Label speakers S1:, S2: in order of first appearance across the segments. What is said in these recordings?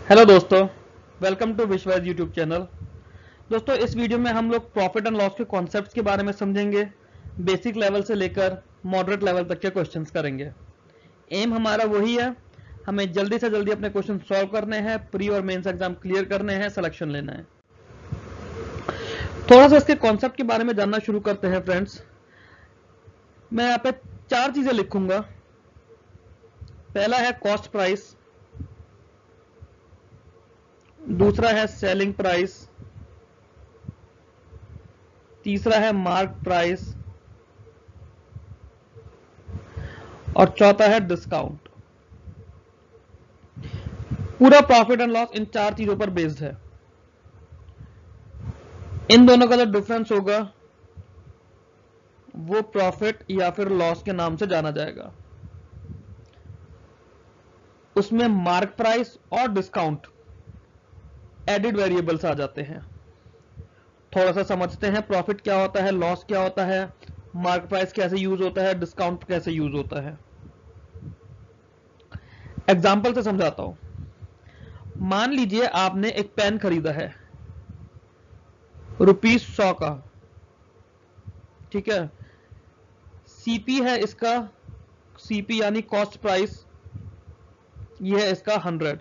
S1: Hello दोस्तों, welcome to विश्वास YouTube channel. दोस्तों, इस वीडियो में हम लोग प्रॉफिट एंड लॉस के कॉन्सेप्ट्स के बारे में समझेंगे। बेसिक लेवल से लेकर मॉडरेट लेवल तक के क्वेश्चंस करेंगे। एम हमारा वही है, हमें जल्दी से जल्दी अपने क्वेश्चन सॉल्व करने हैं, प्री और मेंस एग्जाम क्लियर करने हैं, सिलेक्शन लेना है। थोड़ा सा इसके कॉन्सेप्ट के बारे में जानना शुरू करते हैं फ्रेंड्स। मैं यहाँ पे 4 चीजें लिखूंगा। पहला है कॉस्ट प्राइस, दूसरा है सेलिंग प्राइस, तीसरा है मार्क प्राइस और चौथा है डिस्काउंट। पूरा प्रॉफिट एंड लॉस इन 4 चीजों पर बेस्ड है। इन दोनों का जो डिफरेंस होगा वो प्रॉफिट या फिर लॉस के नाम से जाना जाएगा। उसमें मार्क प्राइस और डिस्काउंट एडिड वेरिएबल्स आ जाते हैं। थोड़ा सा समझते हैं प्रॉफिट क्या होता है, लॉस क्या होता है, मार्क प्राइस कैसे यूज होता है, डिस्काउंट कैसे यूज होता है। एग्जाम्पल से समझाता हूं। मान लीजिए आपने एक पेन खरीदा है ₹100 का, ठीक है। सीपी है इसका, सीपी यानी कॉस्ट प्राइस, ये है इसका 100।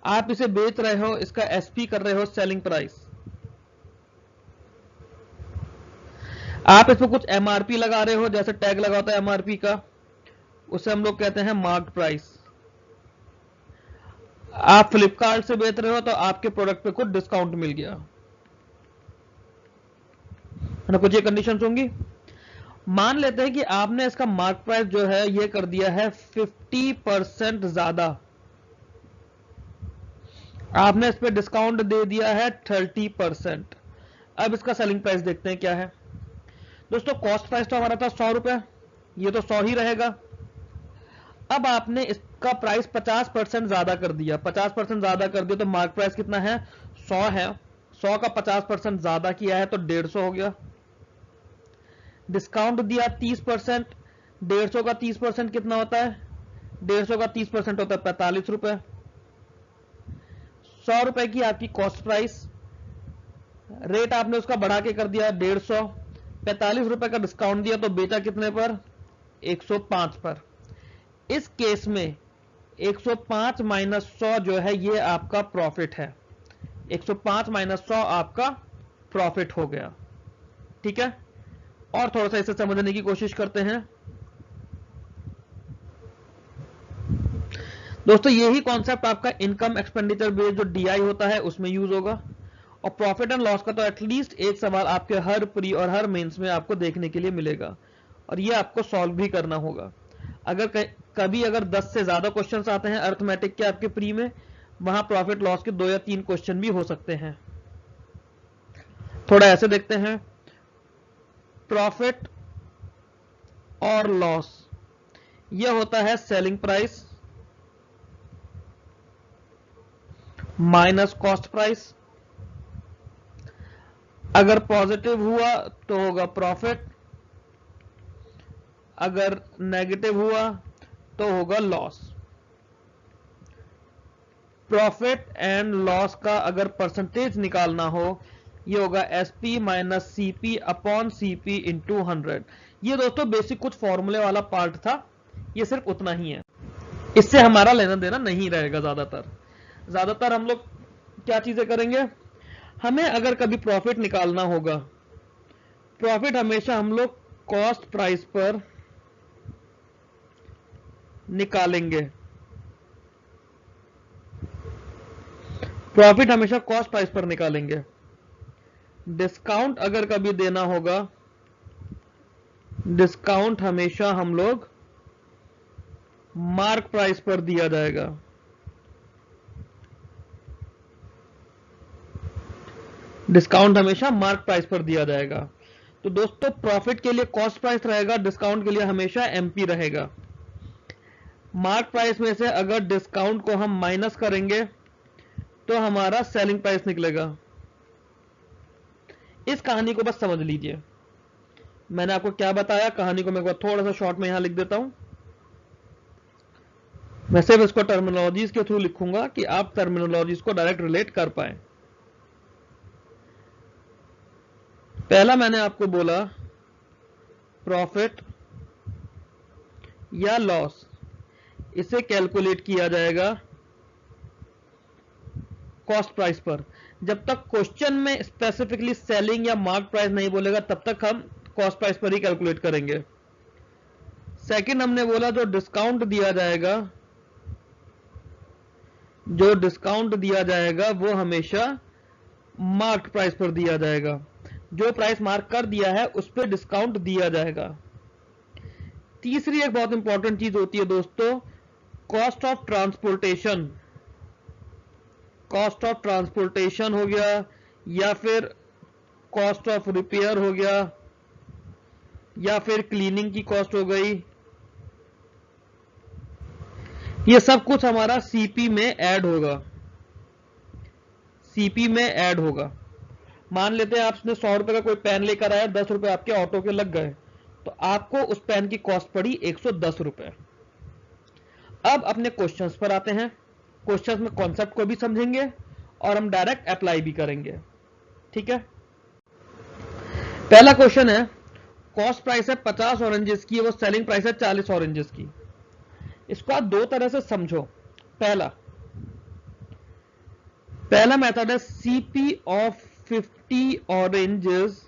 S1: आप इसे बेच रहे हो, इसका एसपी कर रहे हो सेलिंग प्राइस। आप इसमें कुछ एमआरपी लगा रहे हो, जैसे टैग लगा होता है एमआरपी का, उसे हम लोग कहते हैं मार्क प्राइस। आप फ्लिपकार्ट से बेच रहे हो तो आपके प्रोडक्ट पे कुछ डिस्काउंट मिल गया ना, कुछ ये कंडीशंस होंगी। मान लेते हैं कि आपने इसका मार्क प्राइस जो है ये कर दिया है 50% ज्यादा, आपने इस पे डिस्काउंट दे दिया है 30%। अब इसका सेलिंग प्राइस देखते हैं क्या है। दोस्तों, कॉस्ट प्राइस तो हमारा था 100 रुपए, ये तो 100 ही रहेगा। अब आपने इसका प्राइस 50% ज्यादा कर दिया, 50% ज्यादा कर दिया तो मार्क प्राइस कितना है, 100 है। 100 का 50% ज्यादा किया है तो 150 हो गया। डिस्काउंट दिया 30%, 150 का 30% कितना होता है, 150 का 30% होता है 45 रुपए। 100 रुपए की आपकी कॉस्ट प्राइस, रेट आपने उसका बढ़ा के कर दिया 150, 45 रुपए का डिस्काउंट दिया तो बेचा कितने पर, 105 पर। इस केस में 105 माइनस 100 जो है ये आपका प्रॉफिट है। 105 माइनस 100 आपका प्रॉफिट हो गया, ठीक है। और थोड़ा सा इसे समझने की कोशिश करते हैं। दोस्तों, यही कॉन्सेप्ट आपका इनकम एक्सपेंडिचर बेस्ड जो डीआई होता है उसमें यूज होगा। और प्रॉफिट एंड लॉस का तो एटलीस्ट एक सवाल आपके हर प्री और हर मेंस में आपको देखने के लिए मिलेगा, और ये आपको सॉल्व भी करना होगा। कभी अगर 10 से ज्यादा क्वेश्चंस आते हैं अर्थमेटिक के आपके प्री में, वहां प्रॉफिट लॉस के 2 या 3 क्वेश्चन भी हो सकते हैं। थोड़ा ऐसे देखते हैं। प्रॉफिट और लॉस यह होता है selling price minus cost price. अगर पॉजिटिव हुआ तो होगा प्रॉफिट, अगर नेगेटिव हुआ तो होगा लॉस। प्रॉफिट एंड लॉस का अगर परसेंटेज निकालना हो, ये होगा SP minus CP upon CP into 100। ये दोस्तों बेसिक कुछ फॉर्मूले वाला पार्ट था, ये सिर्फ उतना ही है, इससे हमारा लेना देना नहीं रहेगा। ज्यादातर हम लोग क्या चीजें करेंगे, हमें अगर कभी प्रॉफिट निकालना होगा, प्रॉफिट हमेशा हम लोग कॉस्ट प्राइस पर निकालेंगे। प्रॉफिट हमेशा कॉस्ट प्राइस पर निकालेंगे। डिस्काउंट अगर कभी देना होगा, डिस्काउंट हमेशा हम लोग मार्क प्राइस पर दिया जाएगा। डिस्काउंट हमेशा मार्क प्राइस पर दिया जाएगा। तो दोस्तों, प्रॉफिट के लिए कॉस्ट प्राइस रहेगा, डिस्काउंट के लिए हमेशा एमपी रहेगा। मार्क प्राइस में से अगर डिस्काउंट को हम माइनस करेंगे तो हमारा सेलिंग प्राइस निकलेगा। इस कहानी को बस समझ लीजिए। मैंने आपको क्या बताया, कहानी को मैं एक बार थोड़ा सा शॉर्ट में यहां लिख देता हूं। मैं सिर्फ इसको टर्मिनोलॉजीज के थ्रू लिखूंगा कि आप टर्मिनोलॉजीज को डायरेक्ट रिलेट कर पाए। पहला मैंने आपको बोला प्रॉफिट या लॉस, इसे कैलकुलेट किया जाएगा कॉस्ट प्राइस पर। जब तक क्वेश्चन में स्पेसिफिकली सेलिंग या मार्क प्राइस नहीं बोलेगा तब तक हम कॉस्ट प्राइस पर ही कैलकुलेट करेंगे। सेकंड हमने बोला जो डिस्काउंट दिया जाएगा वो हमेशा मार्क प्राइस पर दिया जाएगा। जो प्राइस मार्क कर दिया है उस पर डिस्काउंट दिया जाएगा। तीसरी एक बहुत इंपॉर्टेंट चीज होती है दोस्तों, cost of transportation. Cost of transportation हो गया या फिर कॉस्ट ऑफ रिपेयर हो गया या फिर क्लीनिंग की कॉस्ट हो गई, ये सब कुछ हमारा सीपी में ऐड होगा। सीपी में ऐड होगा। मान लेते हैं आपने 100 रुपए का कोई पेन लेकर आया, 10 रुपए आपके ऑटो के लग गए, तो आपको उस पेन की कॉस्ट पड़ी 110 रुपए। अब अपने क्वेश्चंस पर आते हैं। क्वेश्चंस में कॉन्सेप्ट को भी समझेंगे और हम डायरेक्ट अप्लाई भी करेंगे। ठीक है, पहला क्वेश्चन है, कॉस्ट प्राइस है 50 ऑरेंजेस की, वो सेलिंग प्राइस है 40 ऑरेंजेस की। इसको आप दो तरह से समझो। पहला मेथड है CP of 50 oranges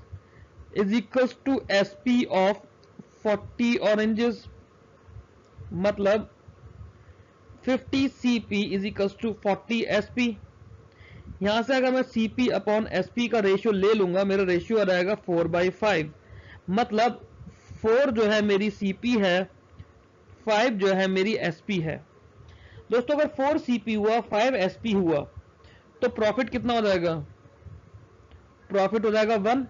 S1: is equals to SP of 40 oranges, मतलब 50 CP is equals to 40 SP। यहां से अगर मैं CP अपॉन SP का रेशियो ले लूंगा, मेरा रेशियो आ जाएगा 4/5, मतलब 4 जो है मेरी CP है, 5 जो है मेरी SP है। दोस्तों अगर 4 CP हुआ 5 SP हुआ तो प्रॉफिट कितना हो जाएगा? प्रॉफिट हो जाएगा 1।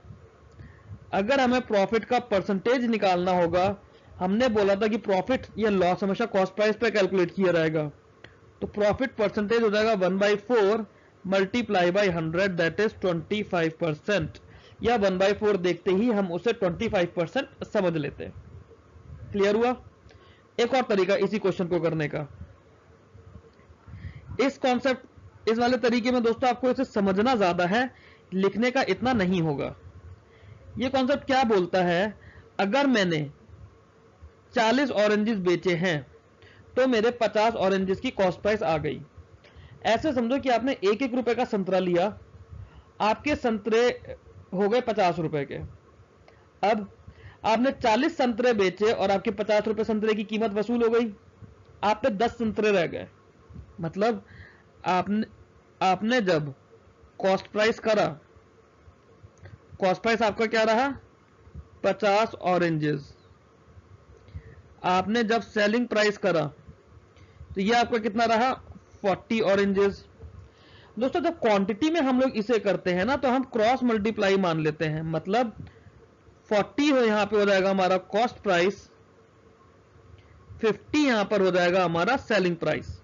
S1: अगर हमें प्रॉफिट का परसेंटेज निकालना होगा, हमने बोला था कि प्रॉफिट या लॉस हमेशा कॉस्ट प्राइस पे कैलकुलेट किया जाएगा, तो प्रॉफिट परसेंटेज हो जाएगा 1/4 मल्टीप्लाई बाई 100, दैट इज 25%, या 1/4 देखते ही हम उसे 25% समझ लेते हैं। क्लियर हुआ? एक और तरीका इसी क्वेश्चन को करने का, इस वाले तरीके में दोस्तों आपको इसे समझना ज्यादा है, लिखने का इतना नहीं होगा। ये कॉन्सेप्ट क्या बोलता है, अगर मैंने 40 ऑरेंजेस बेचे हैं तो मेरे 50 ऑरेंजेस की कॉस्ट प्राइस आ गई। ऐसे समझो कि आपने 1-1 रुपए का संतरा लिया, आपके संतरे हो गए 50 रुपए के। अब आपने 40 संतरे बेचे और आपके 50 रुपए संतरे की कीमत वसूल हो गई, आप पे 10 संतरे रह गए। मतलब आपने जब कॉस्ट प्राइस करा, कॉस्ट प्राइस आपका क्या रहा? 50 ऑरेंजेस। आपने जब सेलिंग प्राइस करा तो ये आपका कितना रहा? 40 ऑरेंजेस। दोस्तों जब क्वांटिटी में हम लोग इसे करते हैं ना, तो हम क्रॉस मल्टीप्लाई मान लेते हैं, मतलब 40 हो यहां पे हो जाएगा हमारा कॉस्ट प्राइस, 50 यहां पर हो जाएगा हमारा सेलिंग प्राइस।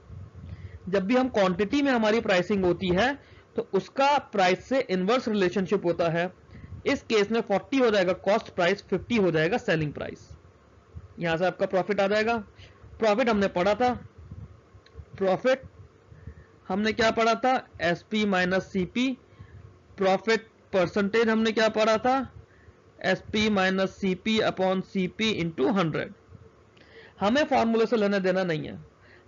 S1: जब भी हम क्वांटिटी में हमारी प्राइसिंग होती है तो उसका प्राइस से इनवर्स रिलेशनशिप होता है। इस केस में 40 हो जाएगा कॉस्ट प्राइस, 50 हो जाएगा सेलिंग प्राइस। यहां से आपका प्रॉफिट आ जाएगा। प्रॉफिट हमने पढ़ा था, प्रॉफिट हमने क्या पढ़ा था? SP minus CP। Profit percentage हमने क्या पढ़ा था? SP minus CP upon CP into 100। हमें फॉर्मूले से लेना देना नहीं है,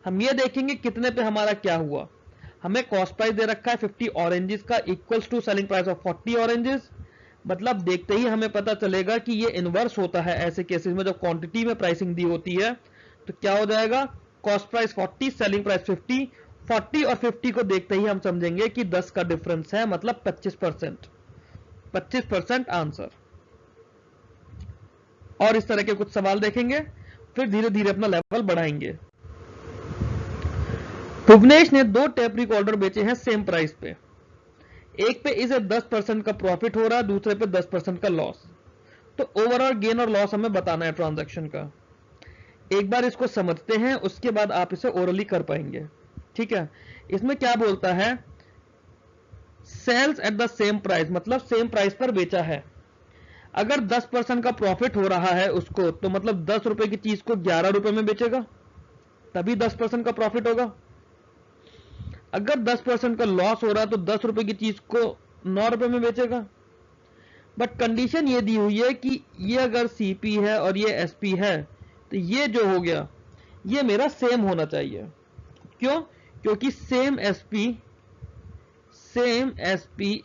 S1: हम ये देखेंगे कितने पे हमारा क्या हुआ। हमें कॉस्ट प्राइस दे रखा है 50 ऑरेंजेस का equals to selling price of 40 oranges, मतलब देखते ही हमें पता चलेगा कि ये इनवर्स होता है ऐसे केसेस में जब क्वांटिटी में प्राइसिंग दी होती है। तो क्या हो जाएगा? Cost price 40, selling price 50। 40 और 50 को देखते ही हम समझेंगे कि 10 का डिफरेंस है, मतलब 25%। 25% आंसर। और इस तरह के कुछ सवाल देखेंगे, फिर धीरे धीरे अपना लेवल बढ़ाएंगे। भुवनेश ने 2 टेप रिकॉर्डर बेचे हैं सेम प्राइस पे। एक पे इसे 10% का प्रॉफिट हो रहा है, दूसरे पे 10% का लॉस। तो ओवरऑल गेन और लॉस हमें बताना है ट्रांजैक्शन का। एक बार इसको समझते हैं, उसके बाद आप इसे ओरली कर पाएंगे। ठीक है, इसमें क्या बोलता है? Sells at the same price, मतलब सेम प्राइस पर बेचा है। अगर 10% का प्रॉफिट हो रहा है उसको, तो मतलब 10 रुपए की चीज को 11 रुपए में बेचेगा। तभी 10% का प्रॉफिट होगा। अगर 10% का लॉस हो रहा है तो 10 रुपए की चीज को 9 रुपए में बेचेगा। बट कंडीशन ये दी हुई है कि ये अगर सीपी है और ये एसपी है तो ये जो हो गया ये मेरा सेम होना चाहिए। क्यों? क्योंकि सेम एसपी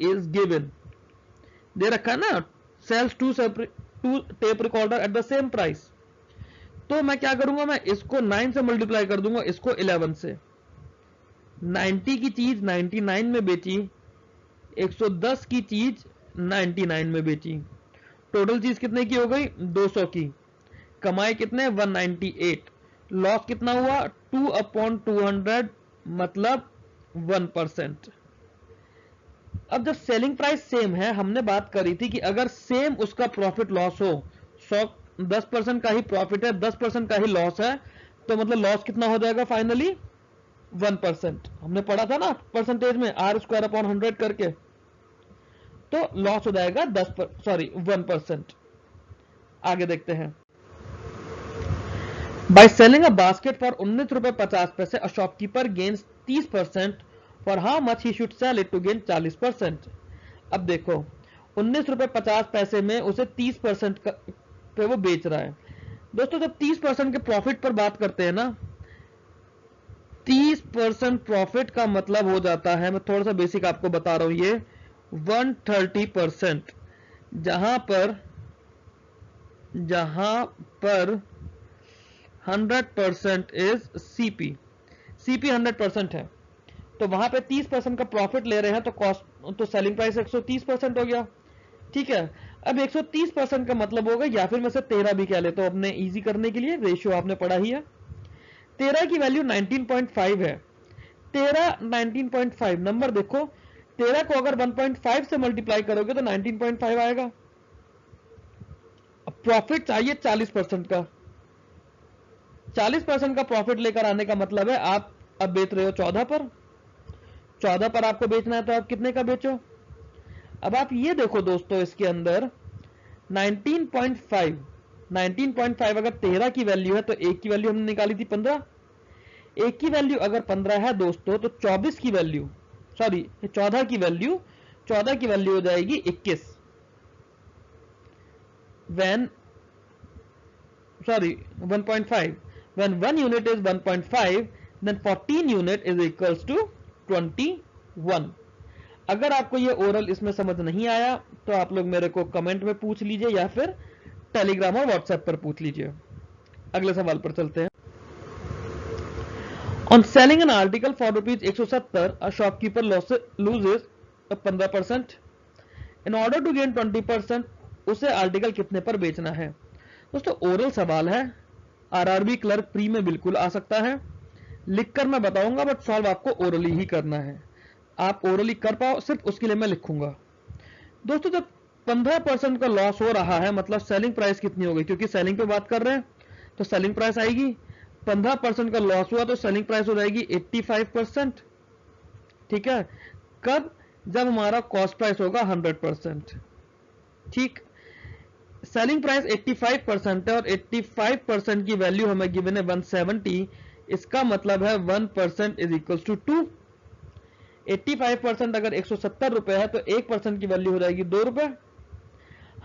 S1: इज गिवन, दे रखा है ना, sells to tape recorder at the same price. तो मैं क्या करूंगा, मैं इसको 9 से मल्टीप्लाई कर दूंगा, इसको 11 से। 90 की चीज 99 में बेची, 110 की चीज 99 में बेची, टोटल चीज कितने की हो गई? 200 की। कमाई कितने? 198। लॉस कितना हुआ? 2/200 मतलब 1%। अब जब सेलिंग प्राइस सेम है, हमने बात करी थी कि अगर सेम उसका प्रॉफिट लॉस हो, 10% का ही प्रॉफिट है, 10% का ही लॉस है, तो मतलब लॉस कितना हो जाएगा फाइनली? 1%। हमने पढ़ा था ना परसेंटेज में R²/100 करके, तो लॉस हो जाएगा 1%। आगे देखते हैं। By selling a basket for 19 रुपए 50 पैसे, a shopkeeper gains 30%, for how much he should sell it to gain 40%। अब देखो 19 रुपए 50 पैसे में उसे 30% पे वो बेच रहा है। दोस्तों जब 30% के प्रॉफिट पर बात करते हैं ना, 30% प्रॉफिट का मतलब हो जाता है, मैं थोड़ा सा बेसिक आपको बता रहा हूं, ये 130%। जहां पर 100% इज सीपी 100% है, तो वहां पे 30% का प्रॉफिट ले रहे हैं, तो कॉस्ट तो सेलिंग प्राइस 130% हो गया। ठीक है, अब 130% का मतलब होगा, या फिर मैं से 13 भी कह लेता हूं अपने इजी करने के लिए, रेशियो आपने पढ़ा ही है। 13 की वैल्यू 19.5 है। 13 19.5 नंबर देखो, 13 को अगर 1.5 से मल्टीप्लाई करोगे तो 19.5 आएगा। अब प्रॉफिट चाहिए 40% का। 40% का प्रॉफिट लेकर आने का मतलब है आप अब बेच रहे हो 14 पर। 14 पर आपको बेचना है तो आप कितने का बेचो? अब आप ये देखो दोस्तों, इसके अंदर 19.5 अगर 13 की वैल्यू है तो एक की वैल्यू हमने निकाली थी 15। एक की वैल्यू अगर 15 है दोस्तों, तो 14 की वैल्यू हो जाएगी 21। when 1.5 when 1 unit is 1.5 then 14 unit is equals to 21। अगर आपको ये ओरल इसमें समझ नहीं आया तो आप लोग मेरे को कमेंट में पूछ लीजिए या फिर टेलीग्राम और व्हाट्सएप पर पूछ लीजिए। अगले सवाल पर चलते हैं। On selling an article for ₹170 a shopkeeper loses 15%। In order to gain 20% उसे आर्टिकल कितने पर बेचना है? दोस्तों ओरल सवाल है, आरआरबी क्लर्क प्री में बिल्कुल आ सकता है। लिखकर मैं बताऊंगा, बट सॉल्व आपको ओरली ही करना है। आप ओरली कर पाओ सिर्फ उसके लिए मैं लिखूंगा। दोस्तों जब 15% का लॉस हो रहा है, मतलब सेलिंग प्राइस कितनी होगी, क्योंकि सेलिंग पे बात कर रहे हैं तो सेलिंग प्राइस आएगी। 15% का लॉस हुआ तो सेलिंग प्राइस हो जाएगी 85%। ठीक है, कब? जब हमारा कॉस्ट प्राइस होगा 100%। ठीक, सेलिंग प्राइस 85% है और 85% की वैल्यू हमें गिवन है 170। इसका मतलब है 1% इज इक्वल टू 2। 85% अगर 170 रुपए है तो 1% की वैल्यू हो जाएगी 2 रुपए।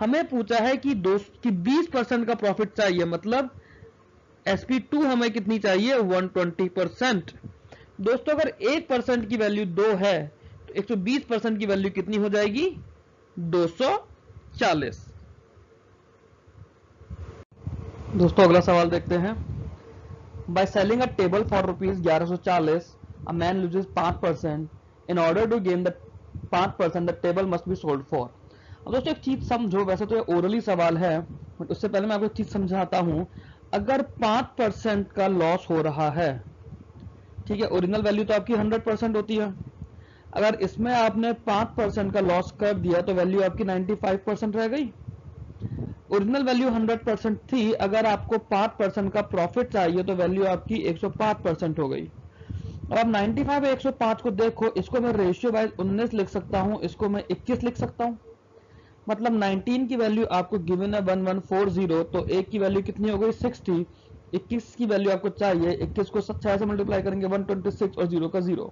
S1: हमें पूछा है कि 20% का प्रॉफिट चाहिए, मतलब SP2 हमें कितनी चाहिए? 120%। दोस्तों अगर 1% की वैल्यू 2 है तो 120% की वैल्यू कितनी हो जाएगी? 240। दोस्तों अगला सवाल देखते हैं। By selling a table for ₹1140 a man loses 5%। In order to gain the 5% the table must be sold for. अब दोस्तों एक चीज समझो, वैसे तो ये ओरली सवाल है बट उससे पहले मैं आपको एक चीज समझाता हूं। अगर 5% का लॉस हो रहा है, ठीक है, ओरिजिनल वैल्यू तो आपकी 100% होती है, अगर इसमें आपने 5% का लॉस कर दिया तो वैल्यू आपकी 95% रह गई। ओरिजिनल वैल्यू 100% थी, अगर आपको 5% का प्रॉफिट चाहिए तो वैल्यू आपकी 105% हो गई। अब आप 95 और 105 को देखो, इसको मैं रेशियो वाइज 19 लिख सकता हूं, इसको मैं 21 लिख सकता हूं। मतलब 19 की वैल्यू आपको गिवन है 1140, तो एक की वैल्यू कितनी हो गई? 60। 21 की वैल्यू आपको चाहिए, 21 को 6 से मल्टीप्लाई करेंगे 126 और 0 का 0।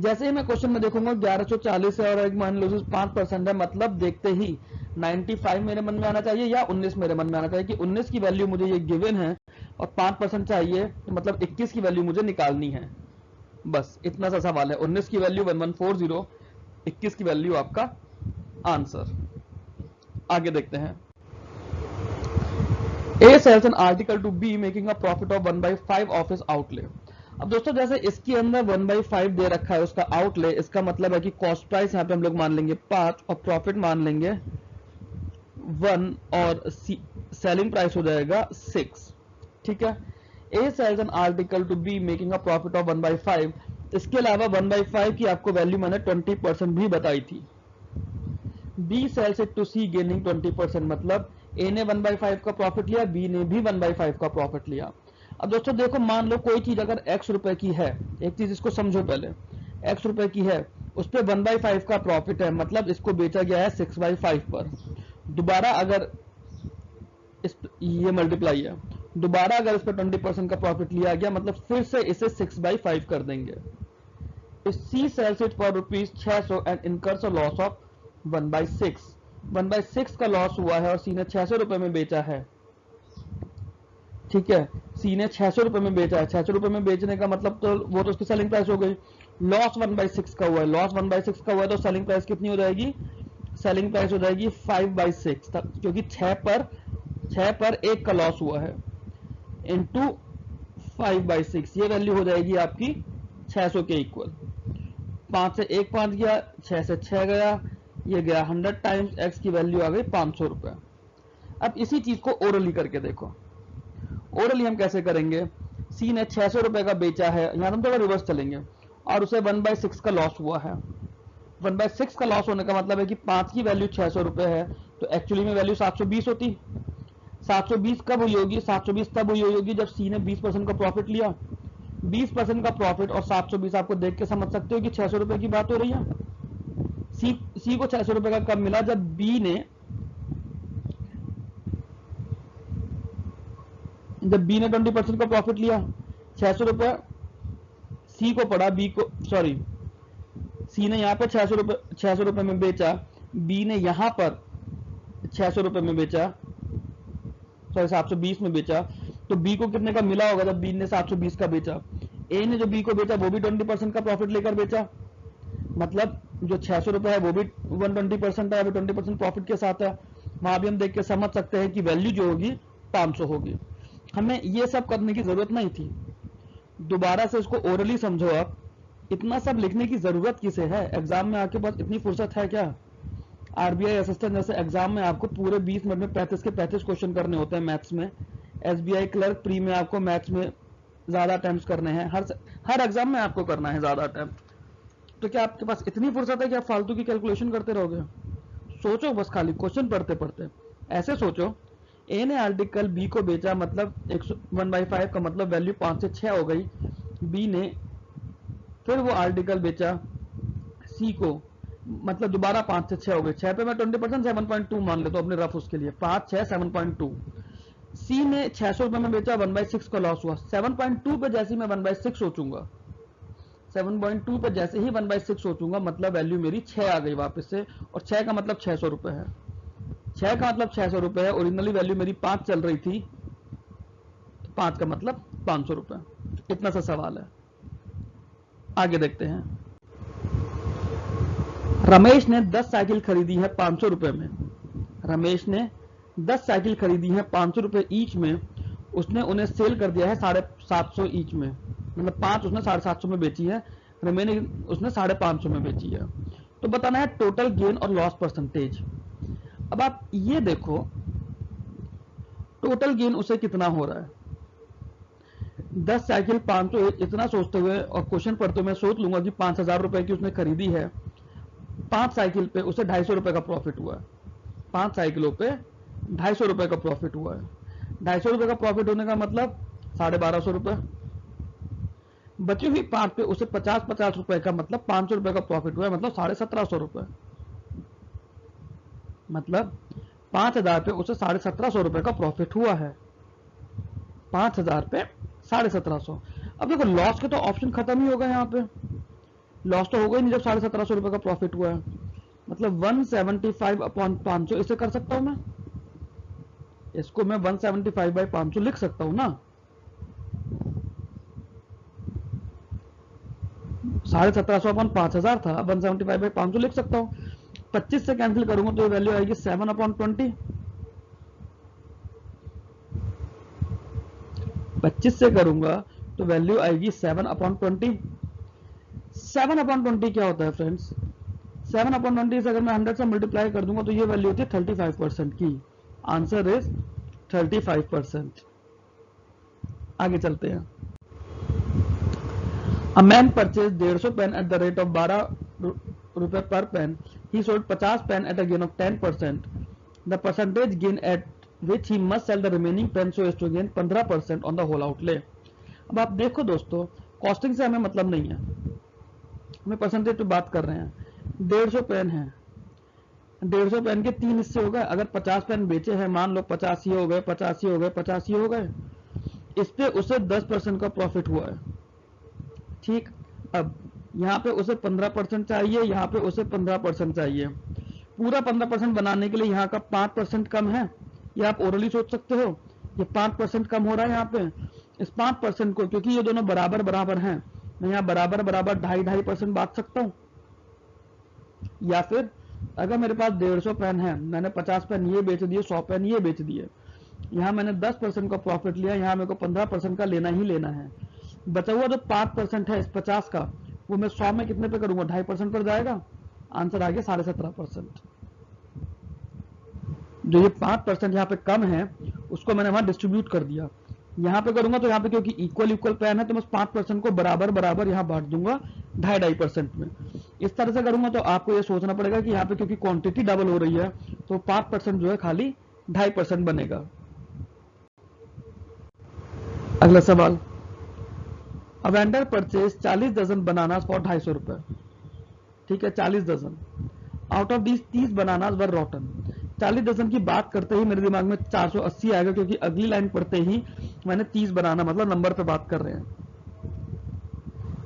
S1: जैसे ही मैं क्वेश्चन में देखूंगा 1140 है और एक मान लो 5% है, मतलब देखते ही 95 मेरे मन में आना चाहिए या 19 मेरे मन में आना चाहिए कि 19 की वैल्यू मुझे ये गिवन है और 5% चाहिए, तो मतलब 21 की वैल्यू मुझे निकालनी है। बस इतना सा सवाल है। 19 की वैल्यू 1140, 21 की वैल्यू आपका आंसर। आगे देखते हैं। A sells an article to B making a profit of 1/5 of his outlay। अब दोस्तों जैसे इसके अंदर 1/5 दे रखा है उसका आउटले, इसका मतलब है कि कॉस्ट प्राइस यहाँ पे हम लोग मान लेंगे 5 और प्रॉफिट मान लेंगे 1 और सेलिंग प्राइस हो जाएगा 6। ठीक है। A sells an article to B making a profit of 1/5। इसके अलावा 1/5 की आपको वैल्यू मैंने 20% भी बताई थी। B sells it to C gaining 20%, मतलब A ने 1/5 का प्रॉफिट लिया, B ने भी 1/5 का प्रॉफिट लिया। अब दोस्तों देखो, मान लो कोई चीज अगर x रुपए की है, एक चीज इसको समझो पहले, x रुपए की है, उस पर 1/5 का प्रॉफिट है, मतलब इसको बेचा गया है 6/5 पर। दोबारा अगर ये मल्टीप्लाई है, दोबारा अगर इस पर 20% का प्रॉफिट लिया गया, मतलब फिर से इसे 6/5 कर देंगे। C sells it for rupees 600 and incurs a loss of 1/6। 1/6 का लॉस हुआ है और C ने 600 रुपए में बेचा है। ठीक है, C ने 600 रुपए में बेचा है। 600 रुपए में बेचने का मतलब तो वो तो उसकी सेलिंग प्राइस हो गई। लॉस 1/6 का हुआ है, लॉस 1/6 का हुआ है, तो सेलिंग प्राइस कितनी हो जाएगी? सेलिंग प्राइस हो जाएगी 5/6, क्योंकि 6 पर 1 का लॉस हुआ है, इंटू 5/6, ये वैल्यू हो जाएगी आपकी 600 के इक्वल। 5 से 1 5 गया, 6 से 6 गया, ये गया 100 टाइम्स x की वैल्यू आ गई 500 रुपए। अब इसी चीज को ओरली करके देखो। ओरली हम कैसे करेंगे? C ने 600 रुपए का बेचा है, यहां हम थोड़ा रिवर्स चलेंगे, और उसे 1/6 का लॉस हुआ है। 1/6 का लॉस होने का मतलब है कि 5 की वैल्यू 600 रुपए है, तो एक्चुअली में वैल्यू 720 होती। 720 कब हुई होगी? 720 तब हुई होगी जब C ने 20% का प्रॉफिट लिया। 20% का प्रॉफिट और 720 आपको देख के समझ सकते हो कि 600 रुपए की बात हो रही है। सी को 600 रुपए का कब मिला? जब बी ने 20% का प्रॉफिट लिया। 600 रुपए सी को पड़ा, बी को, सॉरी, सी ने यहां पर 600 रुपए में बेचा, बी ने यहां पर 600 रुपए में बेचा, सॉरी 720 में बेचा, तो बी को कितने का मिला होगा जब बी ने 720 का बेचा? ए ने जो बी को बेचा वो भी 20% का प्रॉफिट लेकर बेचा, मतलब जो 600 रुपए है वो भी 120% है, 20% प्रॉफिट के साथ है। वहां भी हम देख के समझ सकते हैं कि वैल्यू जो होगी 500 होगी। हमें ये सब करने की जरूरत नहीं थी। दोबारा से इसको ओरली समझो। आप इतना सब लिखने की जरूरत किसे है? एग्जाम में आपके पास इतनी फुर्सत है क्या? आरबीआई असिस्टेंट जैसे एग्जाम में आपको पूरे 20 मिनट में 35 के 35 क्वेश्चन करने होते हैं मैथ्स में। एसबीआई क्लर्क प्री में आपको मैथ्स में ज्यादा अटेम्प्ट करने हैं, हर एग्जाम में आपको करना है ज्यादा अटेम्प्ट। तो क्या आपके पास इतनी फुर्सत है कि आप फालतू की कैलकुलेशन करते रहोगे? सोचो बस, खाली क्वेश्चन पढ़ते पढ़ते ऐसे सोचो। ए ने आर्टिकल बी को बेचा, मतलब 1/5 का मतलब वैल्यू 5 से 6 हो गई। बी ने फिर वो आर्टिकल बेचा सी को, मतलब दोबारा 5 से 6 हो गए। 6 पे मैं 20% 7.2 मान लेता हूं अपने रफ उसके लिए, 5 6 7.2। सी ने 600 रुपए में बेचा, 1/6 का लॉस हुआ। 7.2 पे जैसे मैं 1/6 सोचूंगा, 7.2 पे जैसे ही 1/6 सोचूंगा, मतलब वैल्यू मेरी 6 आ गई वापस से, और 6 का मतलब 600 रुपए है। 6 का मतलब 600 रुपए है, ओरिजिनली वैल्यू मेरी 5 चल रही थी, तो 5 का मतलब 500 रुपए। इतना सा सवाल है। आगे देखते हैं। रमेश ने 10 साइकिल खरीदी है 500 रुपए में। रमेश ने 10 साइकिल खरीदी है 500 रुपए ईच में, उसने उन्हें सेल कर दिया है 750 ईच में, मतलब 5 उसने 750 में बेची है, रिमेनिंग उसने 550 में बेची है। तो बताना है टोटल गेन और लॉस परसेंटेज। अब आप ये देखो, टोटल गेन उसे कितना हो रहा है? 10 साइकिल 500, इतना सोचते हुए और क्वेश्चन पढ़ते हुए मैं सोच लूंगा कि 5000 रुपए की उसने खरीदी है, 5 साइकिल पे उसे 250 रुपए का प्रॉफिट हुआ है। 5 साइकिलों पे 250 रुपए का प्रॉफिट हुआ है। 250 रुपए का प्रॉफिट होने का मतलब 1250 रुपए। बची हुई 5 पे उसे 50 रुपए का, मतलब 500 रुपए का प्रॉफिट हुआ है, मतलब 1750 रुपए। मतलब 5000 पे उसे 1750 रुपए का प्रॉफिट हुआ है। 5000 पे 1750। अब देखो लॉस के तो ऑप्शन खत्म ही होगा, यहाँ पे लॉस तो होगा ही नहीं जब 1750 रुपए का प्रॉफिट हुआ है। मतलब 175 अपॉन 500 इसे कर सकता हूं मैं, इसको मैं 175 बाई 500 लिख सकता हूं ना। 1750 अपॉन 5000 था, 175 बाई 500 लिख सकता हूं। 25 से कैंसिल करूंगा तो ये वैल्यू आएगी 7 अपॉन 20। 25 से करूंगा तो वैल्यू आएगी 7 अपॉन 20। 7 अपॉन 20 क्या होता है फ्रेंड्स? 7 अपॉन 20 से अगर मैं 100 से मल्टीप्लाई कर दूंगा तो ये वैल्यू होती है 35% की। Answer is 35%। आगे चलते हैं। A man purchased 150 pen at the rate of 12 रुपए per pen. He sold 50 pen at a gain of 10%. The percentage gain at which he must sell the remaining pen so as to gain 15% on the whole outlay. अब आप देखो दोस्तों, costing से हमें मतलब नहीं है, हमें परसेंटेज पे बात कर रहे हैं। 150 पेन है, 150 पेन के 3 हिस्से हो गए। अगर 50 पेन बेचे हैं, मान लो 50 ही हो गए, 50 ही हो गए, 50 ही हो गए, इस पे उसे 10% का प्रॉफिट हुआ है। ठीक, अब यहाँ पे उसे 15% चाहिए, यहाँ पे उसे 15% चाहिए। पूरा 15% बनाने के लिए यहाँ का 5% कम है, ये आप ओरली सोच सकते हो। ये 5% कम हो रहा है यहाँ पे। इस 5% को, क्योंकि ये दोनों बराबर बराबर हैं, मैं यहाँ बराबर बराबर 2.5% बांट सकता हूँ। या फिर अगर मेरे पास 150 पेन है, मैंने 50 पेन ये बेच दिए, 100 पेन ये बेच दिए, यहाँ मैंने 10% का प्रॉफिट लिया, यहाँ मेरे को 15% का लेना ही लेना है। बचा हुआ जो 5% है इस 50 का, वो मैं 100 में कितने पे करूंगा? 2.5% पर जाएगा। आंसर आ गया 17.5%। जो ये 5% यहाँ पे कम है उसको मैंने वहां डिस्ट्रीब्यूट कर दिया। यहाँ पे करूंगा तो यहाँ पे क्योंकि इक्वल इक्वल पेन है तो मैं 5% को बराबर बराबर यहाँ बांट दूंगा 2.5% में। इस तरह से करूंगा तो आपको ये सोचना पड़ेगा कि यहाँ पे क्योंकि क्वांटिटी डबल हो रही है तो 5% जो है खाली 2.5% बनेगा। अगला सवाल, A vendor purchased 40 dozen bananas for 250 रुपए। ठीक है, 40 dozen. Out of these 30 bananas were rotten. 40 dozen की बात करते ही मेरे दिमाग में 480 आएगा, क्योंकि अगली लाइन पढ़ते ही मैंने 30 बनाना, मतलब नंबर पे बात कर रहे हैं।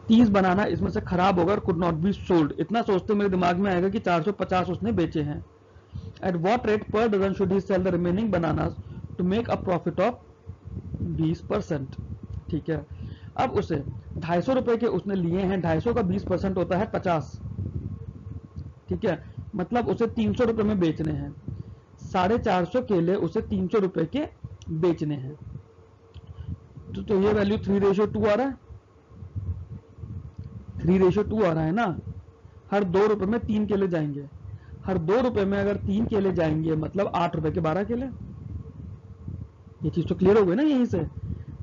S1: 30 बनाना इसमें से खराब होगा, कुड नॉट बी सोल्ड। इतना सोचते मेरे दिमाग में आएगा कि 450 उसने बेचे हैं। At what rate per dozen should he sell the remaining bananas to make a profit of 20%। ठीक है, अब उसे 250 रुपए के उसने लिए हैं, 250 का 20% होता है 50। ठीक है, मतलब उसे 300 रुपए में बेचने हैं। 450 केले उसे 300 रुपए के बेचने हैं। तो ये वैल्यू 3:2 आ रहा है, 3:2 आ रहा है ना। हर 2 रुपए में 3 केले जाएंगे, हर 2 रुपए में अगर 3 केले जाएंगे मतलब 8 रुपए के 12 केले। ये चीज तो क्लियर हो गई ना यहीं से।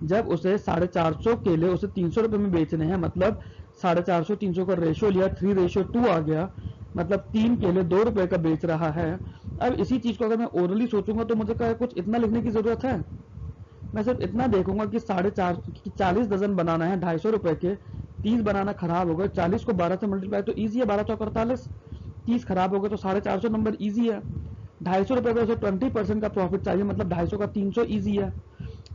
S1: जब उसे 450 केले उसे 300 रुपए में बेचने हैं, मतलब 450 300 का रेशियो लिया, 3:2 आ गया, मतलब 3 केले 2 रुपए का बेच रहा है। अब इसी चीज को अगर मैं ओरली सोचूंगा तो मुझे क्या कुछ इतना लिखने की जरूरत है? मैं सिर्फ इतना देखूंगा कि 40 डजन बनाना है 250 रुपए के, 30 बनाना खराब हो गए, 40 को 12 से मल्टीप्लाई तो ईजी है, 12×4=48। 30 खराब हो गए तो 450 नंबर ईजी है। 250 रुपए का उसे 20% का प्रॉफिट चाहिए, मतलब 250 का 300 ईजी है।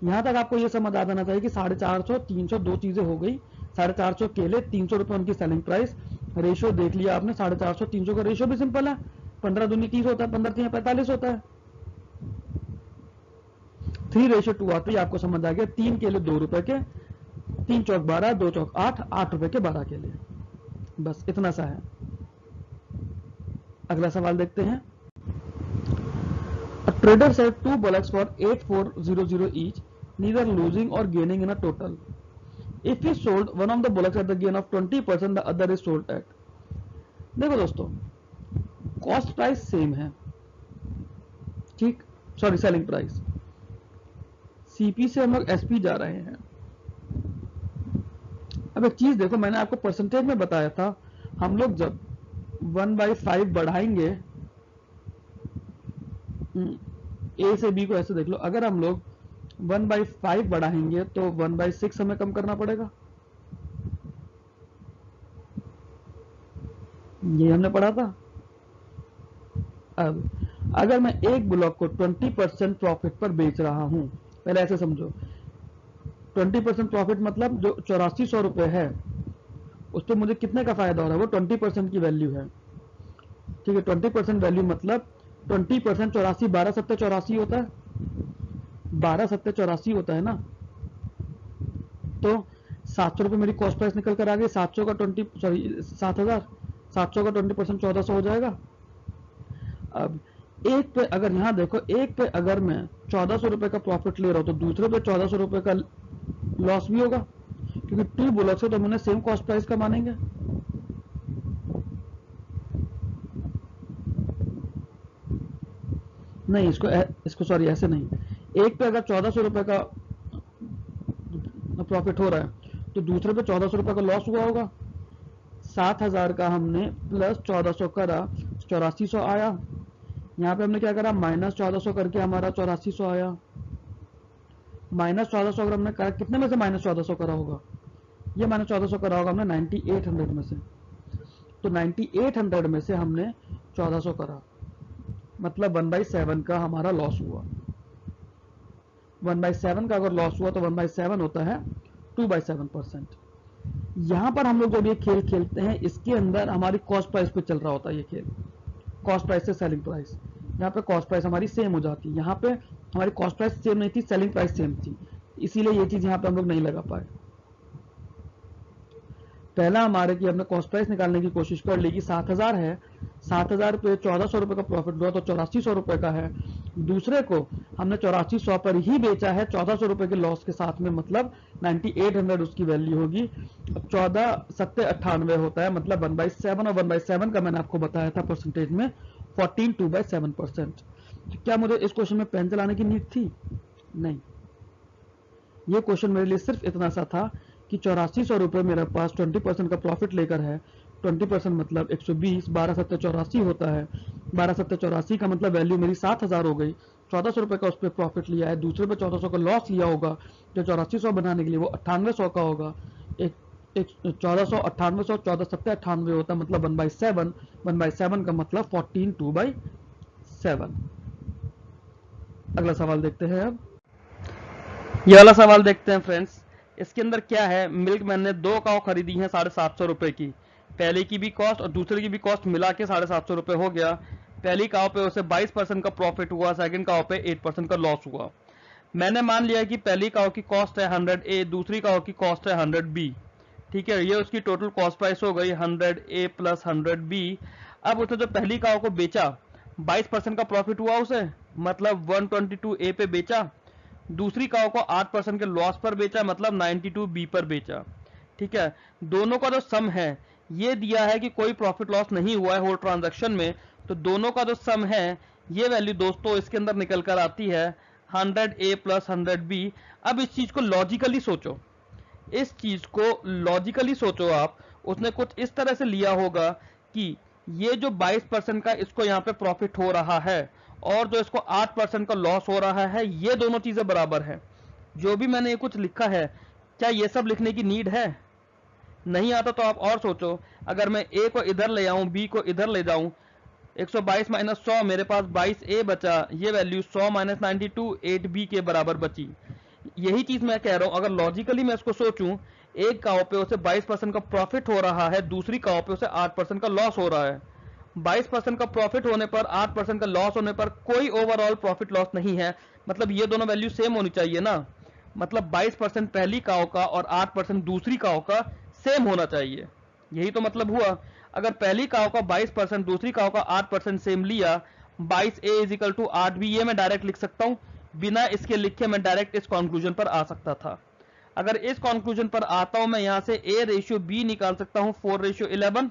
S1: यहां तक आपको यह समझ आ जाना चाहिए कि 450 300 दो चीजें हो गई। 450 केले, 300 रुपए उनकी सेलिंग प्राइस। रेशियो देख लिया आपने, 450 300 का रेशियो भी सिंपल है, 15 दूनी 30 होता है, 15 3 45 होता है। 3:2 आते ही आपको समझ आ गया, 3 केले 2 रुपए के, 3 चौक 12, 2 चौक 8, 8 रुपए के 12 केले। बस इतना सा है। अगला सवाल देखते हैं। A trader sold 2 bullocks for 8400 each, neither losing or gaining in a total. If he sold one of the bullocks at the gain of 20%, the other is sold at. देखो दोस्तों, कॉस्ट प्राइस सेम है, ठीक, sorry selling price. CP से हम लोग SP जा रहे हैं। अब एक चीज देखो, मैंने आपको परसेंटेज में बताया था, हम लोग जब 1/5 बढ़ाएंगे, ए से बी को ऐसे देख लो, अगर हम लोग 1/5 बढ़ाएंगे तो 1/6 हमें कम करना पड़ेगा। ये हमने पढ़ा था। अब अगर मैं एक ब्लॉक को 20% प्रॉफिट पर बेच रहा हूं, पहले ऐसे समझो,
S2: 20% प्रॉफिट मतलब जो 8400 रुपये है उस पर मुझे कितने का फायदा हो रहा है, वो 20% की वैल्यू है। ठीक है, 20% वैल्यू मतलब 20% 84, 12 सत्ते 84 होता है, 12 सत्ते 84 होता है ना। तो 700 रुपये मेरी कॉस्ट प्राइस निकल कर आ गई। 700 का 7000, 700 का 20% 1400 हो जाएगा। अब एक पे अगर यहाँ देखो, एक पे अगर मैं 1400 रुपये का प्रॉफिट ले रहा हूँ तो दूसरे पे 1400 रुपये का लॉस भी होगा, क्योंकि 2 बुलॉक्स है तो हमने सेम कॉस्ट प्राइस का मानेंगे। नहीं, इसको सॉरी ऐसे नहीं। एक पे अगर 1400 रुपये का प्रॉफिट हो रहा है तो दूसरे पे 1400 रुपये का लॉस हुआ होगा। 7000 का हमने प्लस 1400 करा, 8400 आया। यहाँ पे हमने क्या करा, माइनस 1400 करके हमारा 8400 आया। माइनस 1400 अगर हमने करा, कितने में से माइनस 1400 करा होगा, ये माइनस 1400 करा होगा हमने 9800 में से। तो 9800 में से हमने 1400 करा, मतलब 1/7 का हमारा लॉस हुआ। 1/7 का अगर लॉस हुआ तो 1/7 होता है 2/7%। यहां पर हम लोग जब ये खेल खेलते हैं, इसके अंदर हमारी कॉस्ट प्राइस पे चल रहा होता है ये खेल, कॉस्ट प्राइस से सेलिंग प्राइस। यहाँ पे कॉस्ट प्राइस हमारी सेम हो जाती है, यहाँ पे हमारी कॉस्ट प्राइस सेम नहीं थी, सेलिंग प्राइस सेम थी, इसीलिए ये चीज यहाँ पे हम लोग नहीं लगा पाए। पहला हमारे की हमने कॉस्ट प्राइस निकालने की कोशिश कर ली कि 7000 है, 7000 पे 1400 रुपए का प्रॉफिट हुआ तो 8400 रुपए का है। दूसरे को हमने 8400 पर ही बेचा है 1400 रुपए के लॉस के साथ में, मतलब 9800 उसकी वैल्यू होगी। अब 14 सत्ते 98 होता है, मतलब 1/7, और 1/7 का मैंने आपको बताया था परसेंटेज में 14 2/7%। क्या मुझे इस क्वेश्चन में पेन चलाने की नीड थी? नहीं, ये क्वेश्चन मेरे लिए सिर्फ इतना सा था कि 8400 रुपये मेरे पास 20% का प्रॉफिट लेकर है। 20% मतलब 120, 12 सत्ते 84 होता है, 12 सत्ते 84 का मतलब वैल्यु मेरी 7000 हो गई। 1400 रुपये का उस पर प्रॉफिट लिया है, दूसरे पे 1400 का लॉस लिया होगा, जो 8400 बनाने के लिए वो 9800 का होगा। एक 1400 9800 14 सत्ते 98 होता है, मतलब 1/7, 1/7 का मतलब 14 2/7। अगला सवाल देखते हैं। अब
S1: ये वाला सवाल देखते हैं फ्रेंड्स। इसके अंदर क्या है, मिल्कमैन ने 2 काव खरीदी है 750 रुपए की। पहले की भी कॉस्ट और दूसरे की भी कॉस्ट मिला के 750 रुपए हो गया। पहली काव पे उसे 22% का प्रॉफिट हुआ, सेकंड काव पे 8% का लॉस हुआ। मैंने मान लिया कि पहली काव की कॉस्ट है 100A, दूसरी काव की कॉस्ट है 100B। ठीक है, ये उसकी टोटल कॉस्ट प्राइस हो गई 100A प्लस 100B। अब उसने जो पहली काव को बेचा 22% का प्रॉफिट हुआ उसे, मतलब 122A पे बेचा। दूसरी काव को 8% के लॉस पर बेचा, मतलब 92B पर बेचा। ठीक है, दोनों का जो सम है ये दिया है कि कोई प्रॉफिट लॉस नहीं हुआ है होल ट्रांजैक्शन में, तो दोनों का जो सम है ये वैल्यू दोस्तों इसके अंदर निकल कर आती है 100A प्लस 100B। अब इस चीज को लॉजिकली सोचो, इस चीज को लॉजिकली सोचो आप। उसने कुछ इस तरह से लिया होगा कि ये जो 22% का इसको यहाँ पे प्रॉफिट हो रहा है और जो इसको 8% का लॉस हो रहा है, ये दोनों चीजें बराबर है। जो भी मैंने ये कुछ लिखा है, क्या ये सब लिखने की नीड है? नहीं आता तो आप और सोचो। अगर मैं ए को इधर ले आऊं, बी को इधर ले जाऊं, 122 माइनस 100 मेरे पास 22A बचा, ये वैल्यू 100 माइनस 92 8B के बराबर बची। यही चीज मैं कह रहा हूं, अगर लॉजिकली मैं इसको सोचूं, एक काव पे उसे 22% का प्रॉफिट हो रहा है, दूसरी काव पे उसे 8% का लॉस हो रहा है। 22% का प्रॉफिट होने पर 8% का लॉस होने पर कोई ओवरऑल प्रॉफिट लॉस नहीं है, मतलब ये दोनों वैल्यू सेम होनी चाहिए ना। मतलब 22% पहली काव का और 8% दूसरी काव का सेम होना चाहिए, यही तो मतलब हुआ। अगर पहली काव का 22%, दूसरी काव का 8% सेम लिया, 22A is equal to 8B, ये मैं डायरेक्ट लिख सकता हूं, बिना इसके लिखे मैं डायरेक्ट इस कंक्लूजन पर आ सकता था। अगर इस कंक्लूजन पर आता हूं, मैं यहां से A/B निकाल सकता हूं 4/11,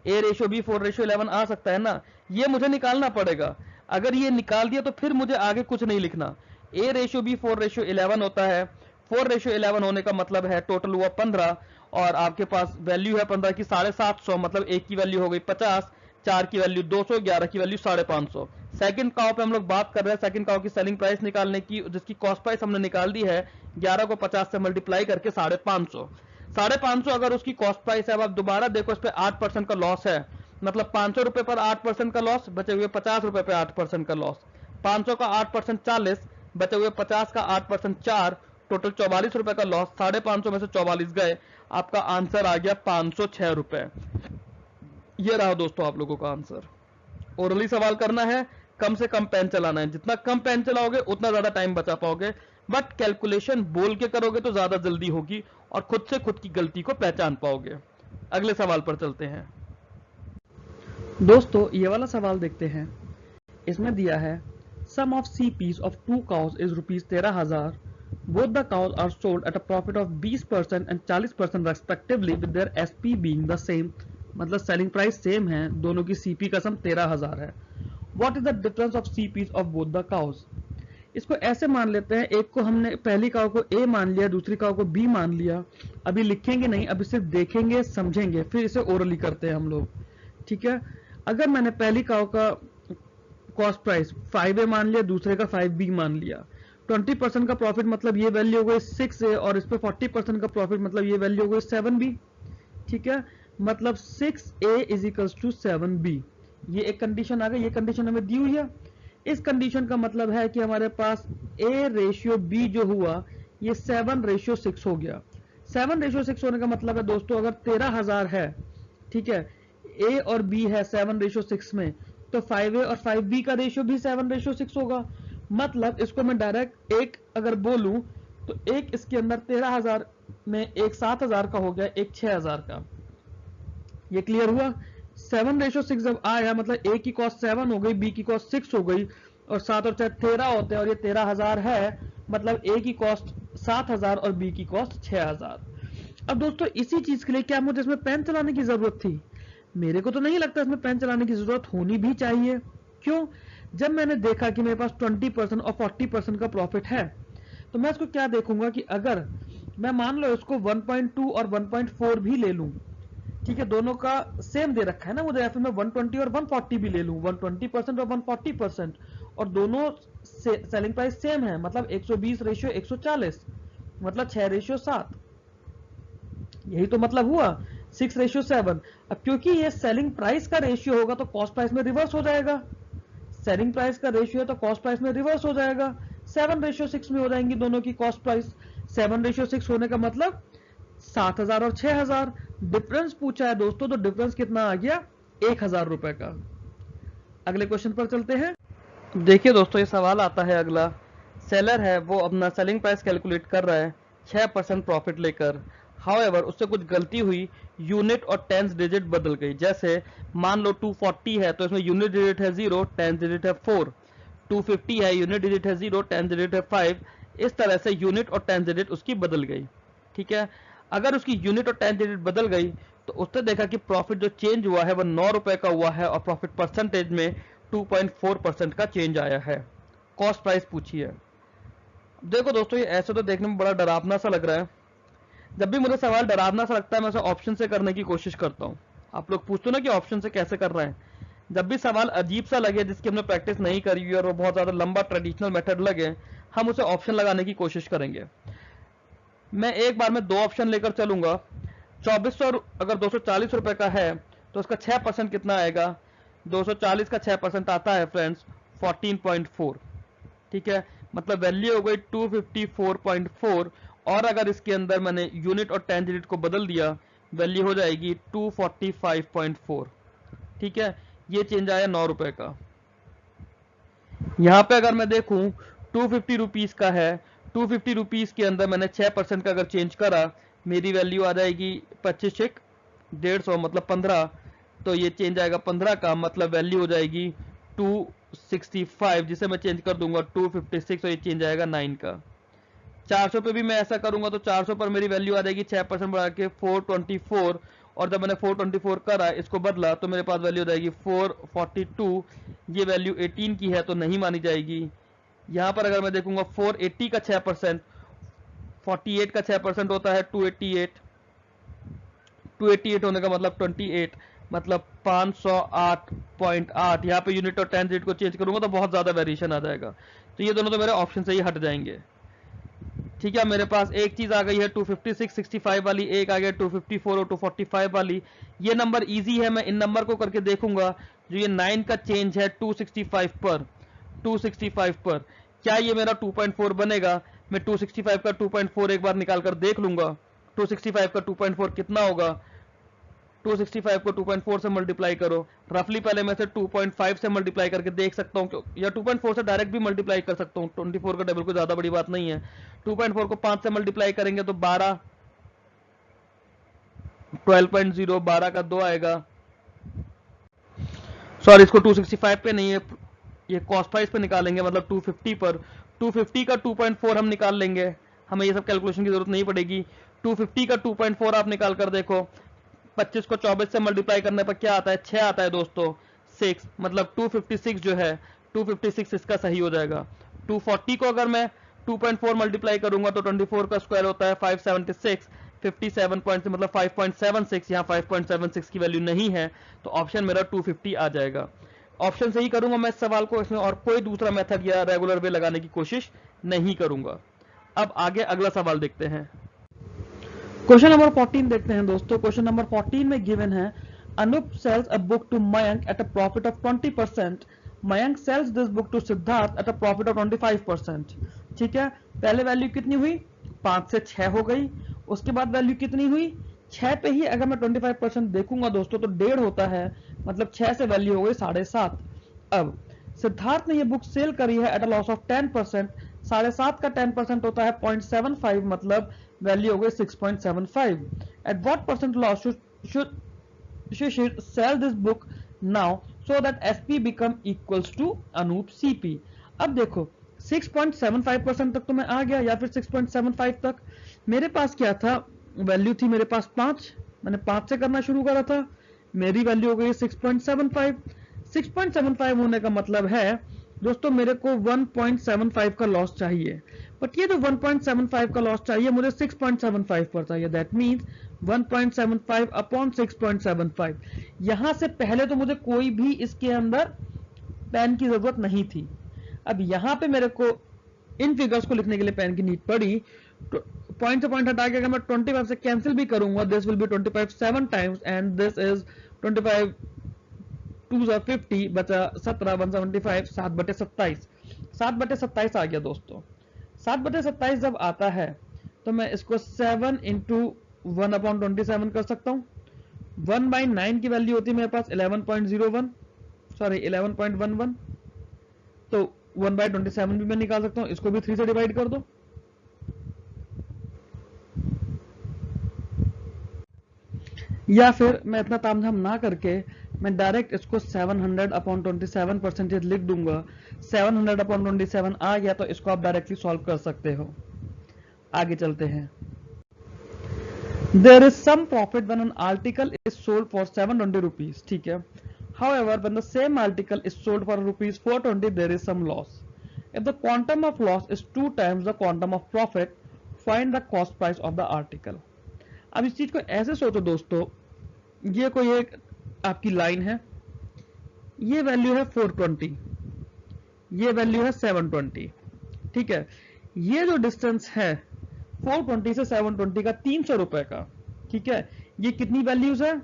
S1: A/B 4/11 आ सकता है ना, ये मुझे निकालना पड़ेगा। अगर ये निकाल दिया तो फिर मुझे आगे कुछ नहीं लिखना। A/B 4/11 होता है, 4/11 होने का मतलब है टोटल हुआ 15, और आपके पास वैल्यू है 15 की 750, मतलब एक की वैल्यू हो गई 50, 4 की वैल्यू 200, 11 की वैल्यू 550। सेकंड काव पे हम लोग बात कर रहे हैं सेकंड काव की सेलिंग प्राइस निकालने की, जिसकी कॉस्ट प्राइस हमने निकाल दी है 11 को 50 से मल्टीप्लाई करके 550। 550 अगर उसकी कॉस्ट प्राइस है, अब आप दोबारा देखो इस पे 8% का लॉस है, मतलब 500 रुपए पर 8% का लॉस, बचे हुए 50 रुपए पे 8% का लॉस। 500 का 8% 40, बचे हुए 50 का 8% 4, टोटल 44 रुपए का लॉस, 550 में से 44 गए, आपका आंसर आ गया 506 रुपए। ये रहा दोस्तों आप लोगों का आंसर। ओरली सवाल करना है, कम से कम पेन चलाना है, जितना कम पेन चलाओगे उतना ज्यादा टाइम बचा पाओगे, बट कैलकुलेशन बोल के करोगे तो ज्यादा जल्दी होगी और खुद से खुद की गलती को पहचान पाओगे। अगले सवाल पर चलते हैं।
S2: दोस्तों ये वाला सवाल देखते हैं। इसमें दिया है sum of CPs of 2 cows is ₹13,000। Both the cows are sold at a profit of 20% and 40% respectively with their SP being the same. मतलब सेलिंग प्राइस सेम है, दोनों की CP का सम 13,000 है। What is the difference of CPs of both the cows? इसको ऐसे मान लेते हैं, एक को हमने पहली काव को A मान लिया, दूसरी काव को B मान लिया। अभी लिखेंगे नहीं, अभी सिर्फ देखेंगे समझेंगे, फिर इसे ओरली करते हैं हम लोग, ठीक है। अगर मैंने पहली काव का कॉस्ट प्राइस 5A मान लिया, दूसरे का 5B मान लिया, 20% का प्रॉफिट मतलब ये वैल्यू हो गई 6A, और इस पे 40% का प्रॉफिट मतलब ये वैल्यू हो गई 7B, ठीक है। मतलब 6A is equals to 7B। ये एक कंडीशन आ गई, ये कंडीशन हमें दी हुई है। इस कंडीशन का मतलब है कि हमारे पास A रेशियो B जो हुआ ये 7:6 हो गया। 7:6 होने का मतलब है दोस्तों, अगर 13,000 है, ठीक है, A और B है 7:6 में, तो 5A और 5B का रेशियो भी 7:6 होगा। मतलब इसको मैं डायरेक्ट एक अगर बोलूं तो एक इसके अंदर 13,000 में एक 7,000 का हो गया, एक 6,000 का। ये क्लियर हुआ। 7:6 जब आया मतलब A की कॉस्ट 7 हो गई, B की कॉस्ट 6 हो गई, और 7 और 6 13 होते हैं, और ये 13,000 है, मतलब A की कॉस्ट 7,000 और B की कॉस्ट 6,000। अब दोस्तों इसी चीज के लिए क्या मुझे इसमें पेन चलाने की जरूरत थी? मेरे को तो नहीं लगता इसमें पेन चलाने की जरूरत होनी भी चाहिए। क्यों? जब मैंने देखा कि मेरे पास 20% और 40% का प्रॉफिट है, तो मैं इसको क्या देखूंगा कि अगर मैं मान लो इसको 1.2 और 1.4 भी ले लूं, ठीक है, दोनों का सेम दे रखा है ना मुझे, या फिर मैं 120 और 140 भी ले लूं, 120% और 140%, और दोनों सेलिंग प्राइस सेम है, मतलब 120 रेशियो 140, मतलब 6:7। यही तो मतलब हुआ, 6:7। अब क्योंकि ये सेलिंग प्राइस का रेशियो होगा तो कॉस्ट प्राइस में रिवर्स हो जाएगा। सेलिंग प्राइस का रेशियो है तो कॉस्ट प्राइस में रिवर्स हो जाएगा। 7:6 में हो जाएंगी दोनों की कॉस्ट प्राइस। 7:6 होने का मतलब 7,000 और 6,000। डिफरेंस पूछा है दोस्तों, तो डिफरेंस कितना आ गया? 1,000 रुपए का। अगले क्वेश्चन पर चलते हैं।
S1: देखिए दोस्तों ये सवाल आता है अगला। सेलर है वो अपना सेलिंग प्राइस कैलकुलेट कर रहा है 6% प्रॉफिट लेकर। हाउएवर उससे कुछ गलती हुई, यूनिट और टेंस डिजिट बदल गई। जैसे मान लो 240 है तो इसमें यूनिट डिजिट है 0, टेंस डिजिट है 4। 250 है, यूनिट डिजिट है 0, टेंस डिजिट है 5। इस तरह से यूनिट और टेंस डिजिट उसकी बदल गई, ठीक है। अगर उसकी यूनिट और टेंस डिजिट बदल गई तो उसने देखा कि प्रॉफिट जो चेंज हुआ है वह 9 रुपए का हुआ है, और प्रॉफिट परसेंटेज में 2.4% का चेंज आया है। कॉस्ट प्राइस पूछी है। देखो दोस्तों ये ऐसे तो देखने में बड़ा डरावना सा लग रहा है। जब भी मुझे सवाल डरावना सा लगता है मैं उसे ऑप्शन से करने की कोशिश करता हूँ। आप लोग पूछते हो ना कि ऑप्शन से कैसे कर रहे हैं। जब भी सवाल अजीब सा लगे जिसकी हमने प्रैक्टिस नहीं करी हुई और वो बहुत ज्यादा लंबा ट्रेडिशनल मेथड लगे, हम उसे ऑप्शन लगाने की कोशिश करेंगे। मैं एक बार में 2 ऑप्शन लेकर चलूंगा। 2400 अगर 240 रुपए का है तो उसका 6% कितना आएगा? 240 का 6% आता है फ्रेंड्स 14.4, ठीक है। मतलब वैल्यू हो गई 254.4, और अगर इसके अंदर मैंने यूनिट और टेंस डिजिट को बदल दिया वैल्यू हो जाएगी 245.4, ठीक है। ये चेंज आया 9 रुपए का। यहाँ पे अगर मैं देखूं 250 रुपीज का है, 250 रुपीज के अंदर मैंने 6% का अगर चेंज करा, मेरी वैल्यू आ जाएगी 25 150 मतलब 15। तो ये चेंज आएगा 15 का, मतलब वैल्यू हो जाएगी 265, जिसे मैं चेंज कर दूंगा 256, और ये चेंज आएगा 9 का। 400 पे भी मैं ऐसा करूंगा तो 400 पर मेरी वैल्यू आ जाएगी 6% बढ़ा के 424, और जब मैंने 424 करा इसको बदला तो मेरे पास वैल्यू हो जाएगी 442। ये वैल्यू 18 की है तो नहीं मानी जाएगी। यहाँ पर अगर मैं देखूंगा 480 का 6%, 48 का 6% होता है 288। 288 होने का मतलब 28, मतलब 508.8। यहाँ पे यूनिट और टेंस डिजिट को चेंज करूंगा तो बहुत ज्यादा वेरिएशन आ जाएगा। तो ये दोनों तो मेरे ऑप्शन से ही हट जाएंगे, ठीक है। मेरे पास एक चीज आ गई है 256 65 वाली, एक आ गया 254 और 245 वाली। ये नंबर इजी है, मैं इन नंबर को करके देखूंगा। जो ये 9 का चेंज है 265 पर, 265 पर क्या ये मेरा 2.4 बनेगा? मैं 265 का 2.4 एक बार निकाल कर देख लूंगा। 265 का 2.4 कितना होगा, 265 को 2.4 से मल्टीप्लाई करो। रफली पहले मैं से 2.5 से मल्टीप्लाई करके देख सकता हूँ, या 2.4 से डायरेक्ट भी मल्टीप्लाई कर सकता हूँ, 24 का टेबल कोई ज्यादा बड़ी बात नहीं है। 2.4 को 5 से मल्टीप्लाई करेंगे तो 12, 12.0, 12 का 2 आएगा। सॉरी, इसको 265 पे नहीं है, ये कॉस्ट प्राइस पे निकालेंगे, मतलब 250 पर। 250 का 2.4 हम निकाल लेंगे, हमें ये सब कैलकुलेशन की जरूरत नहीं पड़ेगी। 250 का 2.4 आप निकाल कर देखो, 25 को 24 से मल्टीप्लाई करने पर क्या आता है, 6 आता है दोस्तों, 6, मतलब 256 जो है, 256 इसका सही हो जाएगा। 240 को अगर मैं 2.4 मल्टीप्लाई करूंगा तो 24 का स्क्वायर होता है 576, 57 पॉइंट से मतलब 5.76, यहाँ 5.76 की वैल्यू नहीं है, तो ऑप्शन मेरा 250 आ जाएगा। ऑप्शन से ही करूंगा मैं इस सवाल को, इसमें और कोई दूसरा मेथड या रेगुलर वे लगाने की कोशिश नहीं करूंगा। अब आगे अगला सवाल देखते हैं।
S2: क्वेश्चन नंबर 14 देखते हैं दोस्तों। क्वेश्चन नंबर 14 में गिवन है Anoop sells a book to Mayank at a profit of 20%, Mayank sells this book to Siddharth at a profit of 25%। ठीक है, पहले वैल्यू कितनी हुई, 5 से 6 हो गई, उसके बाद वैल्यू कितनी हुई, 6 पे ही अगर मैं 25% देखूंगा दोस्तों तो 1.5 होता है, मतलब 6 से वैल्यू हो गई 7.5। अब सिद्धार्थ ने ये बुक सेल करी है एट अ लॉस ऑफ 10%, 7.5 का 10% होता है 0.75, मतलब वैल्यू हो गई 6.75। At what percent loss should sell this book now so that SP become equals to Anoop CP। अब देखो 6.75% तक तो मैं आ गया, या फिर 6.75 तक। मेरे पास क्या था, वैल्यू थी मेरे पास 5, मैंने 5 से करना शुरू करा था, मेरी वैल्यू हो गई 6.75। 6.75 होने का मतलब है दोस्तों मेरे को 1.75 का लॉस चाहिए, बट ये जो 1.75 का लॉस चाहिए मुझे 6.75 पर चाहिए, दैट मींस 1.75 अपॉन 6.75। यहां से पहले तो मुझे कोई भी इसके अंदर पेन की जरूरत नहीं थी। अब यहां पे मेरे को इन फिगर्स को लिखने के लिए पेन की नीड पड़ी, तो पॉइंट से पॉइंट हटा के अगर मैं 25 से कैंसिल भी करूंगा, this will be 25 7 times and this is 25 2 50, बचा 17, 175, 7/27, 7/27 आ गया दोस्तों। 7/27 जब आता है तो मैं इसको 7 इंटू 1/27 कर सकता हूँ। 1/9 की वैल्यू होती है मेरे पास 11.01, सॉरी 11.11, तो 1/27 भी मैं निकाल सकता हूँ, इसको भी 3 से डिवाइड कर दो। या फिर मैं इतना तामझाम ना करके मैं डायरेक्ट इसको 700/27% लिख दूंगा। 700/27 आ गया तो इसको आप डायरेक्टली सॉल्व कर सकते हो। आगे चलते हैं। There is some profit when an article is sold for 720 rupees, ठीक है। However, when the same article is sold for rupees 420, there is some loss. If the quantum of loss is 2 times the quantum of profit, find the cost price of the article. अब इस चीज को ऐसे सोचो दोस्तों, ये कोई एक आपकी लाइन है, ये वैल्यू है 420, ये वैल्यू है 720, ठीक है। ये जो डिस्टेंस है 420 से 720 का 300 रुपए का, ठीक है। ये कितनी वैल्यूज है,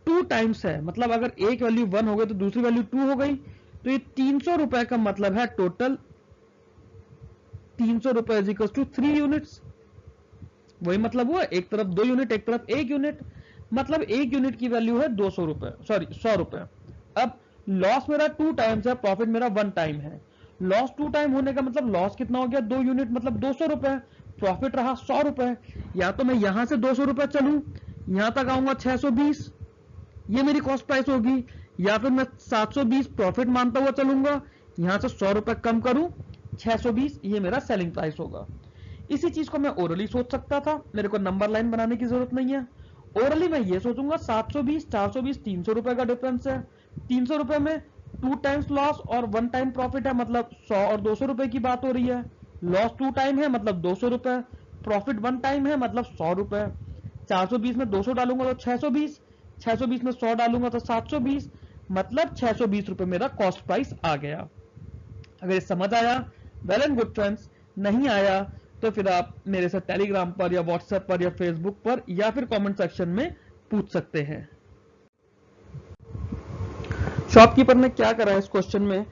S2: 2 टाइम्स है, मतलब अगर एक वैल्यू 1 हो गई तो दूसरी वैल्यू 2 हो गई, तो ये 300 रुपए का मतलब है टोटल 300 रुपए इज इक्वल टू 3 यूनिट्स। वही मतलब हुआ, एक तरफ 2 यूनिट एक तरफ 1 यूनिट, मतलब 1 यूनिट की वैल्यू है 200 रुपए, सॉरी 100 रुपए। अब लॉस मेरा 2 टाइम्स है, प्रॉफिट मेरा 1 टाइम है। लॉस 2 टाइम होने का मतलब लॉस कितना हो गया, 2 यूनिट मतलब 200 रुपए, प्रॉफिट रहा 100 रुपए। या तो मैं यहां से 200 रुपए चलूं, यहां तक आऊंगा 620, ये मेरी कॉस्ट प्राइस होगी, या फिर मैं 720 प्रॉफिट मानता हुआ चलूंगा, यहां से 100 रुपए कम करूं, 620 ये मेरा सेलिंग प्राइस होगा। इसी चीज को मैं ओरली सोच सकता था, मेरे को नंबर लाइन बनाने की जरूरत नहीं है। ओरली मैं ये सोचूंगा 720 420 300 रुपए का डिफरेंस है, 300 रुपए में 2 टाइम्स लॉस और 1 टाइम प्रॉफिट है, मतलब 100 और 200 रुपए की बात हो रही है। लॉस 2 टाइम है मतलब 200 रुपए, प्रॉफिट 1 टाइम है मतलब 100 रुपए। 420 में 200 डालूंगा तो 620, 620 में 100 डालूंगा तो 720, मतलब 620 रुपए मेरा कॉस्ट प्राइस आ गया। अगर ये समझ आया वेल एंड गुड फ्रेंड्स, नहीं आया तो फिर आप मेरे से टेलीग्राम पर या व्हाट्सएप पर या फेसबुक पर या फिर कमेंट सेक्शन में पूछ सकते हैं। शॉपकीपर ने क्या करा है इस क्वेश्चन में,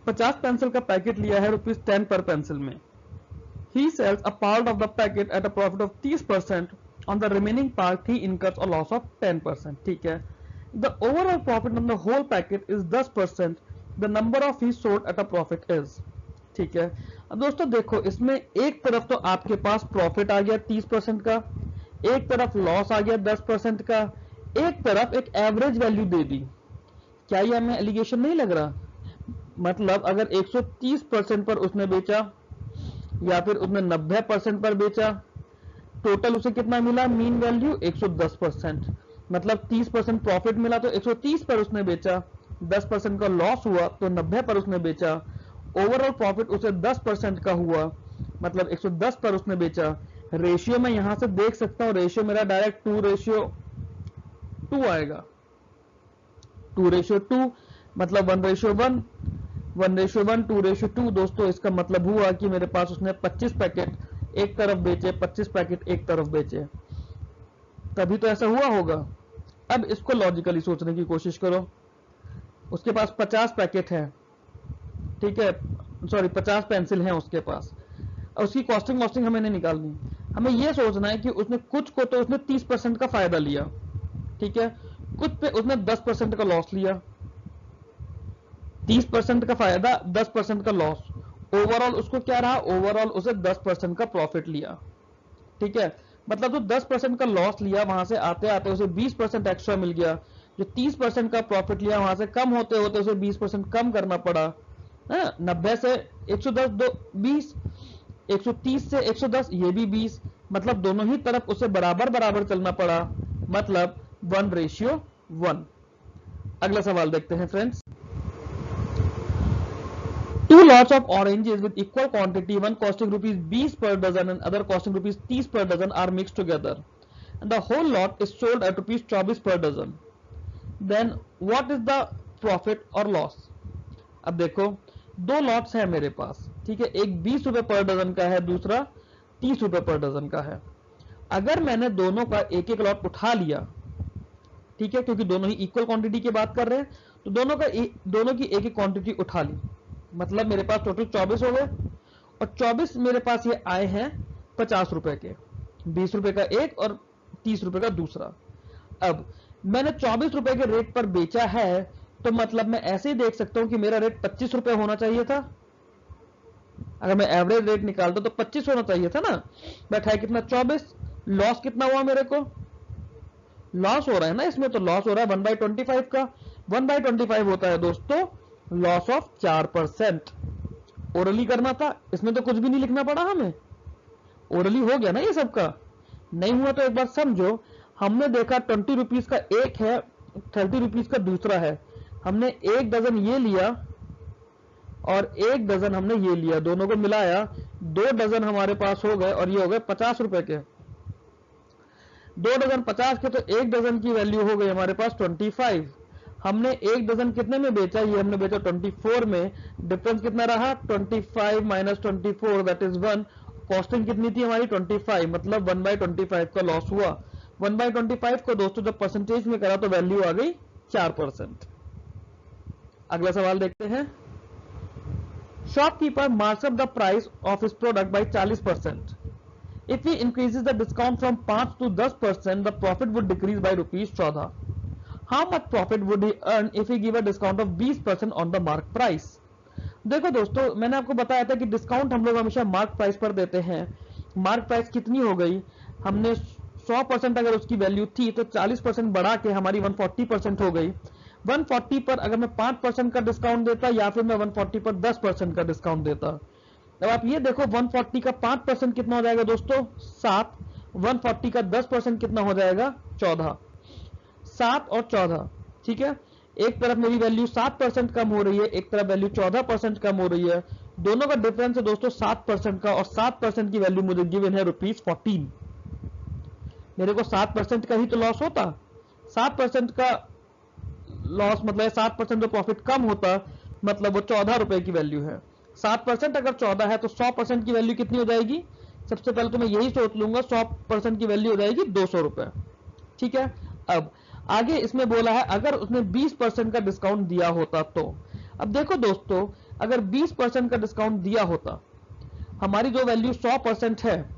S2: 50 पेंसिल का पैकेट लिया है ₹10 पर पेंसिल में। he sells a part of the packet at a profit of 30%. On the remaining part he incurs a loss of 10%. ठीक है, the overall profit on the whole packet is 10%. the number of fish sold at a profit is, ठीक है। अब दोस्तों देखो, इसमें एक तरफ तो आपके पास प्रॉफिट आ गया 30% का, एक तरफ लॉस आ गया 10% का, एक तरफ एक एवरेज वैल्यू दे दी। क्या ये हमें एलिगेशन नहीं लग रहा? मतलब अगर 130% पर उसने बेचा या फिर उसने 90% पर बेचा, टोटल उसे कितना मिला? Mean value 110%। मतलब 30% प्रॉफिट मिला तो 130 पर उसने बेचा, 10% का लॉस हुआ तो 90 पर उसने बेचा, ओवरऑल प्रॉफिट उसे 10% का हुआ, मतलब 110 पर उसने बेचा। रेशियो में यहां से देख सकता हूं, रेशियो मेरा डायरेक्ट 2:2 आएगा। 2:2 मतलब 1:1, 1:1, 2:2। दोस्तों इसका मतलब हुआ कि मेरे पास उसने 25 पैकेट एक तरफ बेचे, 25 पैकेट एक तरफ बेचे, तभी तो ऐसा हुआ होगा। अब इसको लॉजिकली सोचने की कोशिश करो। उसके पास 50 पैकेट है, ठीक है, सॉरी 50 पेंसिल हैं उसके पास, और उसकी कॉस्टिंग हमें नहीं निकालनी। हमें यह सोचना है कि उसने कुछ को तो उसने 30% का फायदा लिया, ठीक है, कुछ पे उसने 10% का लॉस लिया। 30% का फायदा, 10% का लॉस, ओवरऑल उसको क्या रहा? ओवरऑल उसे 10% का प्रॉफिट लिया, ठीक है। मतलब जो 10% का लॉस लिया, वहां से आते आते उसे 20% एक्स्ट्रा मिल गया। जो 30% का प्रॉफिट लिया, वहां से कम होते होते उसे 20% कम करना पड़ा। 90 से 110 20, 130 से 110 ये भी 20, मतलब दोनों ही तरफ उसे बराबर बराबर चलना पड़ा, मतलब 1:1। अगला सवाल देखते हैं friends. Two lots of oranges with equal quantity, one costing rupees 20 per dozen and other costing rupees 30 per dozen, are mixed together, and the whole lot is sold at rupees 24 per dozen. Then what is the profit or loss? अब देखो, दो lots हैं मेरे पास, ठीक है, एक 20 रुपए पर डजन का है, दूसरा 30 रुपए पर डजन का है। अगर मैंने दोनों का एक एक लॉट उठा लिया, ठीक है, क्योंकि दोनों ही इक्वल क्वांटिटी की बात कर रहे हैं, तो दोनों की एक एक क्वांटिटी उठा ली, मतलब मेरे पास टोटल 24 हो गए, और 24 मेरे पास ये आए हैं 50 रुपए के, 20 रुपए का एक और 30 रुपए का दूसरा। अब मैंने 24 रुपए के रेट पर बेचा है, तो मतलब मैं ऐसे ही देख सकता हूं कि मेरा रेट 25 रुपए होना चाहिए था। अगर मैं एवरेज रेट निकालता तो 25 होना चाहिए था ना, बट है कितना? 24। लॉस कितना हुआ मेरे को? लॉस हो रहा है ना इसमें, तो लॉस हो रहा है 1/25 का। 1/25 होता है दोस्तों लॉस ऑफ 4%। ओरली करना था, इसमें तो कुछ भी नहीं लिखना पड़ा हमें, ओरली हो गया ना ये सबका। नहीं हुआ तो एक बार समझो, हमने देखा 20 रुपीज का एक है, 30 रुपीज का दूसरा है, हमने 1 डजन ये लिया और 1 डजन हमने ये लिया, दोनों को मिलाया 2 डजन हमारे पास हो गए, और ये हो गए 50 रुपए के। 2 डजन 50 के, तो 1 डजन की वैल्यू हो गई हमारे पास 25। हमने 1 डजन कितने में बेचा? ये हमने बेचा 24 में। डिफरेंस कितना रहा? 25 माइनस 24 दैट इज 1। कॉस्टिंग कितनी थी हमारी? 25, मतलब 1/25 का लॉस हुआ। 1/25 को दोस्तों जब परसेंटेज में करा तो वैल्यू आ गई 4%। अगला सवाल देखते हैं। Shopkeeper marks up the price of his product by 40%. If he increases the discount from 5 to 10%, the profit would decrease by ₹14. How much profit would he earn if he give a discount of 20% on the mark price? देखो दोस्तों, मैंने आपको बताया था कि discount हम लोग हमेशा मार्क प्राइस पर देते हैं। मार्क प्राइस कितनी हो गई? हमने 100% अगर उसकी वैल्यू थी तो 40% बढ़ा के हमारी 140% हो गई। 140 पर अगर मैं 5% का डिस्काउंट देता, या फिर मैं 140 पर 10% का डिस्काउंट देता। अब आप ये देखो, 140 का 5% कितना हो जाएगा दोस्तों? 7। 140 का 10% कितना हो जाएगा? 14। 7 और 14, ठीक है। एक तरफ मेरी वैल्यू 7% कम हो रही है, एक तरफ वैल्यू 14% कम हो रही है। दोनों का डिफरेंस है दोस्तों 7% का, और 7% की वैल्यू मुझे गिवन है ₹14। मेरे को 7% का ही तो लॉस होता। 7% का लॉस मतलब 7% जो प्रॉफिट कम होता, मतलब वो 14 रुपए की वैल्यू है। 7% अगर 14 है तो 100% की वैल्यू कितनी हो जाएगी? सबसे पहले तो मैं यही सोच लूंगा, 100% की वैल्यू हो जाएगी 200 रुपए, ठीक है। अब आगे इसमें बोला है अगर उसने 20% का डिस्काउंट दिया होता तो। अब देखो दोस्तों, अगर 20% का डिस्काउंट दिया होता, हमारी जो वैल्यू 100% है,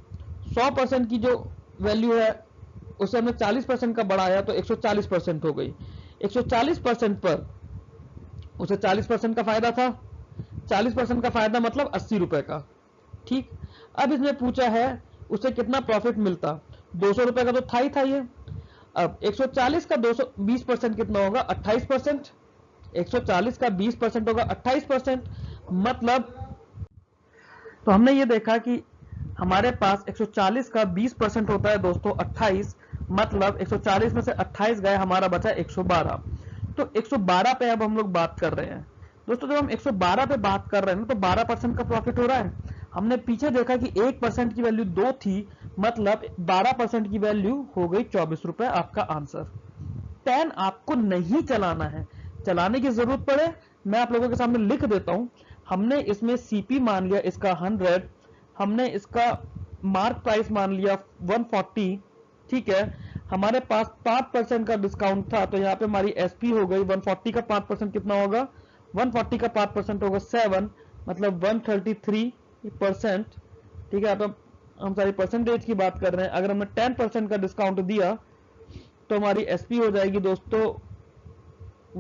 S2: 100% की जो वैल्यू है उसे हमने 40% का बढ़ाया तो 140% हो गई। 140% पर उसे 40% का फायदा था, 40% का फायदा मतलब 80 रुपए का। ठीक, अब इसने पूछा है उसे कितना प्रॉफिट मिलता, 200 रुपए का तो था ही था ये। अब 140 का 220% कितना होगा, 28%। 140 का 20% होगा 28%, मतलब तो हमने ये देखा कि हमारे पास 140 का 20% होता है दोस्तों 28, मतलब 140 में से 28 गए, हमारा बचा 112। तो 112 पे अब हम लोग बात कर रहे हैं दोस्तों। जब हम 112 पे बात कर रहे हैं तो 12% का प्रॉफिट हो रहा है। हमने पीछे देखा कि 1% की वैल्यू 2 थी, मतलब 12% की वैल्यू हो गई 24 रुपए। आपका आंसर। 10 आपको नहीं चलाना है, चलाने की जरूरत पड़े मैं आप लोगों के सामने लिख देता हूं। हमने इसमें सीपी मान लिया इसका 100, हमने इसका मार्क प्राइस मान लिया 140। ठीक है, हमारे पास 5% का डिस्काउंट था तो यहाँ पे हमारी एसपी हो गई 140 का 5% कितना होगा, 140 का 5% होगा 7, मतलब 133%। ठीक है, अब हम सारी परसेंटेज की बात कर रहे हैं। अगर हमने 10% का डिस्काउंट दिया तो हमारी एसपी हो जाएगी दोस्तों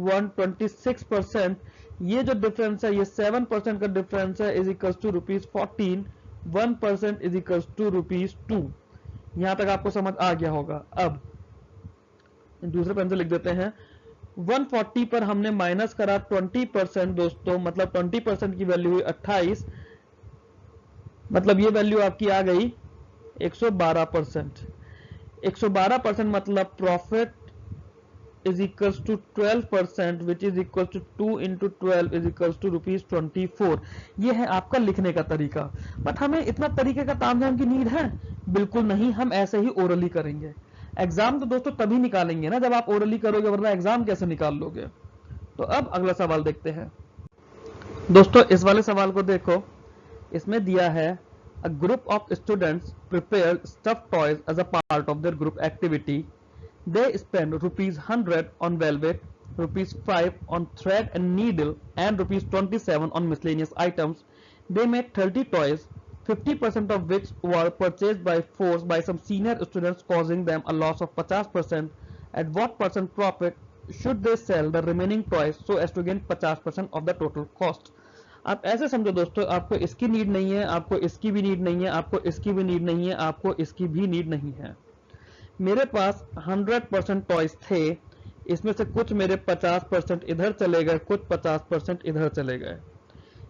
S2: 126%। ये जो डिफरेंस है ये 7% का डिफरेंस है, is equal to ₹14। 1% is equal to ₹2। यहां तक आपको समझ आ गया होगा। अब दूसरे पेन से लिख देते हैं। 140 पर हमने माइनस करा 20% दोस्तों, मतलब 20% की वैल्यू हुई 28, मतलब ये वैल्यू आपकी आ गई 112%। 112% मतलब profit is equals to 12%, which is equals to 2 into 12 is equals to ₹24। ये है आपका लिखने का तरीका। बट हमें इतना तरीके का तामझाम की नीड है? बिल्कुल नहीं, हम ऐसे ही ओरली करेंगे। एग्जाम तो दोस्तों तभी निकालेंगे ना जब आप ओरली करोगे, वरना एग्जाम कैसे निकाल लोगे। तो अब अगला सवाल देखते हैं दोस्तों। इस वाले सवाल को देखो, इसमें दिया है a group of students prepare stuffed toys as a part of their group activity. They spend ₹100 on velvet, ₹5 on thread and needle, and ₹27 on miscellaneous items. They made 30 toys, 50% of which were purchased by force by some senior students, causing them a loss of 50%. At what percent profit should they sell the remaining toys so as to gain 50% of the total cost? आप ऐसे समझो दोस्तों, आपको इसकी need नहीं है, आपको इसकी भी नीड नहीं है, आपको इसकी भी नीड नहीं है, आपको इसकी भी नीड नहीं है। मेरे पास 100% टॉयज थे, इसमें से कुछ मेरे 50% इधर चले गए, कुछ 50% इधर चले गए।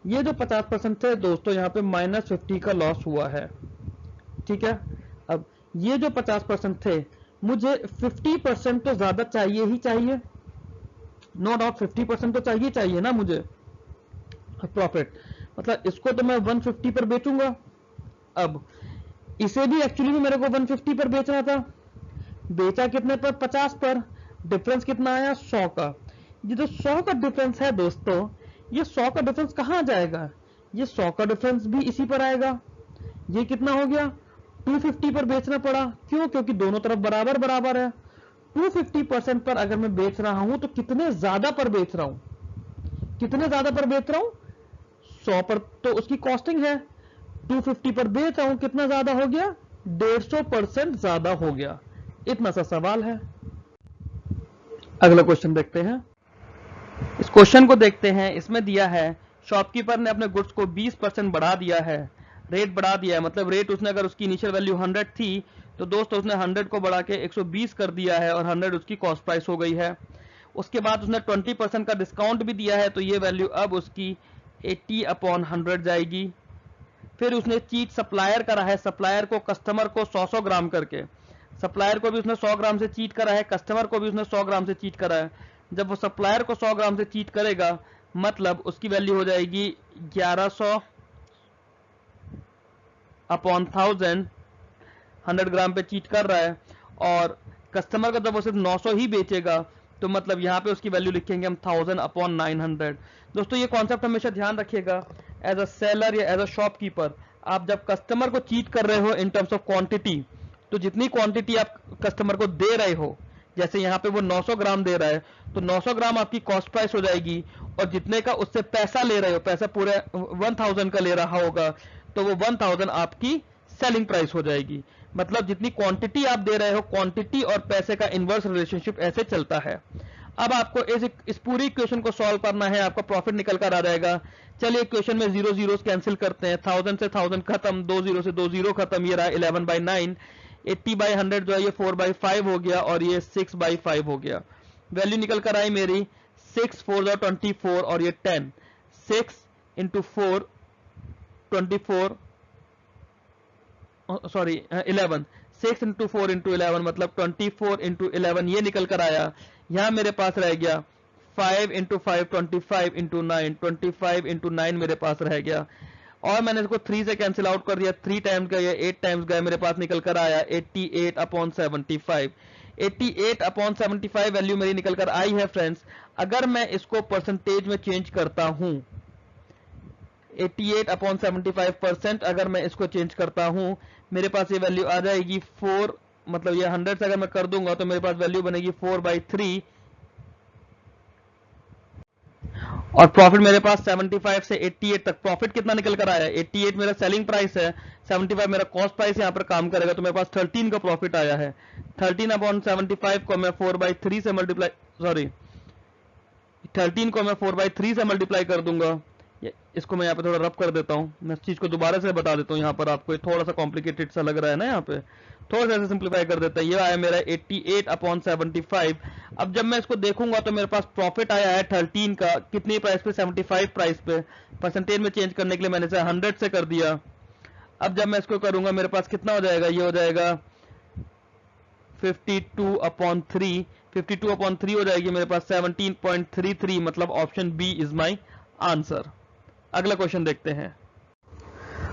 S2: ये जो 50% थे दोस्तों, यहाँ पे -50 का लॉस हुआ है। ठीक है, अब ये जो 50% थे, मुझे 50% तो ज्यादा चाहिए ही चाहिए, नो डाउट 50% तो चाहिए ना मुझे प्रॉफिट। मतलब इसको तो मैं 150 पर बेचूंगा। अब इसे भी एक्चुअली में मेरे को 150 पर बेचना था, बेचा कितने पर, 50 पर। डिफरेंस कितना आया, 100 का। ये जो 100 का डिफरेंस है दोस्तों, ये 100 का डिफरेंस कहां जाएगा, ये 100 का डिफरेंस भी इसी पर आएगा। ये कितना हो गया, 250 पर बेचना पड़ा। क्यों, क्योंकि दोनों तरफ बराबर बराबर है। 250% पर अगर मैं बेच रहा हूं तो कितने ज्यादा पर बेच रहा हूं, कितने ज्यादा पर बेच रहा हूं, 100 पर तो उसकी कॉस्टिंग है, 250 पर बेच रहा हूं, कितना ज्यादा हो गया, 150% ज्यादा हो गया। इतना सा सवाल है। अगला क्वेश्चन देखते हैं। इस क्वेश्चन को देखते हैं। इसमें दिया है शॉपकीपर ने अपने गुड्स को 20% बढ़ा दिया है, रेट बढ़ा दिया है, मतलब रेट उसने, अगर उसकी इनिशियल वैल्यू 100 थी तो दोस्तों उसने 100 को बढ़ा के 120 कर दिया है और 100 उसकी कॉस्ट प्राइस हो गई है। उसके बाद उसने 20% का डिस्काउंट भी दिया है, तो ये वैल्यू अब उसकी 80/100 जाएगी। फिर उसने चीट सप्लायर करा है, सप्लायर को कस्टमर को 100 ग्राम करके, सप्लायर को भी उसने 100 ग्राम से चीट करा है, कस्टमर को भी उसने 100 ग्राम से चीट करा है। जब वो सप्लायर को 100 ग्राम से चीट करेगा, मतलब उसकी वैल्यू हो जाएगी 1100/1000। 100 ग्राम पे चीट कर रहा है, और कस्टमर को जब वो सिर्फ 900 ही बेचेगा तो मतलब यहाँ पे उसकी वैल्यू लिखेंगे हम 1000/900। दोस्तों ये कॉन्सेप्ट हमेशा ध्यान रखिएगा, एज अ सेलर या एज अ शॉपकीपर, आप जब कस्टमर को चीट कर रहे हो इन टर्म्स ऑफ क्वांटिटी, तो जितनी क्वांटिटी आप कस्टमर को दे रहे हो, जैसे यहाँ पे वो 900 ग्राम दे रहा है तो 900 ग्राम आपकी कॉस्ट प्राइस हो जाएगी, और जितने का उससे पैसा ले रहे हो, पैसा पूरे 1000 का ले रहा होगा,
S1: तो वो 1000 आपकी सेलिंग प्राइस हो जाएगी। मतलब जितनी क्वांटिटी आप दे रहे हो, क्वांटिटी और पैसे का इनवर्स रिलेशनशिप ऐसे चलता है। अब आपको इस पूरी इक्वेशन को सॉल्व करना है, आपका प्रॉफिट निकल कर आ जाएगा। चलिए इक्वेशन में जीरो जीरो कैंसिल करते हैं, 1000 से 1000 खत्म, 2 जीरो से 2 जीरो खत्म, ये रहा 11/9, 80/100 जो है ये 4/5 हो गया और ये 6/5 हो गया। वैल्यू निकल कर आई मेरी 6 4 24 और ये 10, 6 इंटू 4 24 सॉरी 11, 6 इंटू 4 इंटू 11 मतलब 24 इंटू 11 ये निकल कर आया। यहां मेरे पास रह गया 5 इंटू 5 25 इंटू 9, 25 इंटू 9 मेरे पास रह गया। और मैंने इसको 3 से कैंसिल आउट कर दिया, 3 टाइम्स गए 8 टाइम्स गए, मेरे पास निकल कर आया 88/75। 88/75 वैल्यू मेरी निकल कर आई है फ्रेंड्स। अगर मैं इसको परसेंटेज में चेंज करता हूं, 88/75% अगर मैं इसको चेंज करता हूं, मेरे पास ये वैल्यू आ जाएगी 4, मतलब ये 100 से अगर मैं कर दूंगा तो मेरे पास वैल्यू बनेगी 4/3 और प्रॉफिट मेरे पास 75 से 88 तक। प्रॉफिट कितना निकल कर आया, 88 मेरा सेलिंग प्राइस है, 75 मेरा कॉस्ट प्राइस यहाँ पर काम करेगा, तो मेरे पास 13 का प्रॉफिट आया है। 13/75 को मैं 4/3 से मल्टीप्लाई, सॉरी 13 को मैं 4/3 से मल्टीप्लाई कर दूंगा। इसको मैं यहाँ पे थोड़ा रफ कर देता हूँ, मैं इस चीज को दोबारा से बता देता हूँ, यहाँ पर आपको थोड़ा सा कॉम्प्लिकेटेड सा लग रहा है ना, यहाँ पे थोड़ा सा ऐसे सिंप्लीफाई कर देता है। ये आया मेरा 88/75। अब जब मैं इसको देखूंगा तो मेरे पास प्रॉफिट आया है 13 का, कितनी प्राइस पे, 75 प्राइस पे। परसेंटेज में चेंज करने के लिए मैंने इसे 100 से कर दिया। अब जब मैं इसको करूंगा मेरे पास कितना हो जाएगा, ये हो जाएगा 52/3, 52/3 हो जाएगी मेरे पास 17.33, मतलब option B is my answer. अगला क्वेश्चन देखते हैं।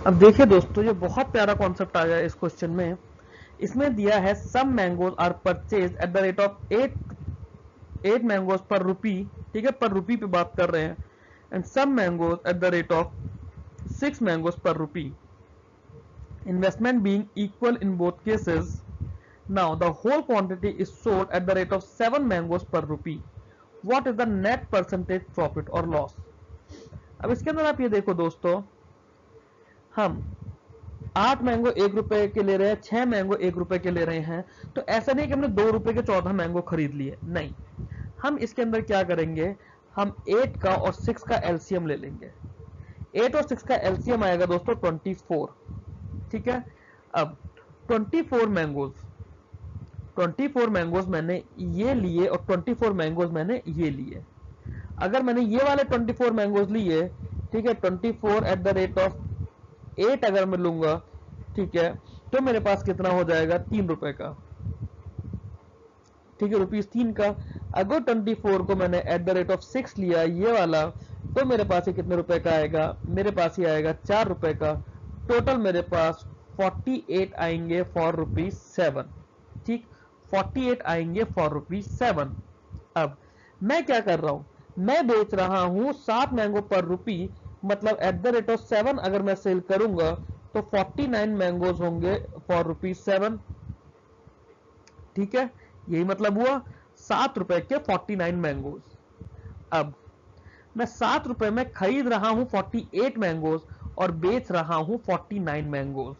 S2: अब देखिए दोस्तों, ये बहुत प्यारा कॉन्सेप्ट आ गया इस क्वेश्चन में। इसमें दिया है sum mangoes are purchase at the rate of 8 mangoes per rupee, ठीक है, पर रुपी पे बात कर रहे हैं, and some mangoes at the rate of 6 mangoes per rupee, investment being equal in both cases. Now the whole quantity is sold at the rate of 7 mangoes per rupee, what is the net percentage profit और loss. अब इसके अंदर आप ये देखो दोस्तों, हम 8 mango 1 रुपए के ले रहे हैं, 6 मैंगो 1 रुपए के ले रहे हैं, तो ऐसा नहीं कि हमने 2 रुपए के 14 मैंगो खरीद लिए, नहीं। हम इसके अंदर क्या करेंगे, हम 8 का और 6 का एलसीएम ले लेंगे। 8 और 6 का एलसीएम आएगा दोस्तों 24, ठीक है। अब 24 मैंगोज मैंने ये लिए और 24 मैंगोज मैंने ये लिए। अगर मैंने ये वाले 24 मैंगोज लिए, ठीक है, 24 एट द रेट ऑफ 8 अगर मैं लूंगा, ठीक है, तो मेरे पास कितना हो जाएगा, 3 रुपए का, ठीक है, ₹3 का। अगर 24 को मैंने एट द रेट ऑफ 6 लिया, ये वाला, तो मेरे पास ये कितने रुपए का आएगा, मेरे पास ये आएगा 4 रुपए का। टोटल मेरे पास 48 आएंगे फॉर ₹7, ठीक, 48 आएंगे फॉर ₹7। अब मैं क्या कर रहा हूं, मैं बेच रहा हूं 7 मैंगो पर रुपी, मतलब एट द रेट ऑफ 7 अगर मैं सेल करूंगा तो 49 मैंगोज होंगे फॉर ₹7, ठीक है, यही मतलब हुआ 7 रुपए के 49 मैंगोज। अब मैं 7 रुपए में खरीद रहा हूं 48 मैंगोज और बेच रहा हूं 49 मैंगोज।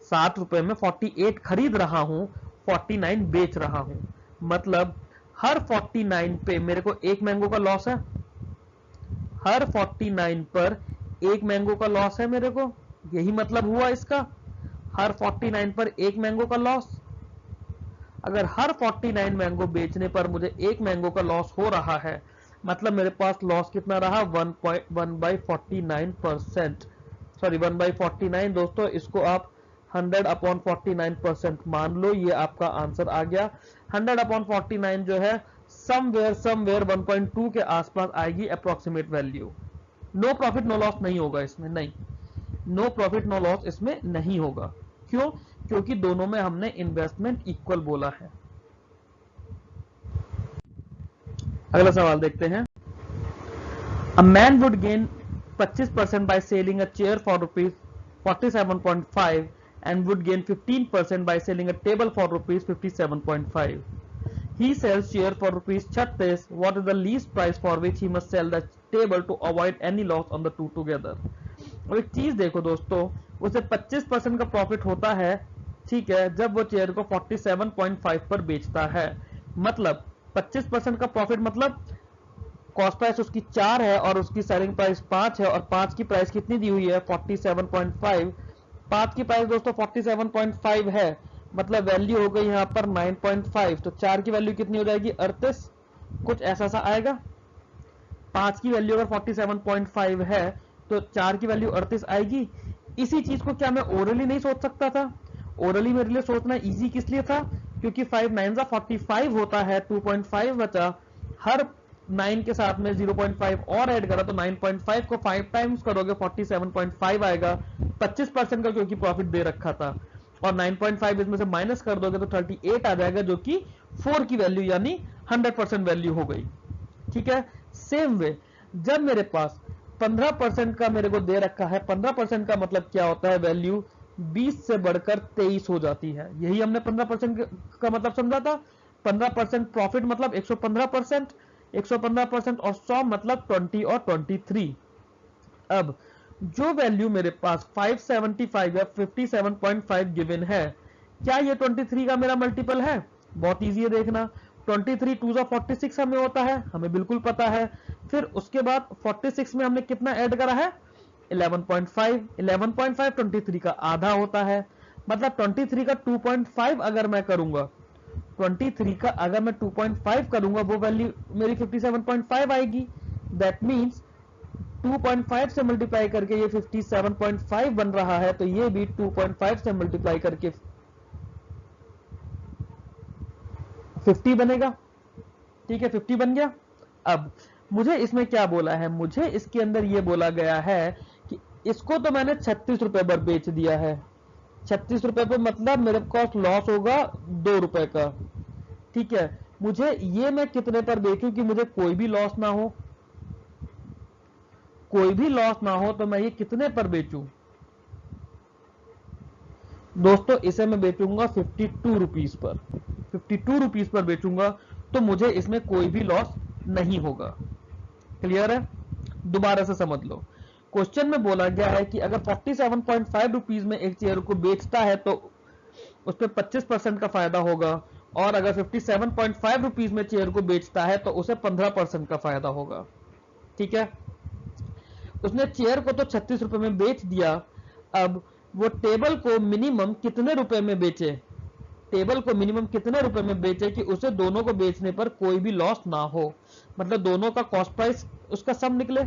S2: 7 रुपए में 48 खरीद रहा हूं, 49 बेच रहा हूं, मतलब हर 49 पे मेरे को 1 मैंगो का लॉस है, हर 49 पर 1 मैंगो का लॉस है मेरे को, यही मतलब हुआ इसका, हर 49 पर 1 मैंगो का लॉस। अगर हर 49 मैंगो बेचने पर मुझे 1 मैंगो का लॉस हो रहा है, मतलब मेरे पास लॉस कितना रहा, 1/49%, सॉरी 1/49 दोस्तों, इसको आप 100/49% मान लो, ये आपका आंसर आ गया। 100/49 जो है समवेयर 1.2 के आसपास आएगी approximate value. No profit no loss नहीं होगा इसमें, नहीं, नो प्रॉफिट नो लॉस इसमें नहीं होगा। क्यों, क्योंकि दोनों में हमने इन्वेस्टमेंट इक्वल बोला है। अगला सवाल देखते हैं। A man would gain 25% by selling a chair for ₹47.5 and would gain 15% by selling a table for ₹57.5. He sells chair for ₹36. What is the least price for which he must sell the table to avoid any loss on the two together? और एक चीज देखो दोस्तों, उसे 25% का profit होता है, ठीक है, जब वो चेयर को 47.5 पर बेचता है। मतलब 25% का प्रॉफिट, मतलब कॉस्ट प्राइस उसकी 4 है और उसकी सेलिंग प्राइस 5 है, और 5 की प्राइस कितनी दी हुई है 47.5। 5 की प्राइस दोस्तों 47.5 है, मतलब वैल्यू हो गई यहाँ पर 9.5, तो 4 की वैल्यू कितनी हो जाएगी 38, कुछ ऐसा सा आएगा। 5 की वैल्यू अगर 47.5 है तो 4 की वैल्यू 38 आएगी। इसी चीज को क्या मैं ओरली नहीं सोच सकता था? ओरली मेरे लिए सोचना इजी किस लिए था? क्योंकि 5 9 45 होता है, 2.5 बचा, हर 9 के साथ में 0.5 और ऐड करा तो 9.5 को 5 टाइम्स करोगे 47.5 आएगा, 25% का क्योंकि प्रॉफिट दे रखा था, और 9.5 इसमें से माइनस कर दोगे तो 38 आ जाएगा, जो कि 4 की वैल्यू यानी 100% वैल्यू हो गई। ठीक है, सेम वे जब मेरे पास 15% का मेरे को दे रखा है, 15% का मतलब क्या होता है, वैल्यू 20 से बढ़कर 23 हो जाती है। यही हमने 15% का मतलब समझा था। 15% प्रॉफिट मतलब 115%, 115% और 100 मतलब 20 और 23। अब जो वैल्यू मेरे पास 575 या 57.5 गिवन है, क्या ये 23 का मेरा मल्टीपल है? बहुत इजी है देखना, 23 2 46 हमें होता है, हमें बिल्कुल पता है। फिर उसके बाद 46 में हमने कितना ऐड करा है 11.5, 11.5 23 का आधा होता है, मतलब 23 का 2.5 अगर मैं करूंगा, 23 का अगर मैं 2.5 करूंगा, वो वैल्यू मेरी 57.5 आएगी। दैट मीन्स 2.5 से मल्टीप्लाई करके ये 57.5 बन रहा है, तो ये भी 2.5 से मल्टीप्लाई करके 50 बनेगा। ठीक है, 50 बन गया। अब मुझे इसमें क्या बोला है, मुझे इसके अंदर ये बोला गया है कि इसको तो मैंने 36 रुपए पर बेच दिया है। 36 रुपए पर मतलब मेरे पास लॉस होगा 2 रुपए का। ठीक है, मुझे ये मैं कितने पर बेचूं कि मुझे कोई भी लॉस ना हो, कोई भी लॉस ना हो, तो मैं ये कितने पर बेचूं दोस्तों? इसे मैं बेचूंगा 52 रुपीस पर, 52 रुपीस पर बेचूंगा, तो मुझे इसमें कोई भी लॉस नहीं होगा। क्लियर है? दोबारा से समझ लो, क्वेश्चन में बोला गया है कि अगर 47.5 रुपीस में एक चेयर को बेचता है तो उस पर 25% का फायदा होगा, और अगर 57.5 रुपीस में चेयर को बेचता है तो उसे 15% का फायदा होगा। ठीक है, उसने चेयर को तो 36 रुपए में बेच दिया। अब वो टेबल को मिनिमम कितने रुपए में बेचे, टेबल को मिनिमम कितने रुपए में बेचे कि उसे दोनों को बेचने पर कोई भी लॉस ना हो, मतलब दोनों का कॉस्ट प्राइस उसका सम निकले।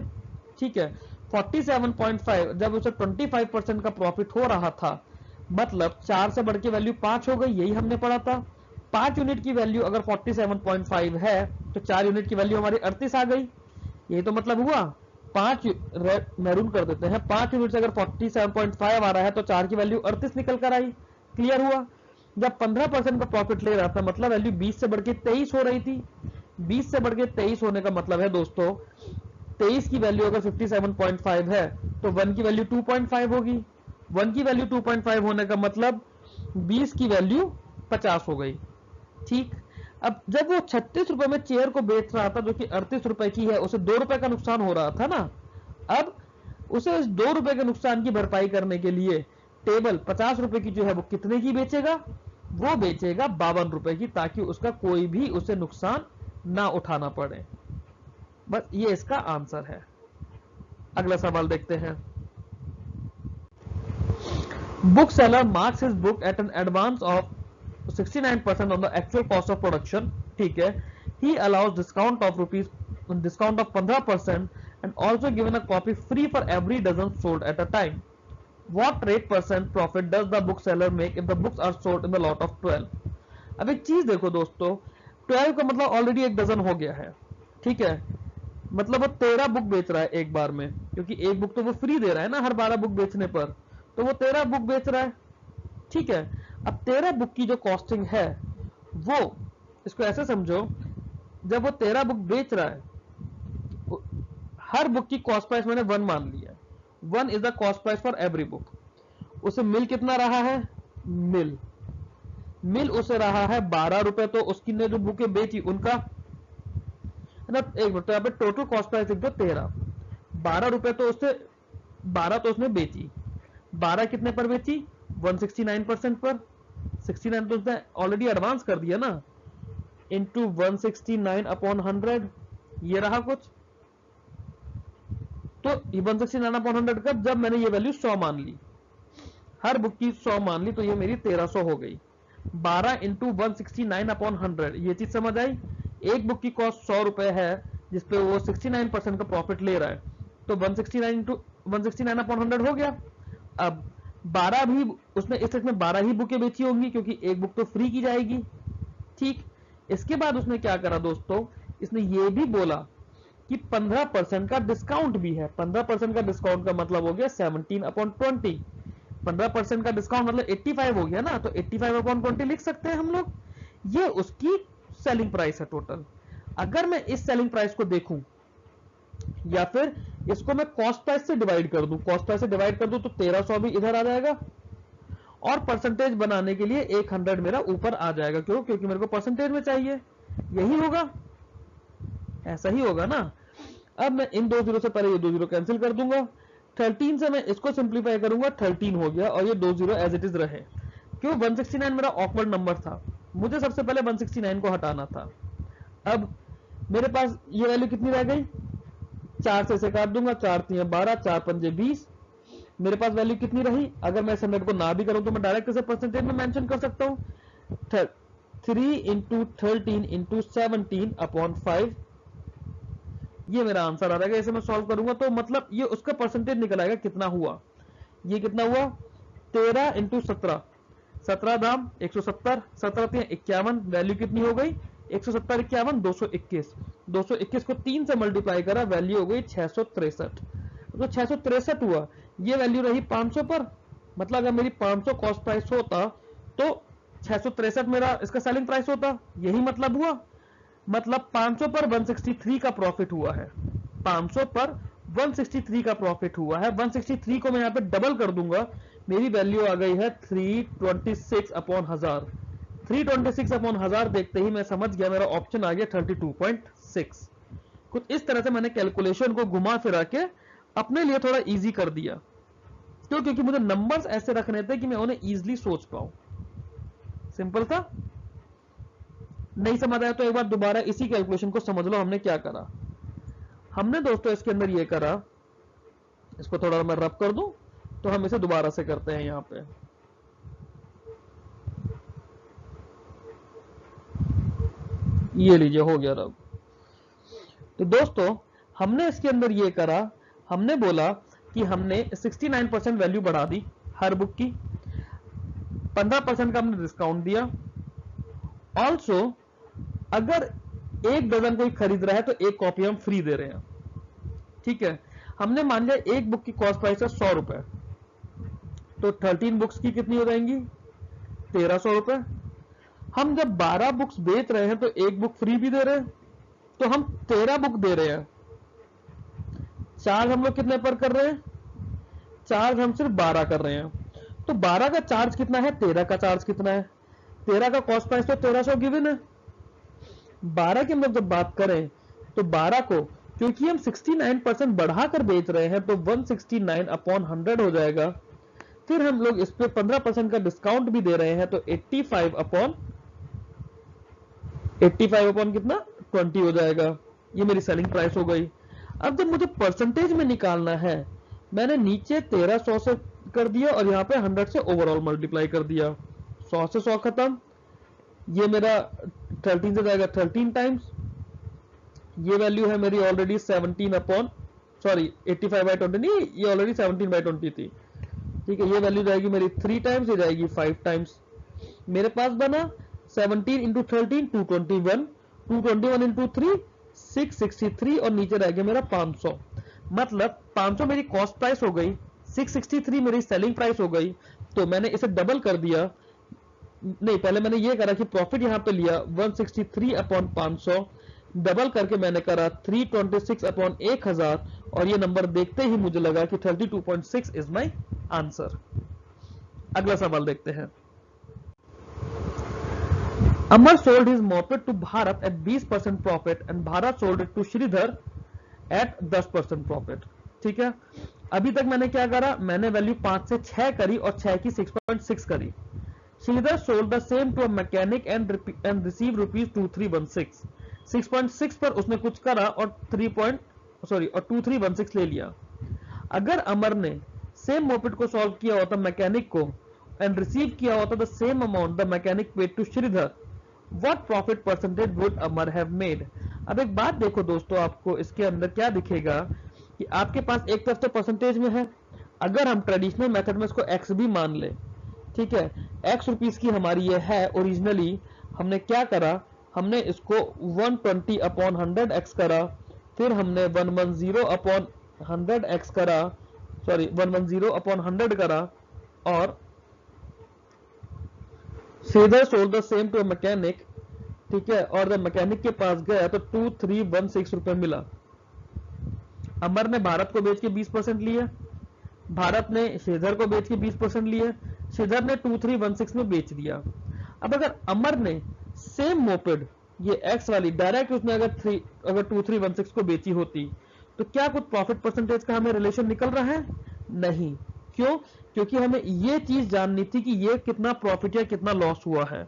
S2: ठीक है, 47.5 जब उसे 25% का प्रॉफिट हो रहा था, मतलब 4 से बढ़ के वैल्यू 5 हो गई, यही हमने पढ़ा था। 5 यूनिट की वैल्यू अगर 47.5 है तो 4 यूनिट की वैल्यू हमारी 38 आ गई, यही तो मतलब हुआ। 5 मैरून कर देते हैं, 5 यूनिट से अगर 47.5 आ रहा है तो 4 की वैल्यू 38 निकल कर आई। क्लियर हुआ? जब 15% का प्रॉफिट ले रहा था, मतलब वैल्यू 20 से बढ़ के 23 हो रही थी। 20 से बढ़ के 23 होने का मतलब है दोस्तों, 23 की वैल्यू अगर 57.5 है तो 1 की वैल्यू 2.5 होगी। 1 की वैल्यू 2.5 होने का मतलब 20 की वैल्यू 50 हो गई। ठीक, अब जब वो 36 रुपए में चेयर को बेच रहा था जो कि 38 रुपए की है, उसे 2 रुपए का नुकसान हो रहा था ना। अब उसे इस 2 रुपए के नुकसान की भरपाई करने के लिए टेबल 50 रुपए की जो है वो कितने की बेचेगा, वो बेचेगा 52 रुपए की, ताकि उसका कोई भी उसे नुकसान ना उठाना पड़े। बस ये इसका आंसर है। अगला सवाल देखते हैं। Book seller marks his book at an advance of 69% on the actual cost of production. ठीक है, he allows discount of 15% and also given a copy free for every dozen sold at a time. What rate percent profit does the bookseller make if the books are sold in the lot of 12? अब एक चीज देखो दोस्तों, 12 का मतलब already एक dozen हो गया है। ठीक है, मतलब वो 13 बुक बेच रहा है एक बार में, क्योंकि एक बुक तो वो फ्री दे रहा है ना हर 12 बुक बेचने पर, तो वो 13 बुक बेच रहा है। ठीक है, अब 13 बुक की जो कॉस्टिंग है, वो इसको ऐसे समझो, जब वो 13 बुक बेच रहा है, हर बुक की कॉस्ट प्राइस मैंने 1 मान लिया, 1 is the cost price for every book. उसे मिल कितना रहा है, मिल उसे रहा है 12 रुपए, तो उसकी ने जो बुकें बेची उनका ना, एक मिनट, तो यहाँ पे टोटल कॉस्ट प्राइस लिख दो 13, 12 रुपए तो उससे
S1: 12 तो उसने बेची, 12 कितने पर बेची, 169% पर, 69 तो उसने ऑलरेडी एडवांस कर दिया ना, इंटू 169 अपॉन 100, ये रहा कुछ। तो 169 अपॉन 100 कब, जब मैंने ये वैल्यू 100 मान ली, हर बुक की 100 मान ली, तो ये मेरी 1300 हो गई। 12 इंटू 169 अपॉन 100, ये चीज समझ आई। एक बुक की कॉस्ट 100 रुपए है जिसपे वो 69% का प्रॉफिट ले रहा है, तो 169 इंटू 169 अपॉन 100 हो गया। अब 12 भी उसने इस में 12 ही बुकें बेची होंगी क्योंकि एक बुक तो फ्री की जाएगी, ठीक। इसके बाद उसने क्या करा दोस्तों, इसने ये भी बोला कि 15% का डिस्काउंट भी है। 15% का डिस्काउंट का मतलब हो गया 17 अपॉन 20, 15% का डिस्काउंट मतलब 85 हो गया ना, तो 85 अपॉन 20 लिख सकते हैं हम लोग। ये उसकी सेलिंग प्राइस है टोटल। अगर मैं इस सेलिंग प्राइस को देखूं या फिर इसको मैं कॉस्ट प्राइस से डिवाइड कर दूं, कॉस्ट प्राइस से डिवाइड कर दूं तो 1300 भी इधर आ जाएगा, और परसेंटेज बनाने के लिए 100 मेरा ऊपर आ जाएगा। क्यों, क्योंकि मेरे को परसेंटेज में चाहिए, यही होगा, ऐसा ही होगा ना। अब मैं इन दो जीरो से पहले ये दो जीरो कैंसिल कर दूंगा, 13 से मैं इसको सिंप्लीफाई करूंगा, 13 हो गया, और ये दो जीरो एज इट इज रहे। क्यों, 169 मेरा ऑकवर्ड नंबर था, मुझे सबसे पहले 169 को हटाना था। अब मेरे पास ये वैल्यू कितनी रह गई, 4 से इसे काट दूंगा, 4 3 12, 4 5 20, मेरे पास वैल्यू कितनी रही। अगर मैं 100 को ना भी करूं तो मैं डायरेक्ट इसे परसेंटेज में मेंशन कर सकता हूं, 3 इंटू 13 इंटू 17 अपॉन 5, ये मेरा आंसर आ जाएगा। इसे मैं सॉल्व करूंगा तो मतलब ये उसका परसेंटेज निकल आएगा कितना हुआ, ये कितना हुआ, 13 इंटू 17, 17 दाम 170, 17 3 51, वैल्यू कितनी हो गई, 170 51 221, 221 को 3 से मल्टीप्लाई करा, वैल्यू हो गई 663, तो 663 हुआ। ये वैल्यू रही 500 पर, मतलब अगर मेरी 500 कॉस्ट प्राइस होता तो 663 मेरा इसका सेलिंग प्राइस होता, यही मतलब हुआ। मतलब 500 पर 163 का प्रॉफिट हुआ है, 500 पर 163 का प्रॉफिट हुआ है। 163 को मैं यहाँ पे डबल कर दूंगा, मेरी वैल्यू आ गई है 326 अपॉन 1000। 326 अपॉन 1000 देखते ही मैं समझ गया, मेरा ऑप्शन आ गया 32.6। कुछ इस तरह से मैंने कैलकुलेशन को घुमा फिरा के अपने लिए थोड़ा इजी कर दिया, क्यों, क्योंकि मुझे नंबर्स ऐसे रखने थे कि मैं उन्हें इजीली सोच पाऊं। सिंपल था। नहीं समझ आया तो एक बार दोबारा इसी कैलकुलेशन को समझ लो, हमने क्या करा। हमने दोस्तों इसके अंदर ये करा, इसको थोड़ा मैं रब कर दूं तो हम इसे दोबारा से करते हैं। यहां पे ये लीजिए, हो गया रब। तो दोस्तों हमने इसके अंदर ये करा, हमने बोला कि हमने 69% वैल्यू बढ़ा दी हर बुक की, 15% का हमने डिस्काउंट दिया। ऑल्सो अगर एक डजन कोई खरीद रहा है तो एक कॉपी हम फ्री दे रहे हैं, ठीक है। हमने मान लिया एक बुक की कॉस्ट प्राइस है 100 रुपए, तो 13 बुक्स की कितनी हो जाएंगी, 1300 रुपए। हम जब 12 बुक्स बेच रहे हैं तो एक बुक फ्री भी दे रहे हैं, तो हम 13 बुक दे रहे हैं। चार्ज हम लोग कितने पर कर रहे हैं, चार्ज हम सिर्फ 12 कर रहे हैं। तो 12 का चार्ज कितना है, 13 का चार्ज कितना है, 13 का कॉस्ट प्राइस तो 1300 गिवन है। 12 की हम लोग जब बात करें तो 12 को क्योंकि हम 69% बढ़ाकर बेच रहे हैं तो 169 अपॉन 100 हो जाएगा। फिर हम लोग इस पे 15% का डिस्काउंट भी दे रहे हैं तो 85 अपॉन कितना, 20 हो जाएगा। ये मेरी सेलिंग प्राइस हो गई। अब जब मुझे परसेंटेज में निकालना है, मैंने नीचे 1300 से कर दिया और यहाँ पे 100 से ओवरऑल मल्टीप्लाई कर दिया, 100 से 100 खत्म। ये मेरा 13 से जाएगा 13 टाइम्स, ये वैल्यू है मेरी ऑलरेडी 17 अपॉन 85/20 नहीं, ये ऑलरेडी 17/20 थी, ठीक है। ये वैल्यू जाएगी मेरी 3 टाइम्स, ये जाएगी 5 टाइम्स। मेरे पास बना 17 इंटू 13 221, 221 इंटू 3 663 और नीचे रह गया मेरा 500। मतलब 500 मेरी कॉस्ट प्राइस हो गई, 663 मेरी सेलिंग प्राइस हो गई। तो मैंने इसे डबल कर दिया, नहीं पहले मैंने ये करा कि प्रॉफिट यहां पे लिया 163 अपॉन 500, डबल करके मैंने करा 326 अपॉन 1000 और ये नंबर देखते ही मुझे लगा कि 32.6 इज माई आंसर। अगला सवाल देखते हैं। Amar sold his moped to Bharat at 20% profit and Bharat sold it to Sridhar at 10% profit, ठीक है। अभी तक मैंने क्या करा, मैंने वैल्यू 5 से 6 करी और 6 की 6.6 करी। Shridhar sold the same to a mechanic and receive rupees 2316। 6.6 पर उसने कुछ करा और 2316 ले लिया। अगर अमर ने सेम मोपेड को सॉल्व किया होता मैकेनिक को एंड रिसीव किया होता the same amount the mechanic paid to Shridhar, what profit percentage would Amar have made. अब एक बात देखो दोस्तों, आपको इसके अंदर क्या दिखेगा कि आपके पास एक तरफ तो परसेंटेज में है, अगर हम ट्रेडिशनल मेथड में इसको एक्स भी मान ले, ठीक है, एक्स रुपीस की हमारी ये है ओरिजिनली, हमने क्या करा, हमने इसको 120 अपॉन 100 एक्स करा, फिर हमने 110 अपॉन 100 एक्स करा, सॉरी 110 अपॉन 100 करा, और Shridhar sold the same to a mechanic, ठीक है, और द मैकेनिक के पास गया तो 2316 रुपए मिला। अमर ने भारत को बेच के 20% लिए, भारत ने श्रीधर को बेच के 20% लिए, श्रीधर ने 2316 में बेच दिया। अब अगर अमर ने सेम मोपेड ये एक्स वाली डायरेक्ट उसने अगर 2316 को बेची होती तो क्या कुछ प्रॉफिट परसेंटेज का हमें रिलेशन निकल रहा है? नहीं। क्यों? क्योंकि हमें ये चीज जाननी थी कि ये कितना प्रॉफिट या कितना लॉस हुआ है।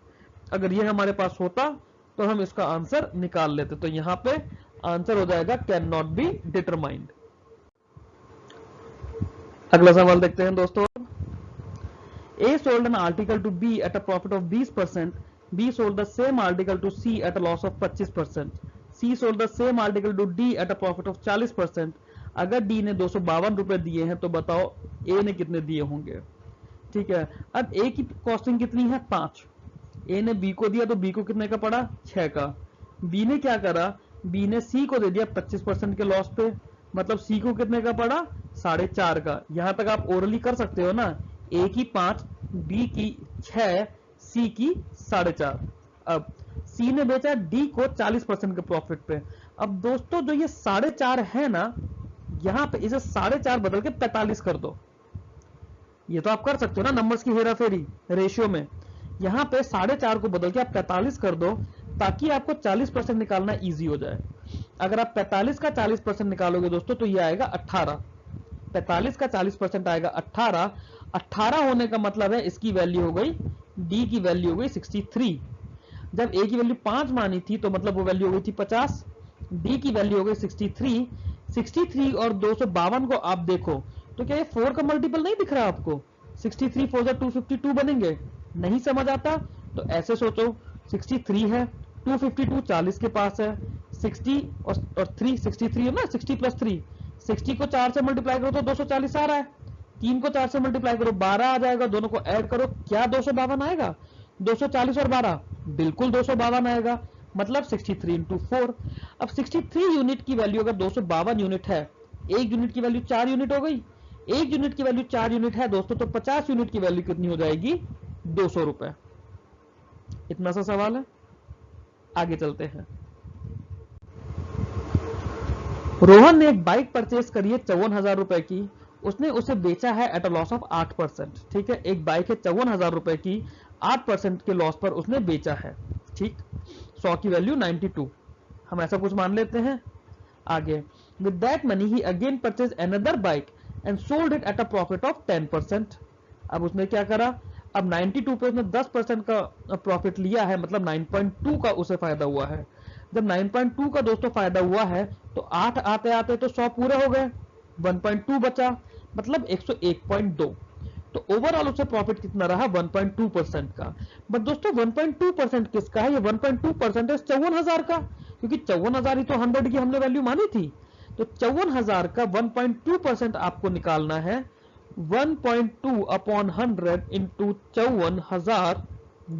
S1: अगर ये हमारे पास होता तो हम इसका आंसर निकाल लेते। तो यहां पे आंसर हो जाएगा कैन नॉट बी डिटरमाइंड। अगला सवाल देखते हैं दोस्तों। A sold an article to B at a profit of 20%. B sold the same article to C at a loss of 25%. C sold the same article to D at a profit of 40%. अगर D ने 252 रुपए दिए हैं तो बताओ A ने कितने दिए होंगे। ठीक है, अब A की कॉस्टिंग कितनी है? 5। A ने B को दिया तो B को कितने का पड़ा? 6 का। B ने क्या करा? B ने C को दे दिया 25% के लॉस पे, मतलब C को कितने का पड़ा? 4.5 का। यहां तक आप ओरली कर सकते हो ना, A की 5, B की 6, C की 4.5। अब C ने बेचा D को 40% के प्रॉफिट पे। अब दोस्तों जो ये 4.5 है ना, यहां पे इसे 4.5 बदल के 45 कर दो। ये तो आप कर सकते हो ना नंबर्स की हेरा फेरी रेशियो में। यहां पे 4.5 को बदल के आप 45 कर दो ताकि आपको 40% निकालना इजी हो जाए। अगर आप 45 का 40% निकालोगे दोस्तों तो ये आएगा 18। 45 का 40% आएगा 18। 18 होने का मतलब है इसकी वैल्यू हो गई, D की वैल्यू हो गई 63। जब A की वैल्यू 5 मानी थी तो मतलब वो वैल्यू हो गई थी 50। D की वैल्यू हो गई 63। 63 और 252 को आप देखो तो क्या ये 4 का मल्टीपल नहीं दिख रहा आपको? 63 4 252 बनेंगे। नहीं समझ आता तो ऐसे सोचो, 63 है, 252 40 के पास है, 60 और 3 63 है ना, 60 प्लस 3, 60 को 4 से मल्टीप्लाई करो तो 240 आ रहा है, 3 को 4 से मल्टीप्लाई करो 12 आ जाएगा, दोनों को ऐड करो क्या 252 आएगा? 240 और 12 बिल्कुल 252 आएगा, मतलब 63 इंटू 4। अब 63 यूनिट की वैल्यू अगर 252 यूनिट है, एक यूनिट की वैल्यू 4 यूनिट हो गई, एक यूनिट की वैल्यू 4 यूनिट है दोस्तों, तो 50 यूनिट की वैल्यू कितनी हो जाएगी? 200 रुपए। इतना सा सवाल है, आगे चलते हैं। रोहन ने एक बाइक परचेस करी है 54,000 रुपए की, उसने उसे बेचा है एट अ लॉस ऑफ 8%। ठीक है, एक बाइक है 54,000 रुपए की, 8% के लॉस पर उसने बेचा है। ठीक, 100 की वैल्यू 92, हम ऐसा कुछ मान लेते हैं। आगे, with that money he again purchase another bike and sold it at a profit of 10%। अब उसने क्या करा? अब 92 पे उसने 10% का प्रॉफिट लिया है, मतलब 9.2 का उसे फायदा हुआ है। जब 9.2 का दोस्तों फायदा हुआ है तो 8 आते आते तो 100 पूरे हो गए, 1.2 बचा, मतलब 101.2। तो ओवरऑल उसे प्रॉफिट कितना रहा? 1.2% का। बट दोस्तों 1.2% किसका है? ये 1.2% है 54,000 का, क्योंकि 54,000 ही तो 100 की हमने वैल्यू मानी थी। तो 54,000 का 1.2% आपको निकालना है। 1.2 अपॉन 100 इंटू 54,000,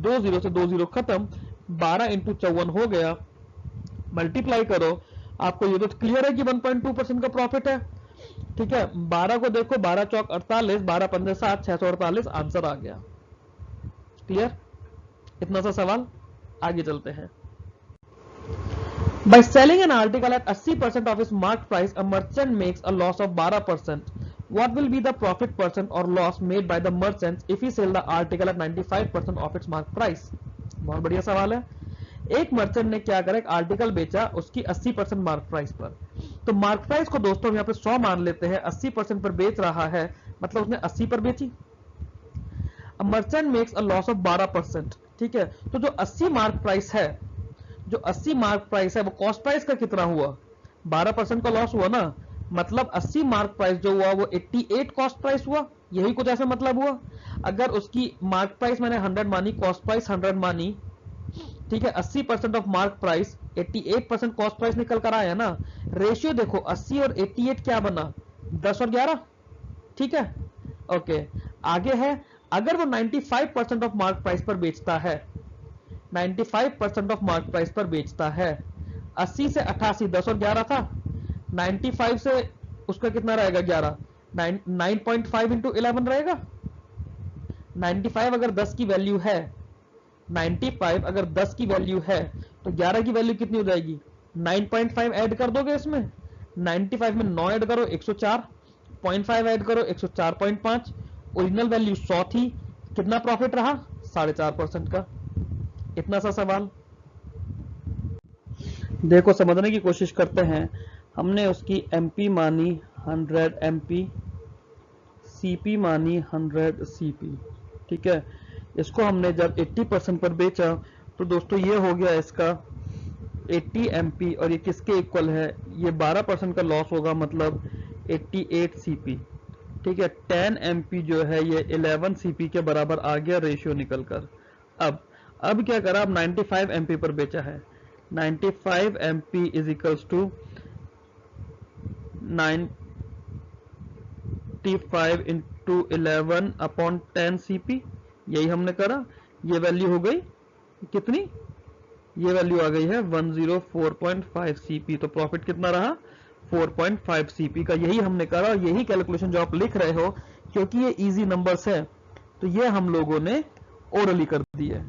S1: 2 0 से 2 0 खत्म, 12 इंटू 54 हो गया, मल्टीप्लाई करो। आपको ये तो क्लियर है कि 1.2% का प्रॉफिट है। ठीक है, 12 को देखो, 12 चौक 48, 12 15 7, 648 आंसर आ गया। क्लियर? इतना सा सवाल, आगे चलते हैं। By selling an article at 80% of its marked price, a merchant makes a loss of 12%. What will be the profit percent or loss made by the merchant if he sell the article at 95% of its marked price? बहुत बढ़िया सवाल है।
S2: एक merchant ने क्या करा, एक article बेचा उसकी 80% मार्क प्राइस पर। तो मार्क प्राइस को दोस्तों हम यहाँ पे 100 मान लेते हैं, 80% पर बेच रहा है, मतलब उसने 80 पर बेची। Merchant makes a loss of 12%, ठीक है। तो जो 80 मार्क प्राइस है, जो 80 मार्क प्राइस है वो कॉस्ट प्राइस का कितना हुआ, 12% का लॉस हुआ ना, मतलब 80 मार्क प्राइस जो हुआ वो 88 कॉस्ट प्राइस हुआ, यही कुछ ऐसा मतलब हुआ। अगर उसकी मार्क प्राइस मैंने 100 मानी, कॉस्ट प्राइस 100 मानी, ठीक है, 80% of mark price 88% cost price निकल कर आया ना। रेशियो देखो 80 और 88 क्या बना, 10 और 11, ठीक है। ओके, आगे है, अगर वो 95% ऑफ मार्क प्राइस पर बेचता है, 95% ऑफ मार्क प्राइस पर बेचता है, 80 से 88, 10 और 11 था, 95 से उसका कितना रहेगा 11, 9.5 इंटू 11 रहेगा। 95 अगर 10 की वैल्यू है, 95 अगर 10 की वैल्यू है तो 11 की वैल्यू कितनी हो जाएगी, 9.5 ऐड कर दोगे इसमें, 95 में 9 ऐड करो 104, 0.5 ऐड करो 104.5, ओरिजिनल वैल्यू 100 थी, कितना प्रॉफिट रहा 4.5% का। इतना सा सवाल। देखो समझने की कोशिश करते हैं। हमने उसकी एमपी मानी 100 एमपी, सीपी मानी 100 सीपी, ठीक है। इसको हमने जब 80% पर बेचा तो दोस्तों ये हो गया इसका 80 एमपी, और ये किसके इक्वल है, ये 12% का लॉस होगा, मतलब 88 सीपी, ठीक है। 10 एमपी जो है ये 11 सीपी के बराबर आ गया रेशियो निकलकर। अब क्या करा, अब 95 एमपी पर बेचा है, 95 MP is equals to 95 into 11 upon 10 CP, यही हमने करा। ये वैल्यू हो गई कितनी, ये वैल्यू आ गई है 104.5 सीपी। तो प्रॉफिट कितना रहा, 4.5 सीपी का। यही हमने करा, और यही कैलकुलेशन जो आप लिख रहे हो, क्योंकि ये इजी नंबर्स है तो ये हम लोगों ने ओरली कर दी है।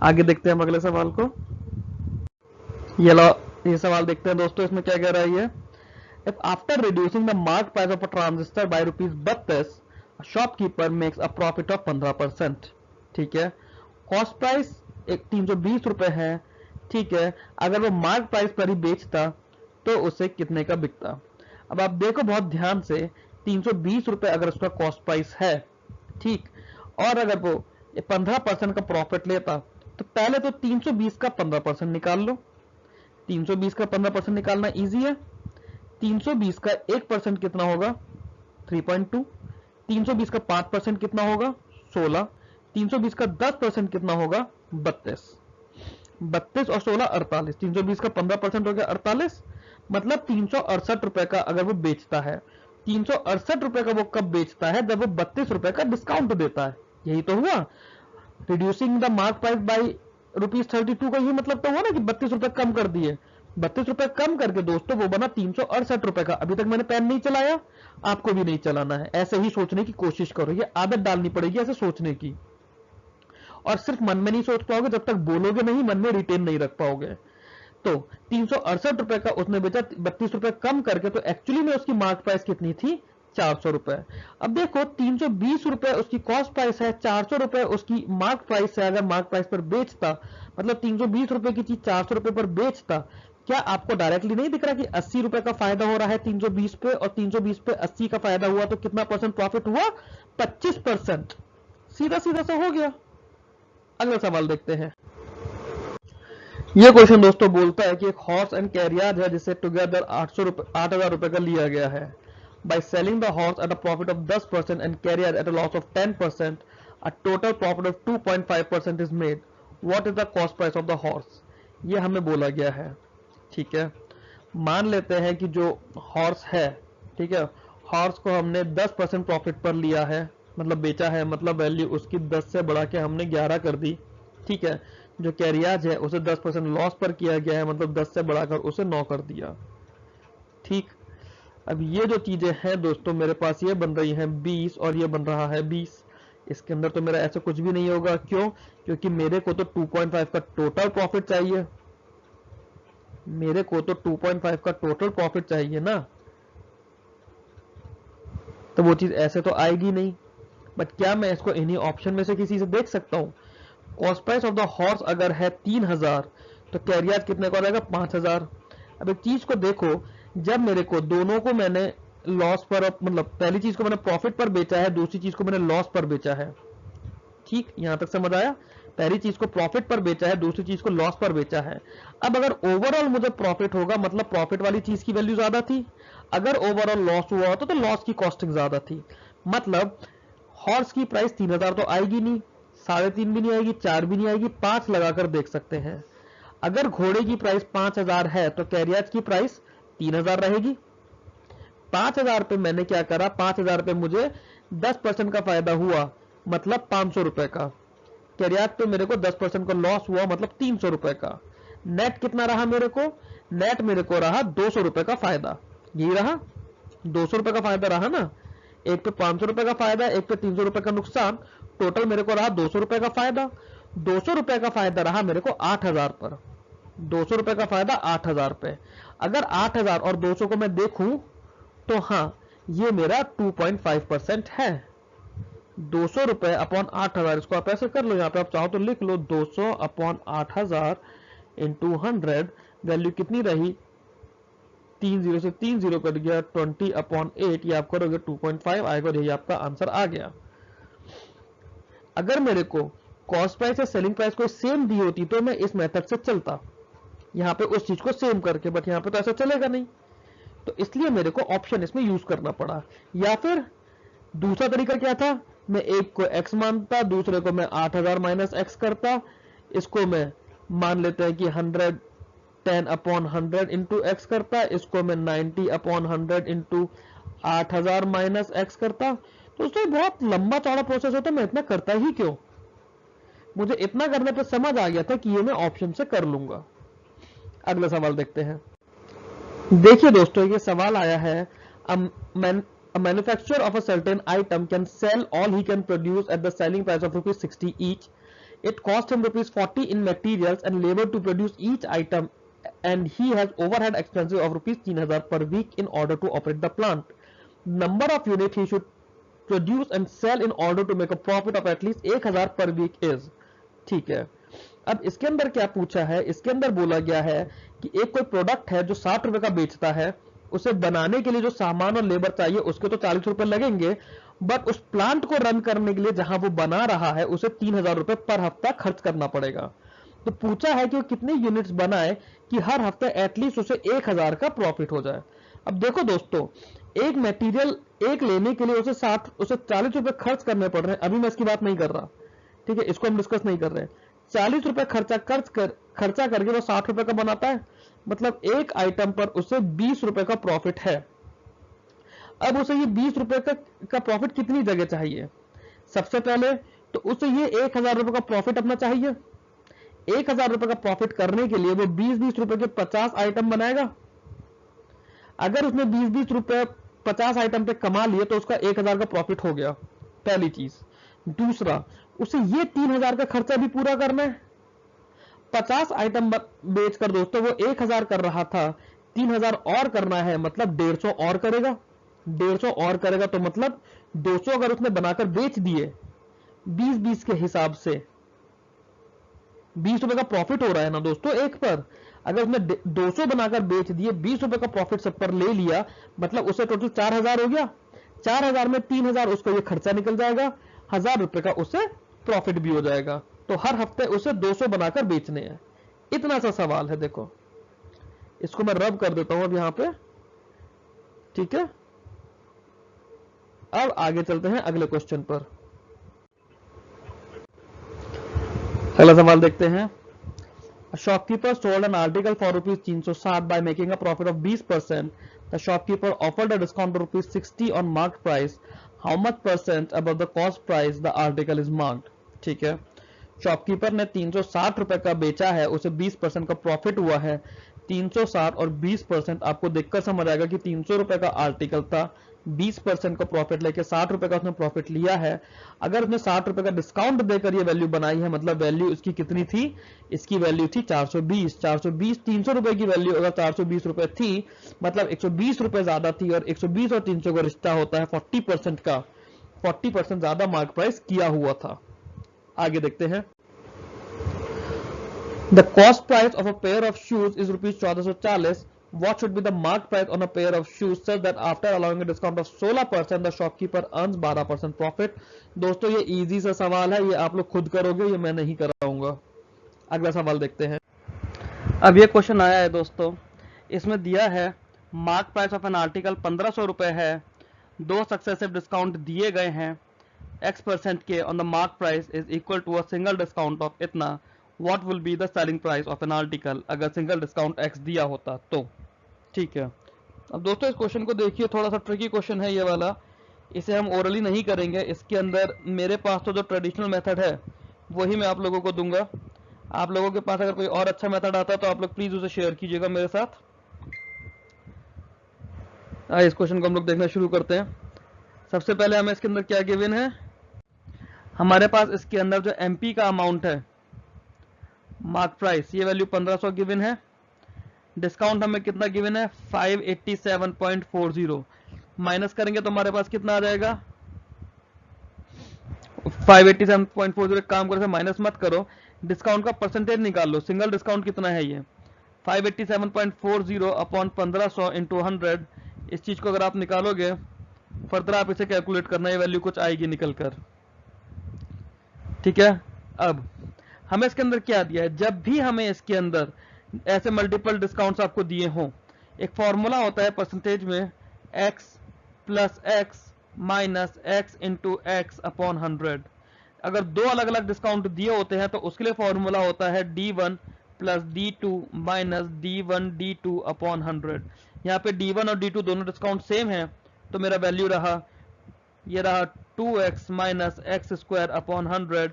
S2: आगे देखते हैं हम अगले सवाल को। ये सवाल देखते हैं दोस्तों, इसमें क्या कह रहा है ये, if after reducing the mark price of a transistor by ₹32, a shopkeeper makes a profit of 15%, ठीक है। कॉस्ट प्राइस 320 रुपए है, ठीक है। अगर वो मार्क प्राइस पर ही बेचता तो उसे कितने का बिकता। अब आप देखो बहुत ध्यान से, 320 रुपए अगर उसका कॉस्ट प्राइस है, ठीक, और अगर वो 15% का प्रॉफिट लेता, तो पहले तो 320 का 15% निकाल लो। 320 का 15% निकालना इजी है। 320 का 1% कितना होगा, 3.2। 320 का 5% कितना होगा, 16। 320 का 10% कितना होगा, 32। 32 और 16 48। 320 का 15% हो गया 48, मतलब 368 रुपए का अगर वो बेचता है। 368 रुपए का वो कब बेचता है, जब वो 32 रुपए का डिस्काउंट देता है। यही तो हुआ, reducing the mark price by ₹32 का ये मतलब तो हुआ ना कि 32 रुपए कम कर दिए। 32 रुपए कम करके दोस्तों वो बना 368 रुपए का। अभी तक मैंने पेन नहीं चलाया, आपको भी नहीं चलाना है, ऐसे ही सोचने की कोशिश करो, ये आदत डालनी पड़ेगी ऐसे सोचने की। और सिर्फ मन में नहीं सोच पाओगे, जब तक बोलोगे नहीं, मन में रिटेन नहीं रख पाओगे। तो 368 रुपए का उसने बेचा 32 रुपए कम करके, तो एक्चुअली में उसकी मार्क प्राइस कितनी थी, 400 रुपए। अब देखो 320 रुपए उसकी कॉस्ट प्राइस है, 400 रुपए उसकी मार्क प्राइस है। अगर मार्क प्राइस पर बेचता, मतलब 320 रुपए की चीज 400 रुपए पर बेचता, क्या आपको डायरेक्टली नहीं दिख रहा कि 80 रुपए का फायदा हो रहा है 320 पे, और 320 पे 80 का फायदा हुआ तो कितना परसेंट प्रॉफिट हुआ, 25%। सीधा सीधा सा हो गया। अगला सवाल देखते हैं। ये क्वेश्चन दोस्तों बोलता है कि एक हॉर्स एंड कैरियर है जिसे टुगेदर 8,000 रुपए का लिया गया है। By selling the horse at a profit of 10% and carrier at a loss of 10%, a total profit of 2.5% is made. What is the cost price of the horse? ये हमें बोला गया है, ठीक है। मान लेते हैं कि जो हॉर्स है, ठीक है, हॉर्स को हमने 10% प्रॉफिट पर लिया है, मतलब बेचा है, मतलब वैल्यू उसकी 10 से बढ़ा के हमने 11 कर दी, ठीक है। जो कैरियाज है उसे 10% लॉस पर किया गया है, मतलब 10 से बढ़ाकर उसे 9 कर दिया, ठीक। अब ये जो चीजें हैं दोस्तों, मेरे पास ये बन रही हैं 20 और ये बन रहा है 20। इसके अंदर तो मेरा ऐसा कुछ भी नहीं होगा, क्यों, क्योंकि मेरे को तो 2.5 का टोटल प्रॉफिट चाहिए, मेरे को तो 2.5 का टोटल प्रॉफिट चाहिए ना, तो वो चीज ऐसे तो आएगी नहीं। बट क्या मैं इसको इन्हीं ऑप्शन में से किसी से देख सकता हूँ,
S1: cost price of the horse अगर है 3000 तो कैरियर कितने का रहेगा 5000। अब एक चीज को देखो, जब मेरे को दोनों को मैंने लॉस पर, मतलब पहली चीज को मैंने प्रॉफिट पर बेचा है, दूसरी चीज को मैंने लॉस पर बेचा है, ठीक, यहां तक समझ आया। पहली चीज को प्रॉफिट पर बेचा है, दूसरी चीज को लॉस पर बेचा है। अब अगर ओवरऑल मुझे प्रॉफिट होगा मतलब प्रॉफिट वाली चीज की वैल्यू ज्यादा थी, अगर ओवरऑल लॉस हुआ होता तो लॉस की कॉस्टिंग ज्यादा थी। मतलब हॉर्स की प्राइस 3000 तो आएगी नहीं, 3.5 भी नहीं आएगी, 4 भी नहीं आएगी, 5 लगाकर देख सकते हैं। अगर घोड़े की प्राइस 5000 है तो कैरियज की प्राइस 3000 रहेगी। 5000 पे मैंने क्या करा, 5000 पे मुझे 10% का फायदा हुआ मतलब 500 रुपए का। कैरियर पे मेरे को 10% का लॉस हुआ मतलब 300 रुपए का। नेट कितना रहा मेरे को, नेट मेरे को रहा 200 रुपए का फायदा। यही रहा 200 रुपए का फायदा रहा ना, एक पे 500 रुपए का फायदा, एक पे 300 रुपए का नुकसान, टोटल मेरे को रहा 200 रुपए का फायदा। 200 रुपए का फायदा रहा मेरे को 8000 पर, 200 रुपए का फायदा 8000 पे। अगर 8000 और 200 को मैं देखूं तो हाँ, ये मेरा 2.5% है। 200 रुपए अपॉन 8000, इसको आप ऐसे कर लो, यहाँ पे आप चाहो तो लिख लो 200 अपॉन 8000 इंटू 100, वैल्यू कितनी रही, 30 से 30 कट गया, 20 अपॉन 8, ये आप करोगे 2.5 आएगा और यही आपका आंसर आ गया। अगर मेरे को कॉस्ट प्राइस या सेलिंग प्राइस कोई सेम दी होती तो मैं इस मेथड से चलता, यहाँ पे उस चीज को सेम करके, बट यहाँ पे तो ऐसा चलेगा नहीं, तो इसलिए मेरे को ऑप्शन इसमें यूज करना पड़ा। या फिर दूसरा तरीका क्या था, मैं एक को x मानता, दूसरे को मैं 8000 माइनस x करता, इसको मैं मान लेते हैं कि 110 अपॉन 100 इंटू एक्स करता, इसको मैं 90 अपॉन 100 इंटू 8000 माइनस x करता। तो उसमें बहुत लंबा चौड़ा प्रोसेस होता, मैं इतना करता ही क्यों, मुझे इतना करने पर समझ आ गया था कि ये मैं ऑप्शन से कर लूंगा। अगला सवाल देखते हैं। देखिए दोस्तों, ये सवाल आया है, a manufacturer of a certain item can sell all he can produce at the selling price of rupees 60 each. It cost him rupees 40 in materials and labor to produce each item, and he has overhead expenses of rupees 3000 per week in order to operate the plant. Number of units he should produce and sell in order to make a profit of at least 1000 per week is, ठीक है। अब इसके अंदर क्या पूछा है, इसके अंदर बोला गया है कि एक कोई प्रोडक्ट है जो 60 रुपए का बेचता है, उसे बनाने के लिए जो सामान और लेबर चाहिए उसके तो 40 रुपए लगेंगे, बट उस प्लांट को रन करने के लिए जहां वो बना रहा है उसे 3000 रुपए पर हफ्ता खर्च करना पड़ेगा। तो पूछा है कि वो कितने यूनिट्स बनाए कि हर हफ्ते एटलीस्ट उसे 1000 का प्रॉफिट हो जाए। अब देखो दोस्तों, एक मटेरियल एक लेने के लिए उसे 40 रुपए खर्च करने पड़ रहे हैं, अभी मैं इसकी बात नहीं कर रहा, ठीक है, इसको हम डिस्कस नहीं कर रहे। 40 रुपए खर्चा करके वो 60 रुपए का बनाता है, मतलब एक आइटम पर उसे 20 रुपए का प्रॉफिट है। अब उसे ये 20 रुपए का प्रॉफिट कितनी जगह चाहिए, सबसे पहले तो उसे ये 1000 रुपए का प्रॉफिट अपना चाहिए। 1000 रुपए का प्रॉफिट करने के लिए वो 20-20 रुपए के 50 आइटम बनाएगा। अगर उसने 20-20 रुपए 50 आइटम पे कमा लिए तो उसका 1000 का प्रॉफिट हो गया, पहली चीज। दूसरा, उसे ये 3000 का खर्चा भी पूरा करना है। 50 आइटम बेचकर दोस्तों वो 1000 कर रहा था, 3000 और करना है, मतलब 150 और करेगा। 150 और करेगा तो मतलब 200 अगर उसने बनाकर बेच दिए 20-20 के हिसाब से, 20 रुपए का प्रॉफिट हो रहा है ना दोस्तों एक पर। अगर उसने 200 बनाकर बेच दिए, 20 रुपए का प्रॉफिट सब पर ले लिया, मतलब उसे टोटल 4000 हो गया। 4000 में 3000 उसका ये खर्चा निकल जाएगा, 1000 रुपए का उसे प्रॉफिट भी हो जाएगा। तो हर हफ्ते उसे 200 बनाकर बेचने हैं। इतना सा सवाल है, देखो इसको मैं रब कर देता हूं अब यहां पे, ठीक है। अब आगे चलते हैं अगले क्वेश्चन पर। अगला सवाल देखते हैं। Shopkeeper sold N article for rupees 360 by making a profit of 20%. The shopkeeper offered a discount rupees 60 on marked price. How much percent above the cost price the article is marked, ठीक है। Shopkeeper ने 360 रुपए का बेचा है, उसे 20% का profit हुआ है। 360 और 20% आपको देखकर समझ आएगा कि 300 रुपए का आर्टिकल था, 20% का प्रॉफिट लेके 60 रुपए का उसने प्रॉफिट लिया है। अगर उसने 60 रुपए का डिस्काउंट देकर ये वैल्यू बनाई है, मतलब वैल्यू इसकी कितनी थी, इसकी वैल्यू थी 420। 300 रुपए की वैल्यू अगर 420 रुपए थी, मतलब 120 रुपए ज्यादा थी, और 120 और 300 का रिश्ता होता है 40% का। 40% ज्यादा मार्क प्राइस किया हुआ था। आगे देखते हैं। The cost price of a pair of shoes is rupees 1440. What should be the mark price on a pair of shoes such that after allowing a discount of 16% the shopkeeper earns 12% profit? दोस्तों ये easy सा सवाल है, ये आप लोग खुद करोगे, ये मैं नहीं कराऊंगा। अगला सवाल देखते हैं। अब ये क्वेश्चन आया है दोस्तों, इसमें दिया है mark price of an article 1500 रुपए है, दो सक्सेसिव डिस्काउंट दिए गए हैं x% के on the mark price is equal to a single discount of इतना, what will be the selling price of an article अगर सिंगल डिस्काउंट x दिया होता तो। ठीक है, अब दोस्तों इस क्वेश्चन को देखिए, थोड़ा सा ट्रिकी क्वेश्चन है ये वाला, इसे हम ओरली नहीं करेंगे। इसके अंदर मेरे पास तो जो ट्रेडिशनल मेथड है वही मैं आप लोगों को दूंगा। आप लोगों के पास अगर कोई और अच्छा मेथड आता है तो आप लोग प्लीज उसे शेयर कीजिएगा मेरे साथ। इस क्वेश्चन को हम लोग देखना शुरू करते हैं। सबसे पहले हमें इसके अंदर क्या गिवन है, हमारे पास इसके अंदर जो एमपी का अमाउंट है मार्क प्राइस, ये वैल्यू 1500 गिवन है। डिस्काउंट हमें कितना गिवन है 587.40, माइनस करेंगे तो हमारे पास कितना आ जाएगा 587.40। काम करो, माइनस मत करो, डिस्काउंट का परसेंटेज निकाल लो, सिंगल डिस्काउंट कितना है ये 587.40 अपॉन 1500 इंटू 100। इस चीज को अगर आप निकालोगे फर्दर आप इसे कैलकुलेट करना, ये वैल्यू कुछ आएगी निकल कर। ठीक है, अब हमें इसके अंदर क्या दिया है, जब भी हमें इसके अंदर ऐसे मल्टीपल डिस्काउंट्स आपको दिए हों, एक फॉर्मूला होता है परसेंटेज में x plus x minus x into x upon 100। अगर दो अलग अलग डिस्काउंट दिए होते हैं तो उसके लिए फॉर्मूला होता है d1 plus d2 minus d1 d2 upon 100। यहाँ पे d1 और d2 दोनों डिस्काउंट सेम है, तो मेरा वैल्यू रहा, ये रहा 2x minus X square upon 100।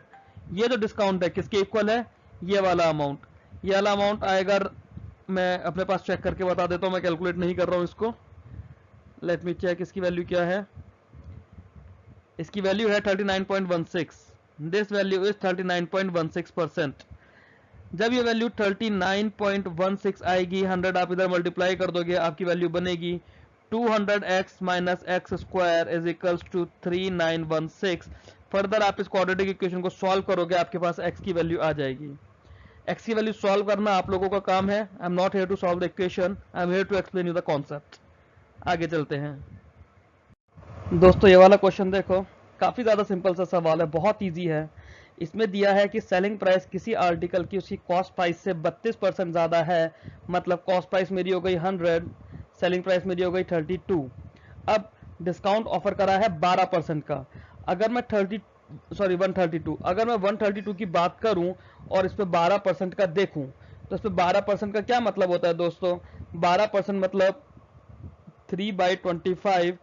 S1: ये जो डिस्काउंट है किसके इक्वल है, ये वाला अमाउंट, ये वाला अमाउंट आएगा, मैं अपने पास चेक करके बता देता हूँ, मैं कैलकुलेट नहीं कर रहा हूँ इसको। लेट मी चेक इसकी वैल्यू क्या है, इसकी वैल्यू है 39.16। This value is 39.16%। जब ये वैल्यू 39.16 आएगी, 100 आप इधर मल्टीप्लाई कर दोगे, आपकी वैल्यू बनेगी 200x minus X square is equals to 3916। Further आप इस क्वाड्रेटिक इक्वेशन को सॉल्व करोगे, आपके पास x की वैल्यू आ जाएगी। x की वैल्यू सॉल्व करना आप लोगों का काम है। I am not here to solve the equation, I am here to explain you the concept. आगे चलते हैं दोस्तों, ये वाला क्वेश्चन देखो, काफी ज्यादा सिंपल सा सवाल है, बहुत इजी है। इसमें दिया है कि सेलिंग प्राइस किसी आर्टिकल की उसकी कॉस्ट प्राइस से 32% ज्यादा है, मतलब कॉस्ट प्राइस मेरी हो गई 100, सेलिंग प्राइस मेरी हो गई 32। अब डिस्काउंट ऑफर करा है 12% का। अगर मैं 132, अगर मैं 132 की बात करूं और इस पे 12% का देखूं, तो इस पे 12% का क्या मतलब होता है दोस्तों, 12% मतलब 3/25,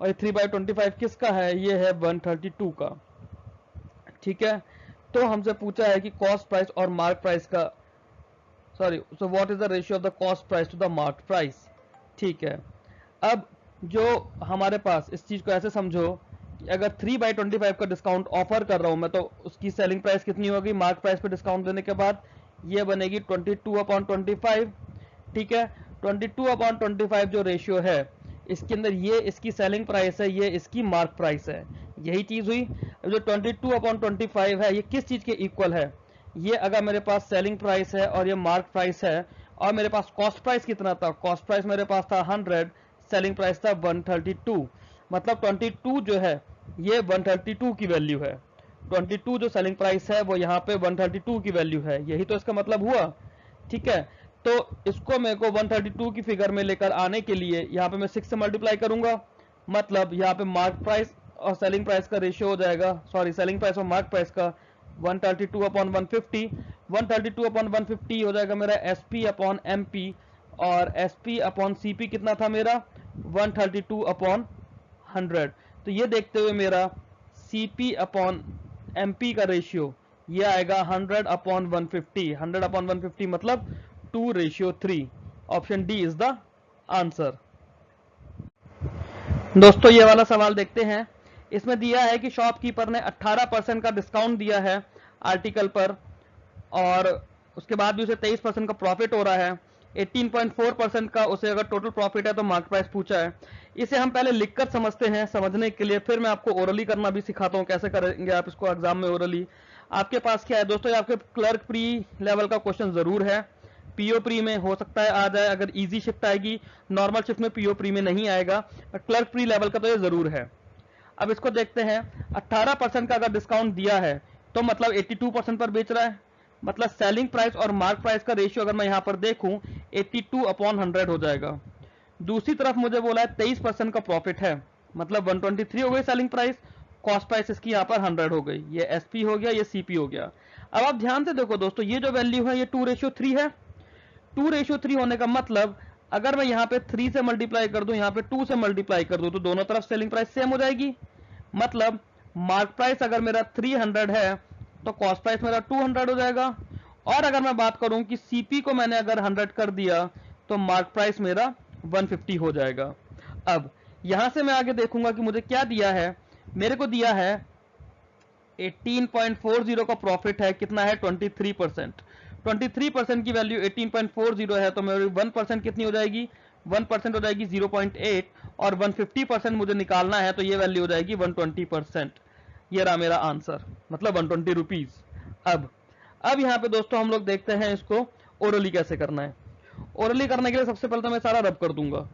S1: और ये 3/25 किसका है, ये है 132 का। ठीक है, तो हमसे पूछा है कि कॉस्ट प्राइस और मार्क प्राइस का, so what is the ratio of the cost price to the mark price. ठीक है, अब जो हमारे पास, इस चीज को ऐसे समझो कि अगर 3/25 का डिस्काउंट ऑफर कर रहा हूं मैं, तो उसकी सेलिंग प्राइस कितनी होगी मार्क प्राइस पे डिस्काउंट देने के बाद, ये बनेगी 22/25। ठीक है, 22/25 जो रेशियो है, इसके अंदर ये इसकी सेलिंग प्राइस है, ये इसकी मार्क प्राइस है, यही चीज हुई। जो 22/25 है, ये किस चीज के इक्वल है, ये अगर मेरे पास सेलिंग प्राइस है और ये मार्क प्राइस है, और मेरे पास कॉस्ट प्राइस कितना था, कॉस्ट प्राइस मेरे पास था 100, सेलिंग प्राइस था 132, मतलब 22 जो है ये 132 की वैल्यू है, 22 जो सेलिंग प्राइस है वो यहाँ पे 132 की वैल्यू है, यही तो इसका मतलब हुआ। ठीक है, तो इसको मेरे को 132 की फिगर में लेकर आने के लिए यहाँ पे मैं 6 से मल्टीप्लाई करूंगा, मतलब यहाँ पे मार्क प्राइस और सेलिंग प्राइस का रेशियो हो जाएगा, सॉरी सेलिंग प्राइस और मार्क प्राइस का 132/150, 132/150 हो जाएगा मेरा SP/MP, और SP/CP कितना था मेरा 132/100। तो ये देखते हुए मेरा CP/MP का रेशियो ये आएगा 100/150, 100/150 मतलब 2:3। Option D is the answer. दोस्तों ये वाला सवाल देखते हैं, इसमें दिया है कि शॉपकीपर ने 18% का डिस्काउंट दिया है आर्टिकल पर, और उसके बाद भी उसे 23% का प्रॉफिट हो रहा है, 18.4% का उसे अगर टोटल प्रॉफिट है तो मार्क प्राइस पूछा है। इसे हम पहले लिखकर समझते हैं, समझने के लिए फिर मैं आपको ओरली करना भी सिखाता हूँ, कैसे करेंगे आप इसको एग्जाम में ओरली। आपके पास क्या है दोस्तों, ये आपके क्लर्क प्री लेवल का क्वेश्चन जरूर है। पीओ प्री में हो सकता है आ जाए, अगर इजी शिफ्ट आएगी, नॉर्मल शिफ्ट में पीओ प्री में नहीं आएगा, क्लर्क प्री लेवल का तो ये जरूर है। अब इसको देखते हैं, 18% का अगर डिस्काउंट दिया है तो मतलब 82% पर बेच रहा है, मतलब सेलिंग प्राइस और मार्क प्राइस का रेशियो अगर मैं यहां पर देखूं 82/100 हो जाएगा। दूसरी तरफ मुझे बोला है 23% का प्रॉफिट है, मतलब 123 हो गई सेलिंग प्राइस, कॉस्ट प्राइस इसकी यहाँ पर 100 हो गई। ये एसपी हो गया, ये सीपी हो गया। अब आप ध्यान से देखो दोस्तों, ये जो वैल्यू है ये 2:3 है। 2:3 होने का मतलब अगर मैं यहाँ पे 3 से मल्टीप्लाई कर दूं, यहाँ पे 2 से मल्टीप्लाई कर दूं, तो दोनों तरफ सेलिंग प्राइस सेम हो जाएगी। मतलब मार्क प्राइस अगर मेरा 300 है तो कॉस्ट प्राइस मेरा 200 हो जाएगा। और अगर मैं बात करूं कि सीपी को मैंने अगर 100 कर दिया तो मार्क प्राइस मेरा 150 हो जाएगा। अब यहां से मैं आगे देखूंगा कि मुझे क्या दिया है। मेरे को दिया है 18.40 का प्रॉफिट है, कितना है 23%। 23% की वैल्यू 18.40 है, तो मेरी 1% कितनी हो जाएगी, 1% हो जाएगी 0.8, और 150% मुझे निकालना है तो ये वैल्यू हो जाएगी 120%। ये रहा मेरा आंसर, मतलब 120 रुपीज। अब यहाँ पे दोस्तों हम लोग देखते हैं इसको ओरली कैसे करना है। ओरली करने के लिए सबसे पहले तो मैं सारा रब कर दूंगा।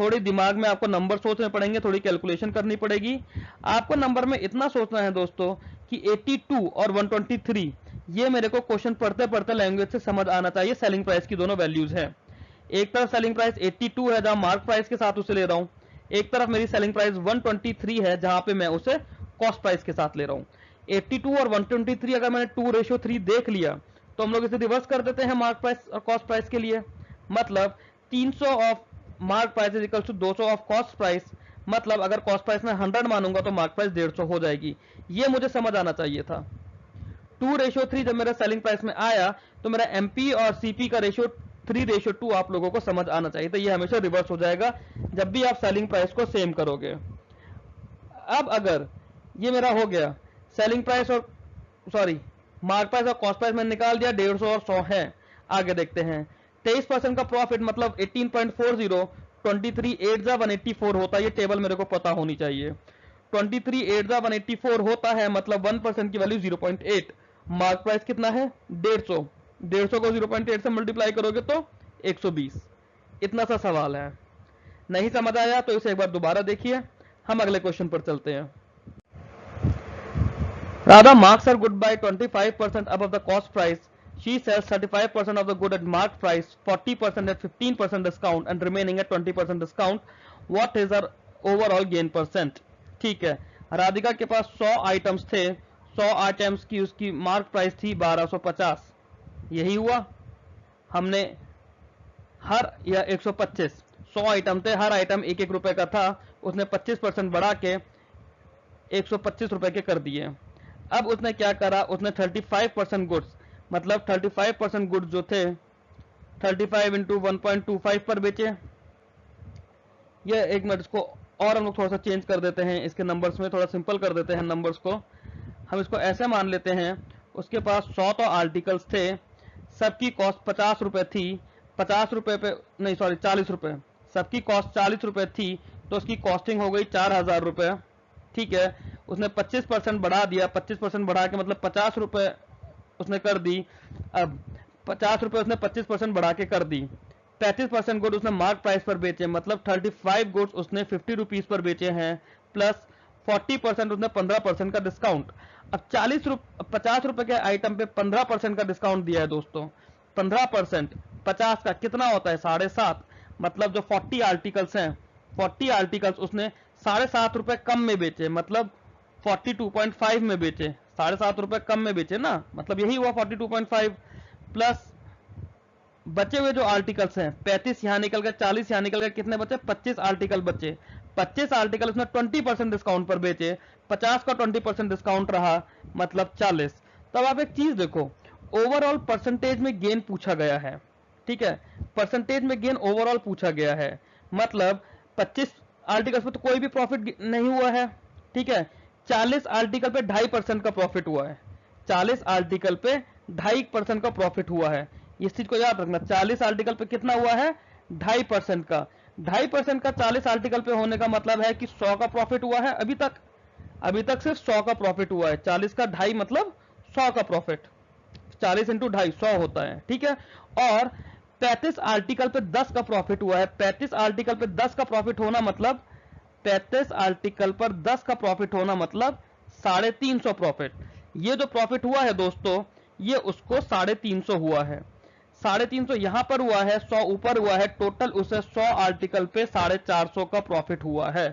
S1: थोड़ी दिमाग में आपको नंबर सोचने पड़ेंगे, थोड़ी कैलकुलेशन करनी पड़ेगी। आपको नंबर में इतना सोचना है दोस्तों कि 82 और 123 ये मेरे को क्वेश्चन पढ़ते पढ़ते लैंग्वेज से समझ आना चाहिए। सेलिंग प्राइस की दोनों वैल्यूज है। एक तरफ सेलिंग प्राइस 82 है जहां मार्क प्राइस के साथ उसे ले रहा हूं, एक तरफ मेरी सेलिंग प्राइस 123 है जहां पे मैं उसे कॉस्ट प्राइस के साथ ले रहा हूं। 82 और 123 अगर मैंने 2:3 देख लिया तो हम लोग इसे रिवर्स कर देते हैं मार्क प्राइस और कॉस्ट प्राइस के लिए। मतलब 300 of mark price is equal to 200 of cost price. मतलब अगर कॉस्ट प्राइस में 100 मानूंगा तो मार्क प्राइस 150 हो जाएगी। ये मुझे समझ आना चाहिए था। 2:3 जब मेरा सेलिंग प्राइस में आया तो मेरा एमपी और सीपी का रेशियो 3:2 आप लोगों को समझ आना चाहिए। तो ये हमेशा रिवर्स हो जाएगा जब भी आप सेलिंग प्राइस को सेम करोगे। अब अगर ये मेरा हो गया सेलिंग प्राइस और मार्क प्राइस और कॉस्ट प्राइस मैंने निकाल दिया, 150 और 100 है। आगे देखते हैं 23% का प्रॉफिट मतलब 18.40, 23 8 जा 184 होता है। ये टेबल मेरे को पता होनी चाहिए। 23 8 जा 184 होता है, मतलब 1% की वैल्यू 0.8। मार्क प्राइस कितना है 150, 150 को 0.8 से मल्टीप्लाई करोगे तो 120। इतना सा सवाल है। नहीं समझ आया तो इसे एक बार दोबारा देखिए। हम अगले क्वेश्चन पर चलते हैं। Radha marks her good by 25% above the cost price. She sells 35% of the good at mark price, 40% at 15% discount and remaining at 20% discount. What is her overall gain percent? ठीक है, राधिका के पास 100 आइटम्स थे, 100 items की उसकी mark price थी 1250। यही हुआ, हमने हर या 125 100 आइटम थे, हर आइटम 1-1 रुपए का था, उसने 25% बढ़ा के 125 रुपए के कर दिए। अब उसने क्या करा, उसने 35% गुड्स, मतलब 35% गुड्स जो थे 35 इंटू 1.25 पर बेचे। ये एक मिनट, इसको और हम लोग थोड़ा सा चेंज कर देते हैं, इसके नंबर्स में थोड़ा सिंपल कर देते हैं नंबर्स को। हम इसको ऐसे मान लेते हैं, उसके पास 100 तो आर्टिकल्स थे, सबकी कॉस्ट 50 रुपए थी, 50 रुपए पे नहीं 40 रुपए, सबकी कॉस्ट 40 रुपए थी, तो उसकी कॉस्टिंग हो गई 4000 रुपए। ठीक है, उसने 25% बढ़ा दिया, 25% बढ़ा के मतलब 50 रुपए उसने कर दी। अब 50 रुपए उसने 25% बढ़ा के कर दी। 35% गुड उसने मार्क प्राइस पर बेचे, मतलब 35 गुड्स उसने 50 रुपीज पर बेचे हैं, प्लस 40% उसने 15% का डिस्काउंट। अब 50 रुपए के आइटम पे 15% का डिस्काउंट दिया है दोस्तों। 15% 50 का कितना होता है 7.5, मतलब जो 40 आर्टिकल्स हैं, 40 आर्टिकल्स उसने 7.5 रुपए कम में बेचे, मतलब 42.5 में बेचे। 7.5 रुपए कम में बेचे ना, मतलब यही हुआ 42.5, प्लस बचे हुए जो आर्टिकल्स हैं 35 यहां निकल गए, 40 यहां निकल गए, कितने बचे 25 आर्टिकल बचे। 25 आर्टिकल उसने 20% डिस्काउंट पर बेचे, 50 का 20% डिस्काउंट रहा, मतलब 40। तब आप एक चीज देखो, ओवरऑल परसेंटेज में गेन पूछा गया है। ठीक है, परसेंटेज में गेन ओवरऑल पूछा गया है, मतलब 25 आर्टिकल्स पे तो कोई भी प्रॉफिट नहीं हुआ है। ठीक है, 40 आर्टिकल पे 2.5% का प्रॉफिट हुआ है, 40 आर्टिकल पे 2.5% का प्रॉफिट हुआ है। इस चीज को याद रखना, 40 आर्टिकल पे कितना हुआ है 2.5% का। 2.5% का 40 आर्टिकल पे होने का मतलब है कि 100 का प्रॉफिट हुआ है अभी तक। अभी तक सिर्फ 100 का प्रॉफिट हुआ है। 40 का 2.5 मतलब 100 का प्रॉफिट, 40 इंटू 2.5 100 होता है, ठीक है। और 35 आर्टिकल पे 10 का प्रॉफिट हुआ है। 35 आर्टिकल पे 10 का प्रॉफिट होना मतलब 35 आर्टिकल पर 10 का प्रॉफिट होना मतलब 350 प्रॉफिट। ये जो प्रॉफिट हुआ है दोस्तों, ये उसको 350 हुआ है। 350 यहां पर हुआ है, 100 ऊपर हुआ है, टोटल उसे 100 आर्टिकल पे 450 का प्रॉफिट हुआ है।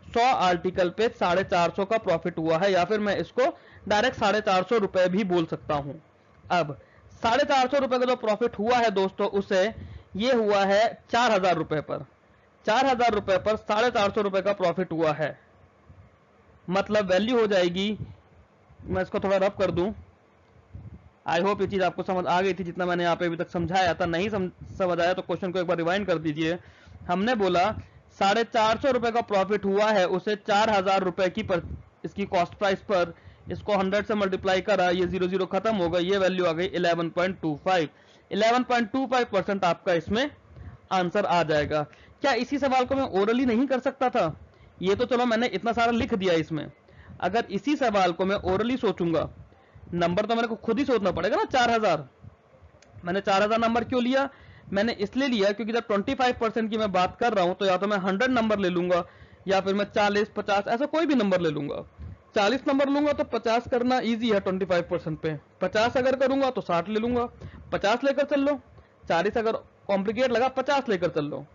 S1: 100 आर्टिकल पे 450 का प्रॉफिट हुआ है, या फिर मैं इसको डायरेक्ट 450 रुपए भी बोल सकता हूं। अब 450 रुपए का जो प्रॉफिट हुआ है दोस्तों, उसे ये हुआ है 4000 रुपए पर। 4000 रुपए पर 450 रुपए का प्रॉफिट हुआ है, मतलब वैल्यू हो जाएगी, मैं इसको थोड़ा रफ कर दूं। आई होप ये चीज आपको समझ आ गई थी जितना मैंने यहाँ पे अभी तक समझाया था। नहीं समझ आया तो क्वेश्चन को एक बार रिवाइंड कर दीजिए। हमने बोला 450 रुपए का प्रॉफिट हुआ है, उसे 4000 रुपए की इसकी कॉस्ट प्राइस पर इसको 100 से मल्टीप्लाई करा, ये 0 खत्म हो गया, ये वैल्यू आ गई 11.25। 11.25% आपका इसमें आंसर आ जाएगा। क्या इसी सवाल को मैं ओरली नहीं कर सकता था? ये तो चलो मैंने इतना सारा लिख दिया इसमें, अगर इसी सवाल को मैं ओरली सोचूंगा, नंबर तो मेरे को खुद ही सोचना पड़ेगा ना। 4000 मैंने 4000 नंबर क्यों लिया? मैंने इसलिए लिया क्योंकि जब 25% की मैं बात कर रहा हूं तो या तो मैं 100 नंबर ले लूंगा, या फिर मैं 40, 50 ऐसा कोई भी नंबर ले लूंगा। 40 नंबर लूंगा तो 50 करना इजी है 25% पे। 50 अगर करूंगा तो 60 ले लूंगा, 50 लेकर चल लो। 40 अगर कॉम्प्लिकेट लगा 50 लेकर चल लो,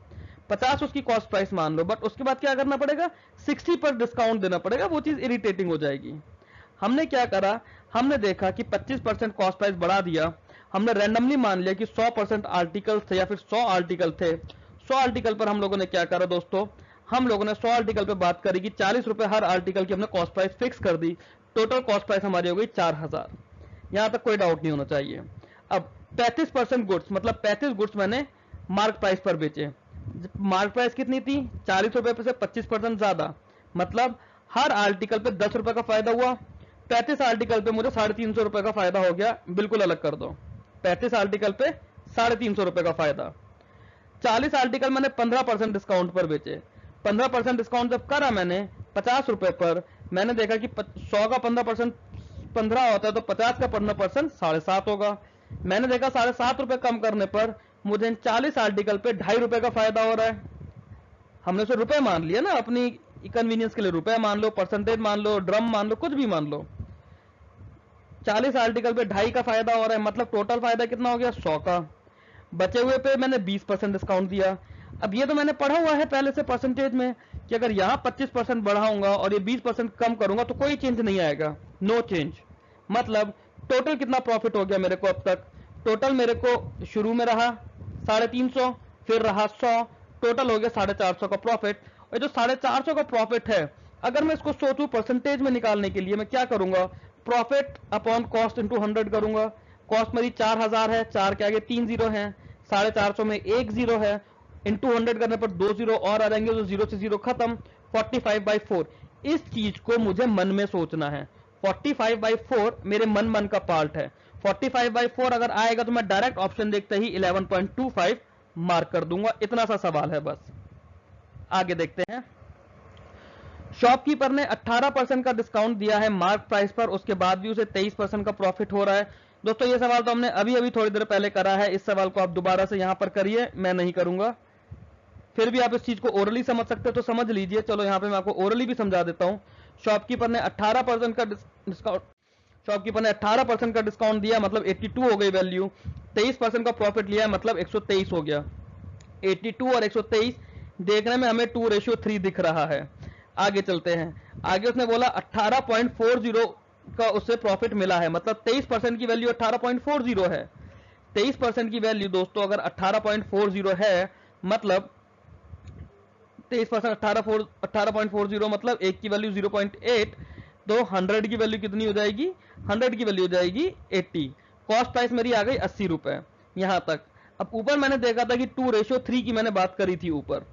S1: 50 उसकी कॉस्ट प्राइस मान लो। बट उसके बाद क्या करना पड़ेगा? 60 पर डिस्काउंट देना पड़ेगा, वो चीज इरिटेटिंग हो जाएगी। हमने क्या करा, हमने देखा कि 25% कॉस्ट प्राइस बढ़ा दिया। हमने रैंडमली मान लिया कि 100% आर्टिकल थे या फिर 100 आर्टिकल थे। 100 आर्टिकल पर हम लोगों ने क्या करा दोस्तों, हम लोगों ने 100 आर्टिकल पे बात करी कि 40 रुपए हर आर्टिकल की हमने कॉस्ट प्राइस फिक्स कर दी। टोटल कॉस्ट प्राइस हमारी हो गई 4000। यहां तक कोई डाउट नहीं होना चाहिए। अब 35% गुड्स मतलब 35 गुड्स मैंने मार्क प्राइस पर बेचे। मार्क प्राइस कितनी थी? 40 रुपए से 25% ज्यादा, मतलब हर आर्टिकल पे 10 रुपए का फायदा हुआ। 35 आर्टिकल पे मुझे 350 रुपए का फायदा हो गया। बिल्कुल अलग कर दो, 35 आर्टिकल पे 350 रुपए का फायदा। 40 आर्टिकल मैंने 15% डिस्काउंट पर बेचे। 15% डिस्काउंट जब करा मैंने 50 रुपए पर, मैंने देखा कि 100 का 15% 15 होता है, तो 50 का 15% 7.5 होगा। मैंने देखा 7.5 रुपए कम करने पर मुझे 40 आर्टिकल पे 2.5 रुपए का फायदा हो रहा है। हमने उसे रुपए मान लिया ना, अपनी कन्वीनियंस के लिए रुपए मान लो, परसेंटेज मान लो, ड्रम मान लो, कुछ भी मान लो। 40 आर्टिकल पे 2.5 का फायदा हो रहा है, मतलब टोटल फायदा कितना हो गया? 100 का। बचे हुए पे मैंने 20% डिस्काउंट दिया। अब ये तो मैंने पढ़ा हुआ है पहले से परसेंटेज में कि अगर यहां 25% बढ़ाऊंगा और ये 20% कम करूंगा तो कोई चेंज नहीं आएगा, नो चेंज। मतलब टोटल कितना प्रॉफिट हो गया मेरे को अब तक? टोटल मेरे को शुरू में रहा 350, फिर रहा 100, टोटल हो गया 450 का प्रॉफिट। और जो 450 का प्रॉफिट है, अगर मैं इसको सोचूं परसेंटेज में निकालने के लिए, मैं क्या करूंगा? प्रॉफिट अपॉन कॉस्ट इंटू 100 करूंगा। कॉस्ट मेरी 4000 है, 4 के आगे 3 जीरो है, 450 में 1 जीरो है, इंटू 100 करने पर 2 जीरो और आ जाएंगे, तो 0 से 0 खत्म। 45/4 इस चीज को मुझे मन में सोचना है। 45/4 मेरे मन का पार्ट है। 45/4 अगर आएगा तो मैं डायरेक्ट ऑप्शन देखते ही 11.25 मार्क कर दूंगा। इतना सा सवाल है बस। आगे देखते हैं। शॉपकीपर ने 18% का डिस्काउंट दिया है मार्क प्राइस पर, उसके बाद भी उसे 23% का प्रॉफिट हो रहा है। दोस्तों ये सवाल तो हमने अभी अभी थोड़ी देर पहले करा है। इस सवाल को आप दोबारा से यहां पर करिए, मैं नहीं करूंगा। फिर भी आप इस चीज को ओरली समझ सकते हो तो समझ लीजिए। चलो यहां पे मैं आपको ओरली भी समझा देता हूं। शॉपकीपर ने 18% का डिस्काउंट शॉपकीपर ने 18% का डिस्काउंट दिया, मतलब 82 हो गई वैल्यू। 23% का प्रॉफिट लिया है, मतलब 123 हो गया। 82 और 123 देखने में हमें 2:3 दिख रहा है। आगे चलते हैं। आगे उसने बोला 18.40 का उससे प्रॉफिट मिला है, मतलब 23% की वैल्यू 18.40 है। 23% की वैल्यू दोस्तों अगर 18.40 है, मतलब 23% 18.40 मतलब 1 की वैल्यू 0.8, तो 100 की वैल्यू कितनी हो जाएगी? 100 की वैल्यू हो जाएगी 80। कॉस्ट प्राइस मेरी आ गई 80 रुपए यहां तक। अब ऊपर मैंने देखा था कि 2:3 की मैंने बात करी थी ऊपर।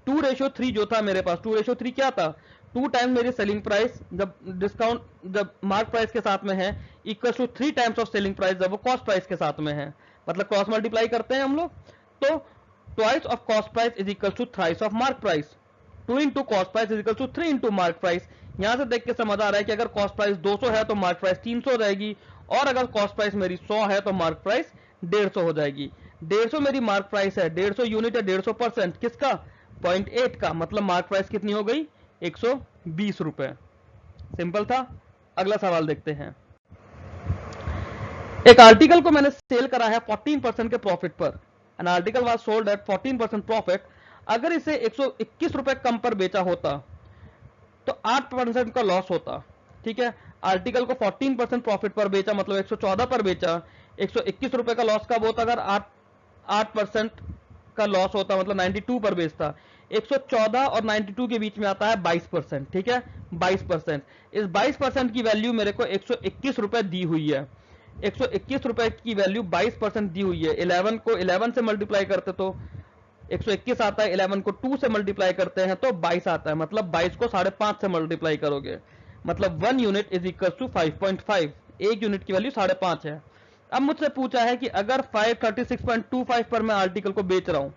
S1: 2:3 जो था मेरे पास, 2:3 क्या था? 2 टाइम्स मेरी सेलिंग प्राइस जब मार्क प्राइस के साथ में है, equal to 3 times of selling price जब वो कॉस्ट प्राइस के साथ में है। मतलब क्रॉस मल्टीप्लाई करते हैं हम लोग, तो twice of cost price is equal to thrice of mark price. 2 into cost price is equal to 3 into mark price. यहां से देख के समझ आ रहा है कि अगर कॉस्ट प्राइस 200 है तो मार्क प्राइस 300 रहेगी, और अगर कॉस्ट प्राइस मेरी 100 है तो मार्क प्राइस 150 हो जाएगी। 150 मेरी मार्क प्राइस है, 150 यूनिट है 150% किसका, 0.8 का, मतलब मार्क प्राइस कितनी हो गई, 120 रुपए। सिंपल था। अगला सवाल देखते हैं। एक आर्टिकल को मैंने सेल करा है 14% के प्रॉफिट पर। An article was sold at 14% profit. अगर इसे 121 रुपए कम पर बेचा होता तो 8% का लॉस होता। ठीक है, आर्टिकल को 14% प्रॉफिट पर बेचा, मतलब 114 पर बेचा, 121 रुपए का लॉस कब होता, अगर 8% का लॉस होता, मतलब 92 पर बेचता। 114 और 92 के बीच में आता है 22%। ठीक है, 22%। इस 22% की वैल्यू मेरे को 121 रुपए दी हुई है। 121 रुपए की वैल्यू 22% दी हुई है। 11 को 11 से मल्टीप्लाई करते तो 121 आता है, 11 को 2 से मल्टीप्लाई करते हैं तो 22 आता है, मतलब 22 को 5.5 से मल्टीप्लाई करोगे, मतलब 1 यूनिट इज इक्वल टू 5.5। एक यूनिट की वैल्यू 5.5 है। अब मुझसे पूछा है कि अगर 536.25 पर मैं आर्टिकल को बेच रहा हूं,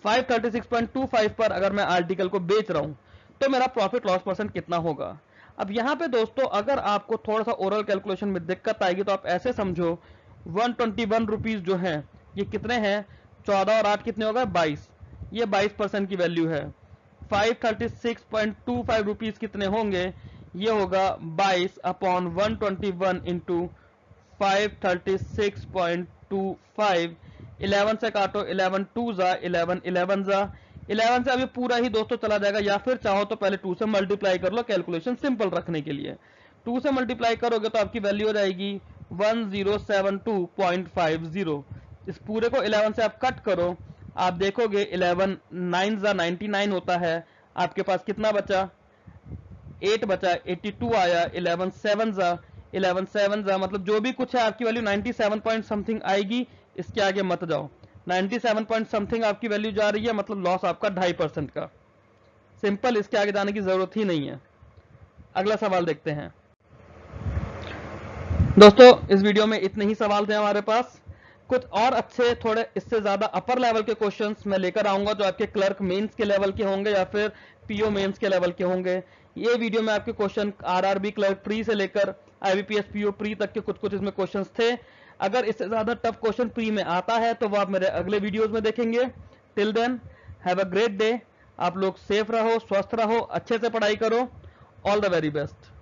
S1: 536.25 पर अगर मैं आर्टिकल को बेच रहा हूं तो मेरा प्रॉफिट लॉस परसेंट कितना होगा। अब यहां पे दोस्तों अगर आपको थोड़ा सा ओरल कैलकुलेशन में दिक्कत आएगी तो आप ऐसे समझो, 121 रुपीज जो है ये कितने हैं, 14 और 8 कितने होगा, 22, ये 22% की वैल्यू है। 536.25 रुपीज कितने होंगे, ये होगा 22 अपॉन 121 इंटू 536.25। 11 से काटो, 11 2 जा 11, 11 जा 11 से अभी पूरा ही दोस्तों चला जाएगा, या फिर चाहो तो पहले 2 से मल्टीप्लाई कर लो कैलकुलेशन सिंपल रखने के लिए। 2 से मल्टीप्लाई करोगे तो आपकी वैल्यू हो जाएगी 1072.50। इस पूरे को 11 से आप कट करो, आप देखोगे 11 9 जा 99 होता है, आपके पास कितना बचा, 8 बचा, 82 आया, 11 7 जा 11 7 जा, मतलब जो भी कुछ है आपकी वैल्यू 97 पॉइंट समथिंग आएगी। इसके आगे मत जाओ, 97 पॉइंट समथिंग आपकी वैल्यू जा रही है, मतलब लॉस आपका 2.5% का। सिंपल, इसके आगे जाने की जरूरत ही नहीं है। अगला सवाल देखते हैं। दोस्तों इस वीडियो में इतने ही सवाल थे हमारे पास। कुछ और अच्छे थोड़े इससे ज्यादा अपर लेवल के क्वेश्चंस मैं लेकर आऊंगा जो आपके क्लर्क मेंस के लेवल के होंगे या फिर पीओ मेंस के लेवल के होंगे। ये वीडियो में आपके क्वेश्चन आरआरबी क्लर्क प्री से लेकर आईबीपीएस पीओ प्री तक के कुछ इसमें क्वेश्चंस थे। अगर इससे ज्यादा टफ क्वेश्चन प्री में आता है तो वो आप मेरे अगले वीडियोस में देखेंगे। Till then have a great day. आप लोग सेफ रहो, स्वस्थ रहो, अच्छे से पढ़ाई करो। All the very best.